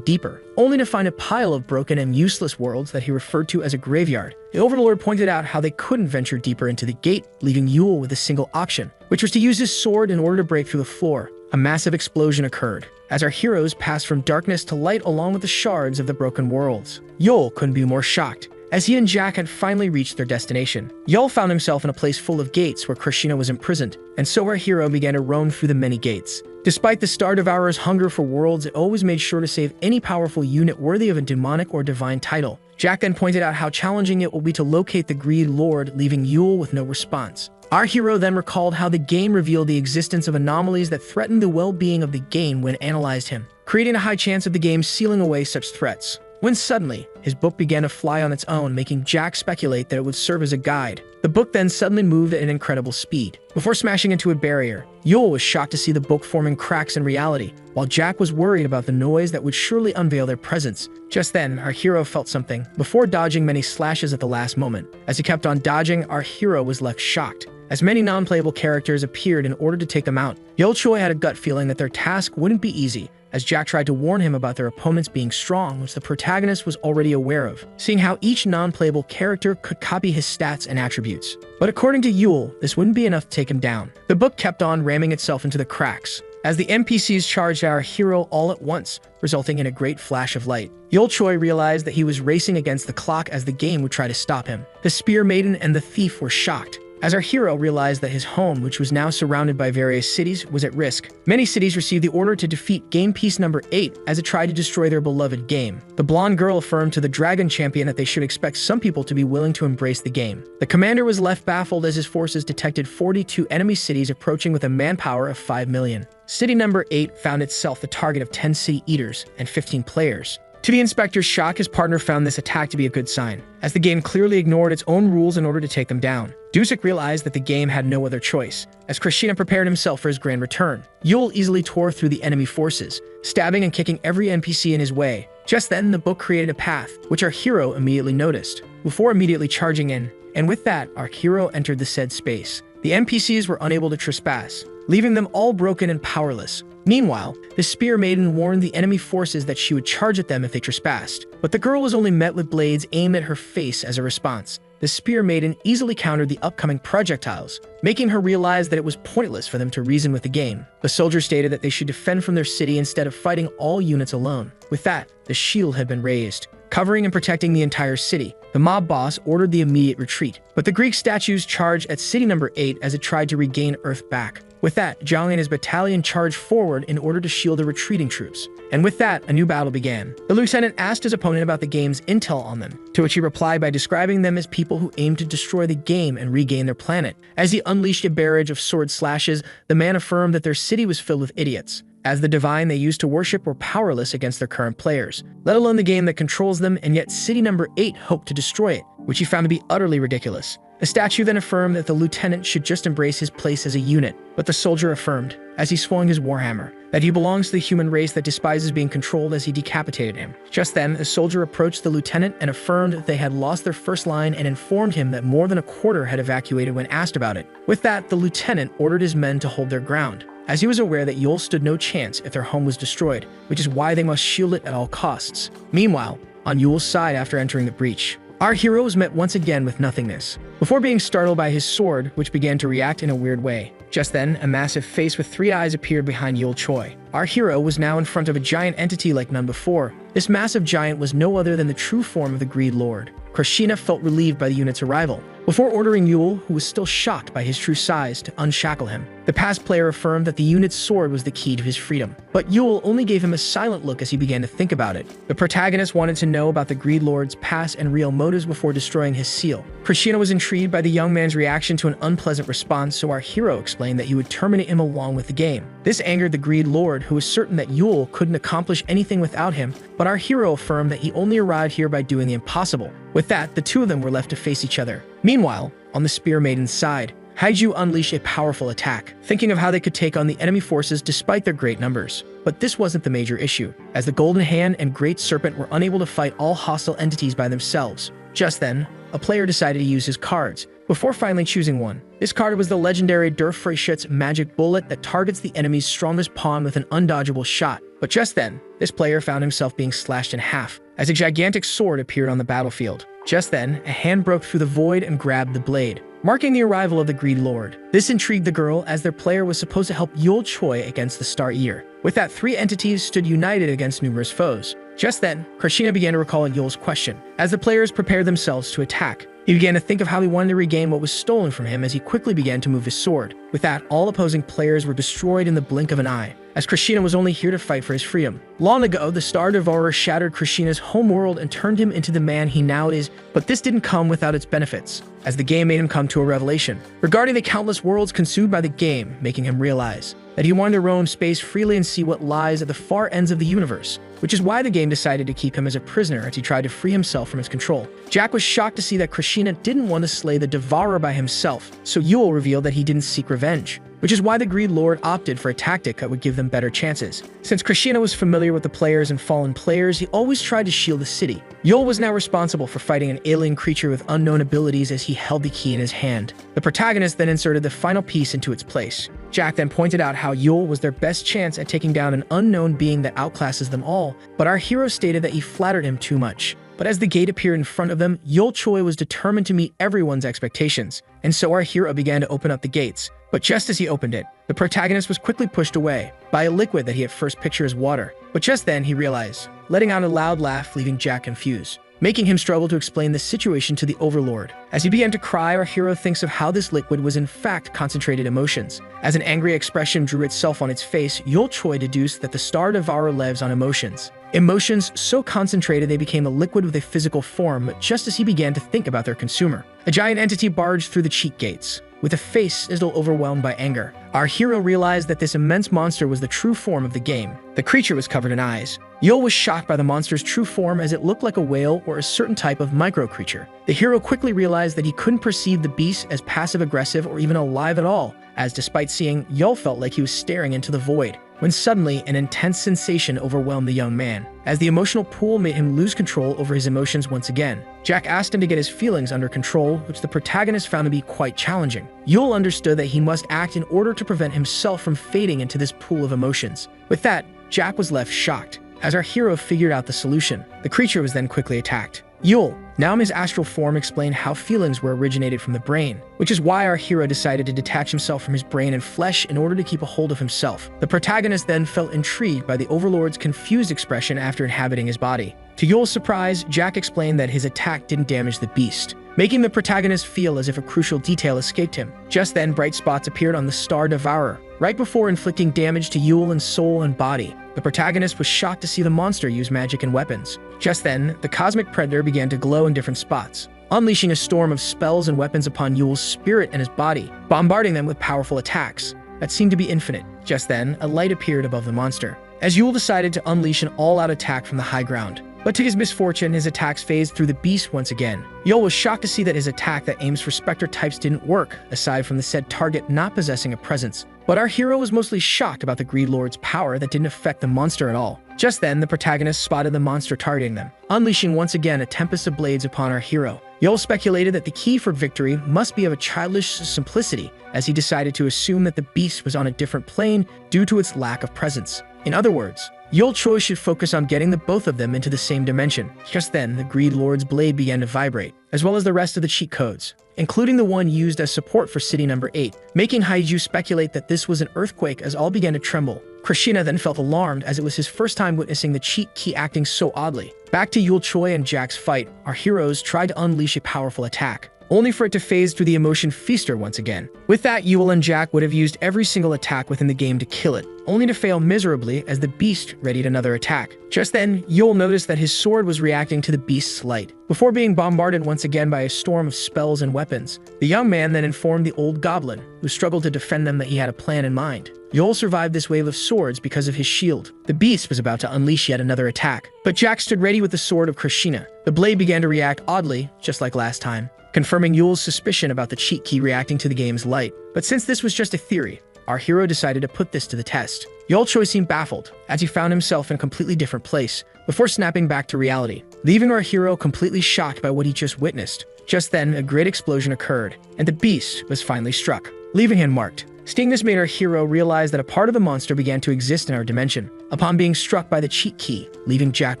deeper, only to find a pile of broken and useless worlds that he referred to as a graveyard. The Overlord pointed out how they couldn't venture deeper into the gate, leaving Yul with a single option, which was to use his sword in order to break through the floor. A massive explosion occurred, as our heroes passed from darkness to light along with the shards of the broken worlds. Yul couldn't be more shocked, as he and Jack had finally reached their destination. Yul found himself in a place full of gates where Krishna was imprisoned, and so our hero began to roam through the many gates. Despite the Star Devourer's hunger for worlds, it always made sure to save any powerful unit worthy of a demonic or divine title. Jack then pointed out how challenging it will be to locate the Greed Lord, leaving Yul with no response. Our hero then recalled how the game revealed the existence of anomalies that threatened the well-being of the game when analyzed him, creating a high chance of the game sealing away such threats. When suddenly, his book began to fly on its own, making Jack speculate that it would serve as a guide. The book then suddenly moved at an incredible speed. Before smashing into a barrier, Yul was shocked to see the book forming cracks in reality, while Jack was worried about the noise that would surely unveil their presence. Just then, our hero felt something, before dodging many slashes at the last moment. As he kept on dodging, our hero was left shocked, as many non-playable characters appeared in order to take them out. Yul Choi had a gut feeling that their task wouldn't be easy, as Jack tried to warn him about their opponents being strong, which the protagonist was already aware of, seeing how each non-playable character could copy his stats and attributes. But according to Yul, this wouldn't be enough to take him down. The book kept on ramming itself into the cracks, as the NPCs charged our hero all at once, resulting in a great flash of light. Yul Choi realized that he was racing against the clock as the game would try to stop him. The Spear Maiden and the Thief were shocked, as our hero realized that his home, which was now surrounded by various cities, was at risk. Many cities received the order to defeat Game Piece number 8 as it tried to destroy their beloved game. The blonde girl affirmed to the Dragon Champion that they should expect some people to be willing to embrace the game. The commander was left baffled as his forces detected 42 enemy cities approaching with a manpower of 5 million. City number 8 found itself the target of 10 city eaters and 15 players. To the inspector's shock, his partner found this attack to be a good sign, as the game clearly ignored its own rules in order to take them down. Dusek realized that the game had no other choice, as Krishna prepared himself for his grand return. Yul easily tore through the enemy forces, stabbing and kicking every NPC in his way. Just then, the book created a path, which our hero immediately noticed, before immediately charging in. And with that, our hero entered the said space. The NPCs were unable to trespass, leaving them all broken and powerless. Meanwhile, the Spear Maiden warned the enemy forces that she would charge at them if they trespassed, but the girl was only met with blades aimed at her face as a response. The Spear Maiden easily countered the upcoming projectiles, making her realize that it was pointless for them to reason with the game. The soldiers stated that they should defend from their city instead of fighting all units alone. With that, the shield had been raised, covering and protecting the entire city. The mob boss ordered the immediate retreat, but the Greek statues charged at city number 8 as it tried to regain Earth back. With that, Zhang and his battalion charged forward in order to shield the retreating troops. And with that, a new battle began. The lieutenant asked his opponent about the game's intel on them, to which he replied by describing them as people who aimed to destroy the game and regain their planet. As he unleashed a barrage of sword slashes, the man affirmed that their city was filled with idiots. as the divine they used to worship were powerless against their current players, let alone the game that controls them, and yet City Number 8 hoped to destroy it, which he found to be utterly ridiculous. The statue then affirmed that the lieutenant should just embrace his place as a unit, but the soldier affirmed, as he swung his warhammer, that he belongs to the human race that despises being controlled, as he decapitated him. Just then, the soldier approached the lieutenant and affirmed that they had lost their first line and informed him that more than a quarter had evacuated when asked about it. With that, the lieutenant ordered his men to hold their ground, as he was aware that Yule stood no chance if their home was destroyed, which is why they must shield it at all costs. Meanwhile, on Yule's side after entering the breach, our hero was met once again with nothingness, before being startled by his sword, which began to react in a weird way. Just then, a massive face with 3 eyes appeared behind Yule Choi. Our hero was now in front of a giant entity like none before. This massive giant was no other than the true form of the Greed Lord. Krishna felt relieved by the unit's arrival, before ordering Yule, who was still shocked by his true size, to unshackle him. The past player affirmed that the unit's sword was the key to his freedom, but Yule only gave him a silent look as he began to think about it. The protagonist wanted to know about the Greed Lord's past and real motives before destroying his seal. Krishna was intrigued by the young man's reaction to an unpleasant response, so our hero explained that he would terminate him along with the game. This angered the Greed Lord, who was certain that Yule couldn't accomplish anything without him, but our hero affirmed that he only arrived here by doing the impossible. With that, the two of them were left to face each other. Meanwhile, on the Spear Maiden's side, Haiju unleashed a powerful attack, thinking of how they could take on the enemy forces despite their great numbers. But this wasn't the major issue, as the Golden Hand and Great Serpent were unable to fight all hostile entities by themselves. Just then, a player decided to use his cards, before finally choosing one. This card was the legendary Durfreishut's Magic Bullet that targets the enemy's strongest pawn with an undodgeable shot. But just then, this player found himself being slashed in half, as a gigantic sword appeared on the battlefield. Just then, a hand broke through the void and grabbed the blade, marking the arrival of the Greed Lord. This intrigued the girl, as their player was supposed to help Yule Choi against the Star Ear. With that, 3 entities stood united against numerous foes. Just then, Krishna began to recall Yule's question, as the players prepared themselves to attack. He began to think of how he wanted to regain what was stolen from him as he quickly began to move his sword. With that, all opposing players were destroyed in the blink of an eye, as Krishna was only here to fight for his freedom. Long ago, the Star Devourer shattered Krishna's homeworld and turned him into the man he now is, but this didn't come without its benefits, as the game made him come to a revelation regarding the countless worlds consumed by the game, making him realize that he wanted to roam space freely and see what lies at the far ends of the universe, which is why the game decided to keep him as a prisoner as he tried to free himself from its control. Jack was shocked to see that Krishna didn't want to slay the Devourer by himself, so Yule revealed that he didn't seek revenge, which is why the Greed Lord opted for a tactic that would give them better chances. Since Krishna was familiar with the players and fallen players, he always tried to shield the city. Yule was now responsible for fighting an alien creature with unknown abilities as he held the key in his hand. The protagonist then inserted the final piece into its place. Jack then pointed out how Yule was their best chance at taking down an unknown being that outclasses them all, but our hero stated that he flattered him too much. But as the gate appeared in front of them, Yule Choi was determined to meet everyone's expectations, and so our hero began to open up the gates. But just as he opened it, the protagonist was quickly pushed away by a liquid that he at first pictured as water. But just then he realized, letting out a loud laugh, leaving Jack confused, making him struggle to explain the situation to the Overlord. As he began to cry, our hero thinks of how this liquid was in fact concentrated emotions. As an angry expression drew itself on its face, Yule Choi deduced that the Star Devourer lives on emotions. Emotions so concentrated they became a liquid with a physical form, but just as he began to think about their consumer, a giant entity barged through the cheek gates, with a face as though overwhelmed by anger. Our hero realized that this immense monster was the true form of the game. The creature was covered in eyes. Yule was shocked by the monster's true form, as it looked like a whale or a certain type of micro-creature. The hero quickly realized that he couldn't perceive the beast as passive-aggressive or even alive at all, as despite seeing, Yule felt like he was staring into the void, when suddenly an intense sensation overwhelmed the young man, as the emotional pool made him lose control over his emotions once again. Jack asked him to get his feelings under control, which the protagonist found to be quite challenging. Yule understood that he must act in order to prevent himself from fading into this pool of emotions. With that, Jack was left shocked, as our hero figured out the solution. The creature was then quickly attacked. Yule, now in his astral form, explained how feelings were originated from the brain, which is why our hero decided to detach himself from his brain and flesh in order to keep a hold of himself. The protagonist then felt intrigued by the Overlord's confused expression after inhabiting his body. To Yule's surprise, Jack explained that his attack didn't damage the beast, making the protagonist feel as if a crucial detail escaped him. Just then, bright spots appeared on the Star Devourer, right before inflicting damage to Yule in soul and body. The protagonist was shocked to see the monster use magic and weapons. Just then, the cosmic predator began to glow in different spots, unleashing a storm of spells and weapons upon Yule's spirit and his body, bombarding them with powerful attacks. that seemed to be infinite. Just then, a light appeared above the monster, as Yule decided to unleash an all-out attack from the high ground. But to his misfortune, his attacks phased through the beast once again. Yule was shocked to see that his attack that aims for specter types didn't work, aside from the said target not possessing a presence. But our hero was mostly shocked about the Greed Lord's power that didn't affect the monster at all. Just then, the protagonist spotted the monster targeting them, unleashing once again a tempest of blades upon our hero. Yule speculated that the key for victory must be of a childish simplicity, as he decided to assume that the beast was on a different plane due to its lack of presence. In other words, Yule Choi should focus on getting the both of them into the same dimension. Just then, the Greed Lord's blade began to vibrate, as well as the rest of the cheat codes, including the one used as support for City Number 8, making Haiju speculate that this was an earthquake as all began to tremble. Krishna then felt alarmed as it was his first time witnessing the cheat key acting so oddly. Back to Yule Choi and Jack's fight, our heroes tried to unleash a powerful attack, only for it to phase through the emotion feaster once again. With that, Yule and Jack would have used every single attack within the game to kill it, only to fail miserably as the beast readied another attack. Just then, Yule noticed that his sword was reacting to the beast's light. Before being bombarded once again by a storm of spells and weapons, the young man then informed the old goblin, who struggled to defend them, that he had a plan in mind. Yule survived this wave of swords because of his shield. The beast was about to unleash yet another attack, but Jack stood ready with the sword of Krishna. The blade began to react oddly, just like last time, confirming Yule's suspicion about the cheat key reacting to the game's light. But since this was just a theory, our hero decided to put this to the test. Yule Choi seemed baffled, as he found himself in a completely different place, before snapping back to reality, leaving our hero completely shocked by what he just witnessed. Just then, a great explosion occurred, and the beast was finally struck, leaving him marked. Seeing this made our hero realize that a part of the monster began to exist in our dimension, upon being struck by the cheat key, leaving Jack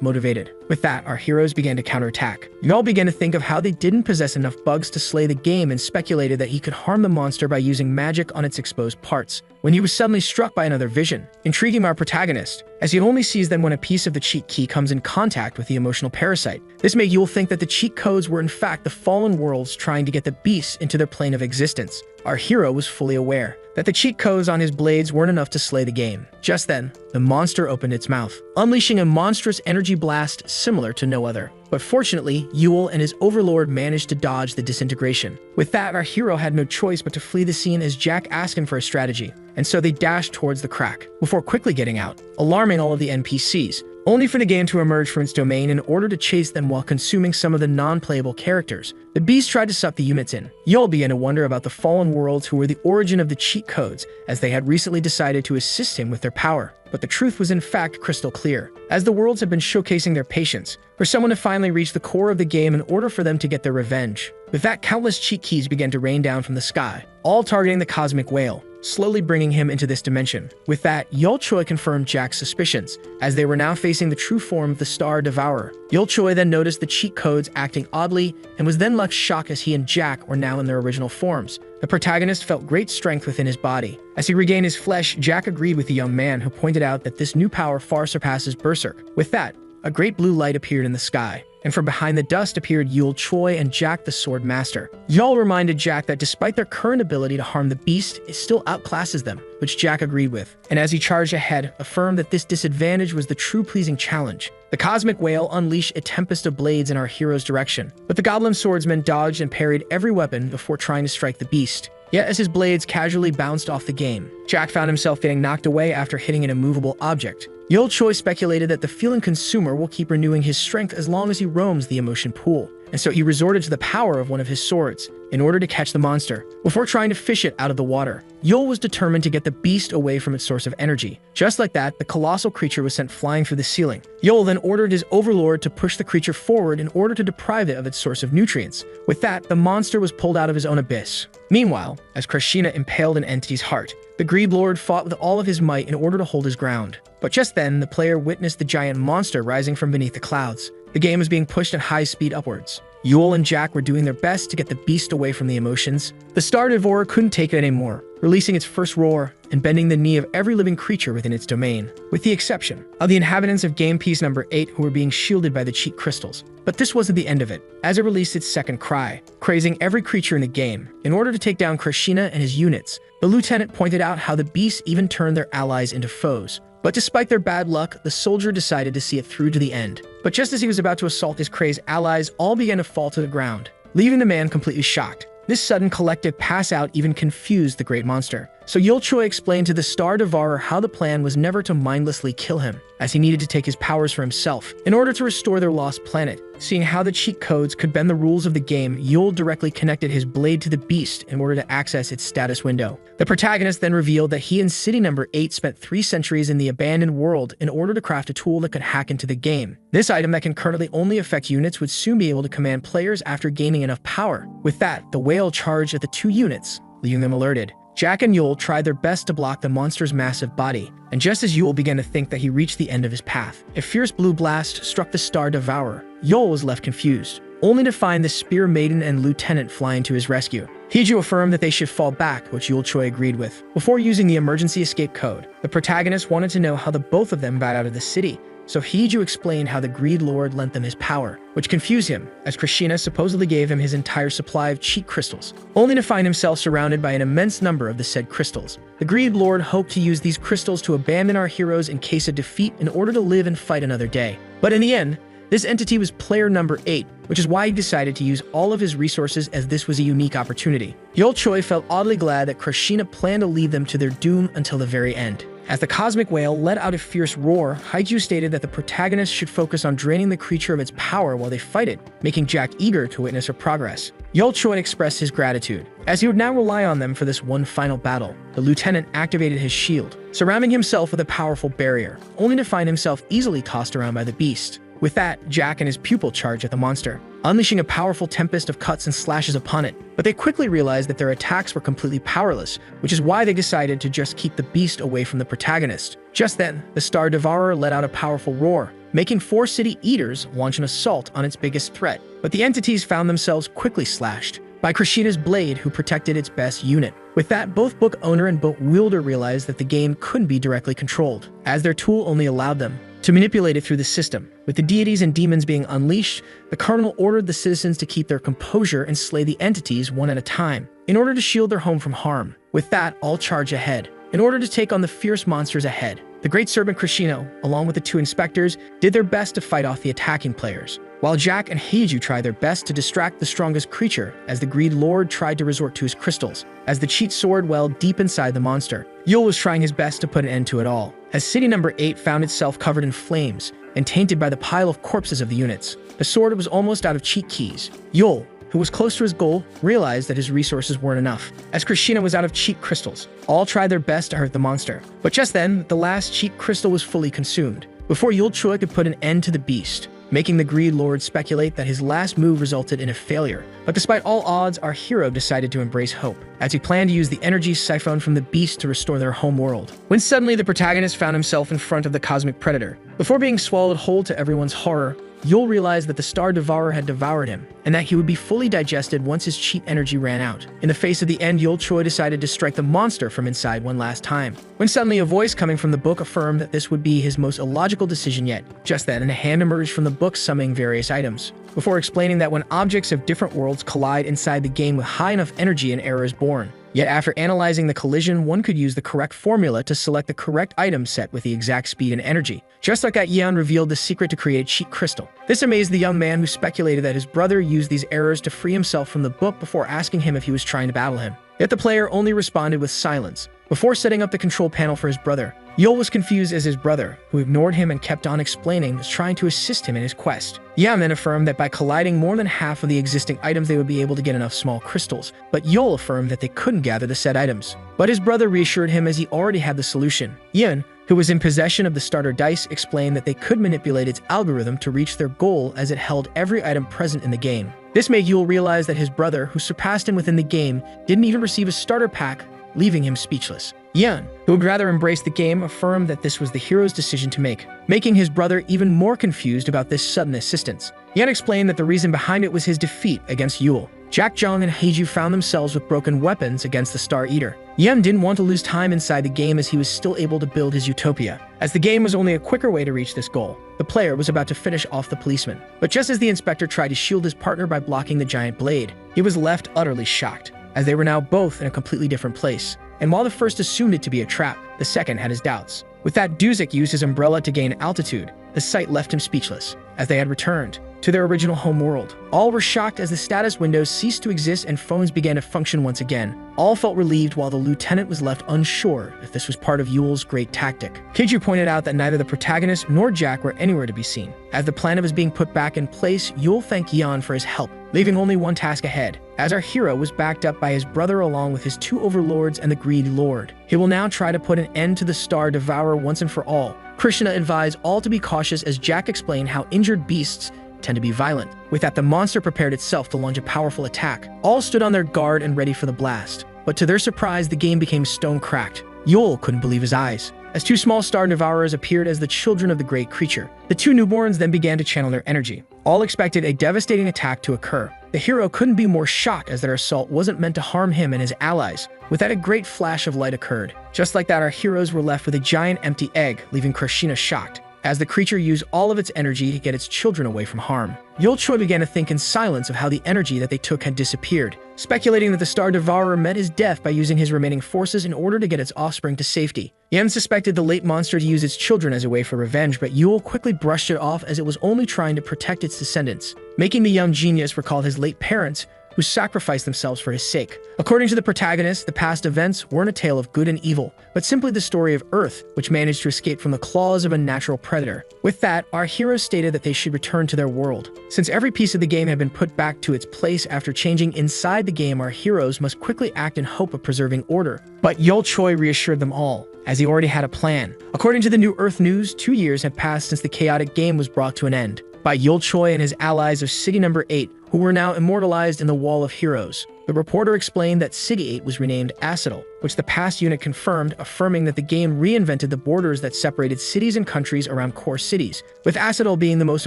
motivated. With that, our heroes began to counterattack. Y'all began to think of how they didn't possess enough bugs to slay the game and speculated that he could harm the monster by using magic on its exposed parts, when he was suddenly struck by another vision, intriguing our protagonist, as he only sees them when a piece of the cheat key comes in contact with the emotional parasite. This made Yule think that the cheat codes were in fact the fallen worlds trying to get the beast into their plane of existence. Our hero was fully aware that the cheat codes on his blades weren't enough to slay the game. Just then, the monster opened its mouth, unleashing a monstrous energy blast similar to no other. But fortunately, Yule and his overlord managed to dodge the disintegration. With that, our hero had no choice but to flee the scene as Jack asked him for a strategy, and so they dashed towards the crack, before quickly getting out, alarming all of the NPCs, only for the game to emerge from its domain in order to chase them while consuming some of the non-playable characters. The beast tried to suck the units in. Yule began to wonder about the fallen worlds who were the origin of the cheat codes, as they had recently decided to assist him with their power. But the truth was in fact crystal clear, as the worlds had been showcasing their patience for someone to finally reach the core of the game in order for them to get their revenge. With that, countless cheat keys began to rain down from the sky, all targeting the cosmic whale, slowly bringing him into this dimension. With that, Yule Choi confirmed Jack's suspicions, as they were now facing the true form of the Star Devourer. Yule Choi then noticed the cheat codes acting oddly, and was then left shocked as he and Jack were now in their original forms. The protagonist felt great strength within his body. As he regained his flesh, Jack agreed with the young man, who pointed out that this new power far surpasses Berserk. With that, a great blue light appeared in the sky, and from behind the dust appeared Yule Choi and Jack the Sword Master. Yule reminded Jack that despite their current ability to harm the beast, it still outclasses them, which Jack agreed with, and as he charged ahead, affirmed that this disadvantage was the true pleasing challenge. The cosmic whale unleashed a tempest of blades in our hero's direction, but the goblin swordsman dodged and parried every weapon before trying to strike the beast. Yet as his blades casually bounced off the game, Jack found himself getting knocked away after hitting an immovable object. Yule Choi speculated that the feeling consumer will keep renewing his strength as long as he roams the emotion pool, and so he resorted to the power of one of his swords in order to catch the monster, before trying to fish it out of the water. Yule was determined to get the beast away from its source of energy. Just like that, the colossal creature was sent flying through the ceiling. Yule then ordered his overlord to push the creature forward in order to deprive it of its source of nutrients. With that, the monster was pulled out of his own abyss. Meanwhile, as Krishna impaled an entity's heart, the Greed Lord fought with all of his might in order to hold his ground. But just then, the player witnessed the giant monster rising from beneath the clouds. The game was being pushed at high speed upwards. Yule and Jack were doing their best to get the beast away from the emotions. The Star Devourer couldn't take it anymore, releasing its first roar and bending the knee of every living creature within its domain, with the exception of the inhabitants of Game Piece number 8 who were being shielded by the cheat crystals. But this wasn't the end of it, as it released its second cry, crazing every creature in the game. In order to take down Krishna and his units, the lieutenant pointed out how the beast even turned their allies into foes. But despite their bad luck, the soldier decided to see it through to the end. But just as he was about to assault his crazed allies, all began to fall to the ground, leaving the man completely shocked. This sudden collective pass-out even confused the great monster, So Yul Choi explained to the Star Devourer how the plan was never to mindlessly kill him, as he needed to take his powers for himself in order to restore their lost planet. Seeing how the cheat codes could bend the rules of the game, Yul directly connected his blade to the beast in order to access its status window. The protagonist then revealed that he and City Number 8 spent 3 centuries in the abandoned world in order to craft a tool that could hack into the game. This item that can currently only affect units would soon be able to command players after gaining enough power. With that, the whale charged at the 2 units, leaving them alerted. Jack and Yul tried their best to block the monster's massive body, and just as Yul began to think that he reached the end of his path, a fierce blue blast struck the Star Devourer. Yul was left confused, only to find the Spear Maiden and Lieutenant flying to his rescue. Hiju affirmed that they should fall back, which Yul Choi agreed with. Before using the emergency escape code, the protagonist wanted to know how the both of them got out of the city, so Hiju explained how the Greed Lord lent them his power, which confused him, as Krishna supposedly gave him his entire supply of cheat crystals, only to find himself surrounded by an immense number of the said crystals. The Greed Lord hoped to use these crystals to abandon our heroes in case of defeat in order to live and fight another day. But in the end, this entity was player number 8, which is why he decided to use all of his resources, as this was a unique opportunity. Yul Choi felt oddly glad that Krishna planned to leave them to their doom until the very end. As the cosmic whale let out a fierce roar, Haiju stated that the protagonist should focus on draining the creature of its power while they fight it, making Jack eager to witness her progress. Yul Choi expressed his gratitude, as he would now rely on them for this one final battle. The lieutenant activated his shield, surrounding himself with a powerful barrier, only to find himself easily tossed around by the beast. With that, Jack and his pupil charged at the monster, unleashing a powerful tempest of cuts and slashes upon it. But they quickly realized that their attacks were completely powerless, which is why they decided to just keep the beast away from the protagonist. Just then, the Star Devourer let out a powerful roar, making 4 city eaters launch an assault on its biggest threat. But the entities found themselves quickly slashed by Krishna's blade, who protected its best unit. With that, both book owner and book wielder realized that the game couldn't be directly controlled, as their tool only allowed them to manipulate it through the system. With the deities and demons being unleashed, the Cardinal ordered the citizens to keep their composure and slay the entities one at a time, in order to shield their home from harm. With that, all charge ahead, in order to take on the fierce monsters ahead. The Great Serpent Krishna, along with the 2 inspectors, did their best to fight off the attacking players, while Jack and Heiju tried their best to distract the strongest creature as the Greed Lord tried to resort to his crystals, as the cheat sword welled deep inside the monster. Yul was trying his best to put an end to it all, as City Number 8 found itself covered in flames and tainted by the pile of corpses of the units. The sword was almost out of cheat keys. Yul, who was close to his goal, realized that his resources weren't enough, as Krishna was out of cheat crystals. All tried their best to hurt the monster, but just then, the last cheat crystal was fully consumed, before Yul Choi could put an end to the beast, making the Greed Lord speculate that his last move resulted in a failure. But despite all odds, our hero decided to embrace hope, as he planned to use the energy siphoned from the beast to restore their home world. When suddenly the protagonist found himself in front of the cosmic predator. Before being swallowed whole to everyone's horror, Yul realized that the Star Devourer had devoured him, and that he would be fully digested once his cheat energy ran out. In the face of the end, Yul Choi decided to strike the monster from inside one last time, when suddenly a voice coming from the book affirmed that this would be his most illogical decision yet. Just then, a hand emerged from the book summoning various items, before explaining that when objects of different worlds collide inside the game with high enough energy, an error is born. Yet after analyzing the collision, one could use the correct formula to select the correct item set with the exact speed and energy. Just like that, Yeon revealed the secret to create a cheat crystal. This amazed the young man, who speculated that his brother used these errors to free himself from the book before asking him if he was trying to battle him. Yet the player only responded with silence, before setting up the control panel for his brother. Yul was confused, as his brother, who ignored him and kept on explaining, was trying to assist him in his quest. Yeon then affirmed that by colliding more than half of the existing items, they would be able to get enough small crystals, but Yul affirmed that they couldn't gather the said items. But his brother reassured him, as he already had the solution. Yeon, who was in possession of the starter dice, explained that they could manipulate its algorithm to reach their goal, as it held every item present in the game. This made Yul realize that his brother, who surpassed him within the game, didn't even receive a starter pack, leaving him speechless. Yeon, who would rather embrace the game, affirmed that this was the hero's decision to make, making his brother even more confused about this sudden assistance. Yeon explained that the reason behind it was his defeat against Yul. Jack Jong and Heiju found themselves with broken weapons against the Star Eater. Yeon didn't want to lose time inside the game, as he was still able to build his utopia, as the game was only a quicker way to reach this goal. The player was about to finish off the policeman, but just as the inspector tried to shield his partner by blocking the giant blade, he was left utterly shocked, as they were now both in a completely different place. And while the first assumed it to be a trap, the second had his doubts. With that, Duzik used his umbrella to gain altitude. The sight left him speechless, as they had returned to their original home world. All were shocked as the status windows ceased to exist and phones began to function once again. All felt relieved while the lieutenant was left unsure if this was part of Yule's great tactic. Keiju pointed out that neither the protagonist nor Jack were anywhere to be seen. As the planet was being put back in place, Yule thanked Yan for his help, leaving only one task ahead, as our hero was backed up by his brother along with his two overlords and the Greed Lord. He will now try to put an end to the Star Devourer once and for all. Krishna advised all to be cautious as Jack explained how injured beasts tend to be violent. With that, the monster prepared itself to launch a powerful attack. All stood on their guard and ready for the blast. But to their surprise, the game became stone-cracked. Yule couldn't believe his eyes, as two small star devourers appeared as the children of the great creature. The two newborns then began to channel their energy. All expected a devastating attack to occur. The hero couldn't be more shocked as their assault wasn't meant to harm him and his allies. With that, a great flash of light occurred. Just like that, our heroes were left with a giant empty egg, leaving Krishna shocked, as the creature used all of its energy to get its children away from harm. Yul Choi began to think in silence of how the energy that they took had disappeared, speculating that the Star Devourer met his death by using his remaining forces in order to get its offspring to safety. Yan suspected the late monster to use its children as a way for revenge, but Yul quickly brushed it off as it was only trying to protect its descendants, making the young genius recall his late parents, who sacrificed themselves for his sake. According to the protagonist, the past events weren't a tale of good and evil, but simply the story of Earth, which managed to escape from the claws of a natural predator. With that, our heroes stated that they should return to their world. Since every piece of the game had been put back to its place after changing inside the game, our heroes must quickly act in hope of preserving order. But Yul Choi reassured them all, as he already had a plan. According to the New Earth News, 2 years had passed since the chaotic game was brought to an end by Yul Choi and his allies of City Number 8, who were now immortalized in the Wall of Heroes. The reporter explained that City 8 was renamed Acetal, which the past unit confirmed, affirming that the game reinvented the borders that separated cities and countries around core cities, with Acetal being the most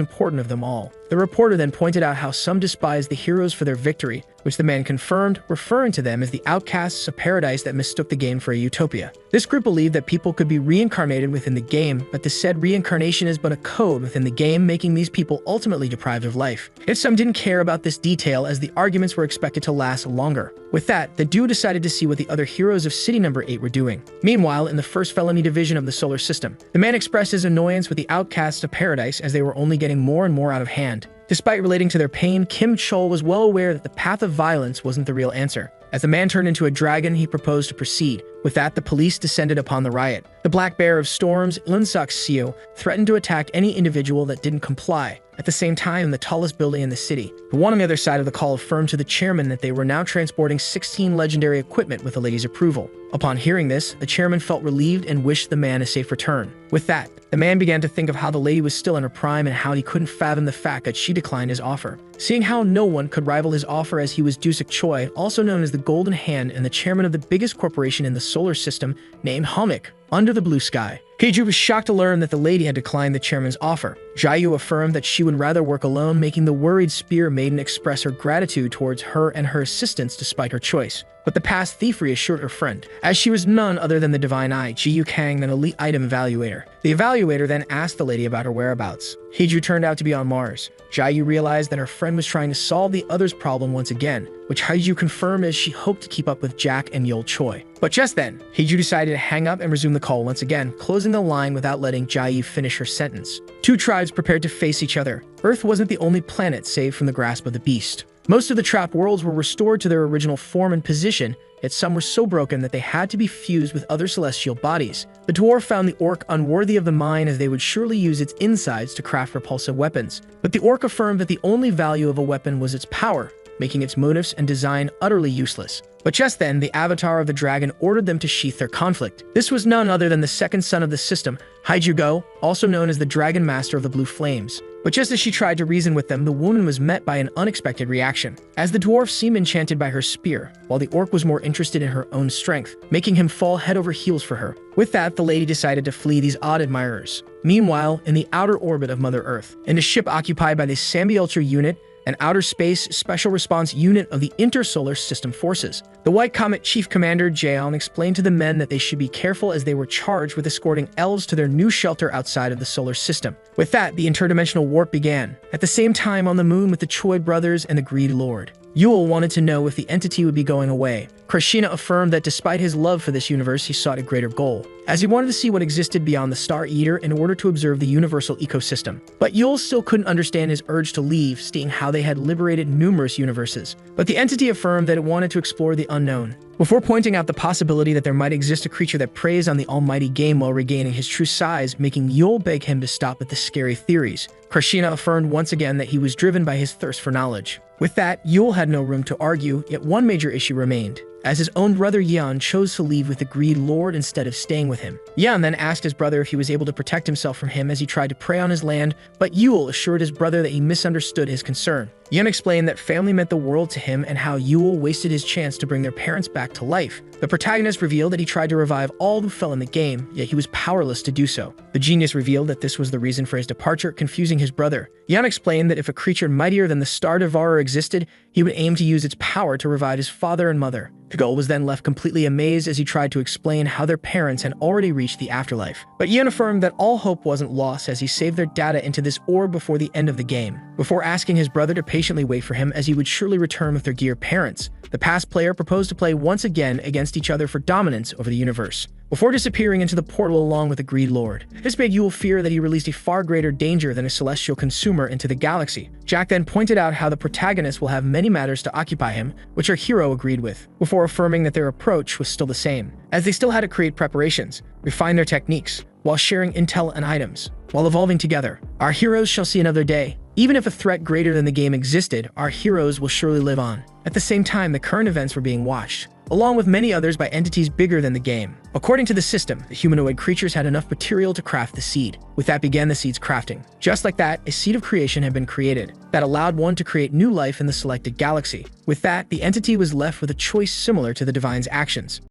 important of them all. The reporter then pointed out how some despised the heroes for their victory, which the man confirmed, referring to them as the outcasts of paradise that mistook the game for a utopia. This group believed that people could be reincarnated within the game, but the said reincarnation is but a code within the game, making these people ultimately deprived of life. Yet some didn't care about this detail, as the arguments were expected to last longer. With that, the duo decided to see what the other heroes of City Number 8 were doing. Meanwhile, in the first felony division of the solar system, the man expressed his annoyance with the outcasts of paradise as they were only getting more and more out of hand. Despite relating to their pain, Kim Chol was well aware that the path of violence wasn't the real answer. As the man turned into a dragon, he proposed to proceed. With that, the police descended upon the riot. The Black Bear of Storms, Lunsuk Seo, threatened to attack any individual that didn't comply. At the same time, the tallest building in the city, the one on the other side of the call, affirmed to the chairman that they were now transporting 16 legendary equipment with the lady's approval. Upon hearing this, the chairman felt relieved and wished the man a safe return. With that, the man began to think of how the lady was still in her prime and how he couldn't fathom the fact that she declined his offer. Seeing how no one could rival his offer, as he was Dusuk Choi, also known as the Golden Hand and the chairman of the biggest corporation in the solar system, named Homik, under the blue sky. Keiju was shocked to learn that the lady had declined the chairman's offer. Jayu affirmed that she would rather work alone, making the worried spear maiden express her gratitude towards her and her assistants despite her choice. But the past thief reassured her friend, as she was none other than the Divine Eye, Jiyu Kang, an elite item evaluator. The evaluator then asked the lady about her whereabouts. Hiju turned out to be on Mars. Jayu realized that her friend was trying to solve the other's problem once again, which Hiju confirmed as she hoped to keep up with Jack and Yul Choi. But just then, Hiju decided to hang up and resume the call once again, closing the line without letting Jayu finish her sentence. Two tribes prepared to face each other. Earth wasn't the only planet saved from the grasp of the beast. Most of the trapped worlds were restored to their original form and position, yet some were so broken that they had to be fused with other celestial bodies. The dwarf found the orc unworthy of the mine, as they would surely use its insides to craft repulsive weapons. But the orc affirmed that the only value of a weapon was its power, making its motives and design utterly useless. But just then, the avatar of the dragon ordered them to sheath their conflict. This was none other than the second son of the system, Haijugo, also known as the Dragon Master of the Blue Flames. But just as she tried to reason with them, the woman was met by an unexpected reaction, as the dwarf seemed enchanted by her spear, while the orc was more interested in her own strength, making him fall head over heels for her. With that, the lady decided to flee these odd admirers. Meanwhile, in the outer orbit of Mother Earth, in a ship occupied by the Sambiultra unit, an outer space special response unit of the Intersolar System Forces, the White Comet Chief Commander Jaeon explained to the men that they should be careful, as they were charged with escorting elves to their new shelter outside of the solar system. With that, the interdimensional warp began. At the same time, on the moon with the Choi brothers and the Greed Lord, Yule wanted to know if the entity would be going away. Krishna affirmed that despite his love for this universe, he sought a greater goal, as he wanted to see what existed beyond the Star Eater in order to observe the universal ecosystem. But Yule still couldn't understand his urge to leave, seeing how they had liberated numerous universes. But the entity affirmed that it wanted to explore the unknown, before pointing out the possibility that there might exist a creature that preys on the almighty game while regaining his true size, making Yule beg him to stop with the scary theories. Krishna affirmed once again that he was driven by his thirst for knowledge. With that, Yule had no room to argue, yet one major issue remained, as his own brother Yan chose to leave with the Greed Lord instead of staying with him. Yan then asked his brother if he was able to protect himself from him as he tried to prey on his land, but Yule assured his brother that he misunderstood his concern. Yan explained that family meant the world to him and how Yule wasted his chance to bring their parents back to life. The protagonist revealed that he tried to revive all who fell in the game, yet he was powerless to do so. The genius revealed that this was the reason for his departure, confusing his brother. Yan explained that if a creature mightier than the Star Devourer existed, he would aim to use its power to revive his father and mother. Pigul was then left completely amazed as he tried to explain how their parents had already reached the afterlife. But Yan affirmed that all hope wasn't lost as he saved their data into this orb before the end of the game, before asking his brother to patiently wait for him as he would surely return with their gear parents. The past player proposed to play once again against each other for dominance over the universe, before disappearing into the portal along with the Greed Lord. This made Yule fear that he released a far greater danger than a celestial consumer into the galaxy. Jack then pointed out how the protagonist will have many matters to occupy him, which our hero agreed with, before affirming that their approach was still the same, as they still had to create preparations, refine their techniques, while sharing intel and items. While evolving together, our heroes shall see another day. Even if a threat greater than the game existed, our heroes will surely live on. At the same time, the current events were being watched, along with many others by entities bigger than the game. According to the system, the humanoid creatures had enough material to craft the seed. With that began the seed's crafting. Just like that, a seed of creation had been created that allowed one to create new life in the selected galaxy. With that, the entity was left with a choice similar to the Divine's actions.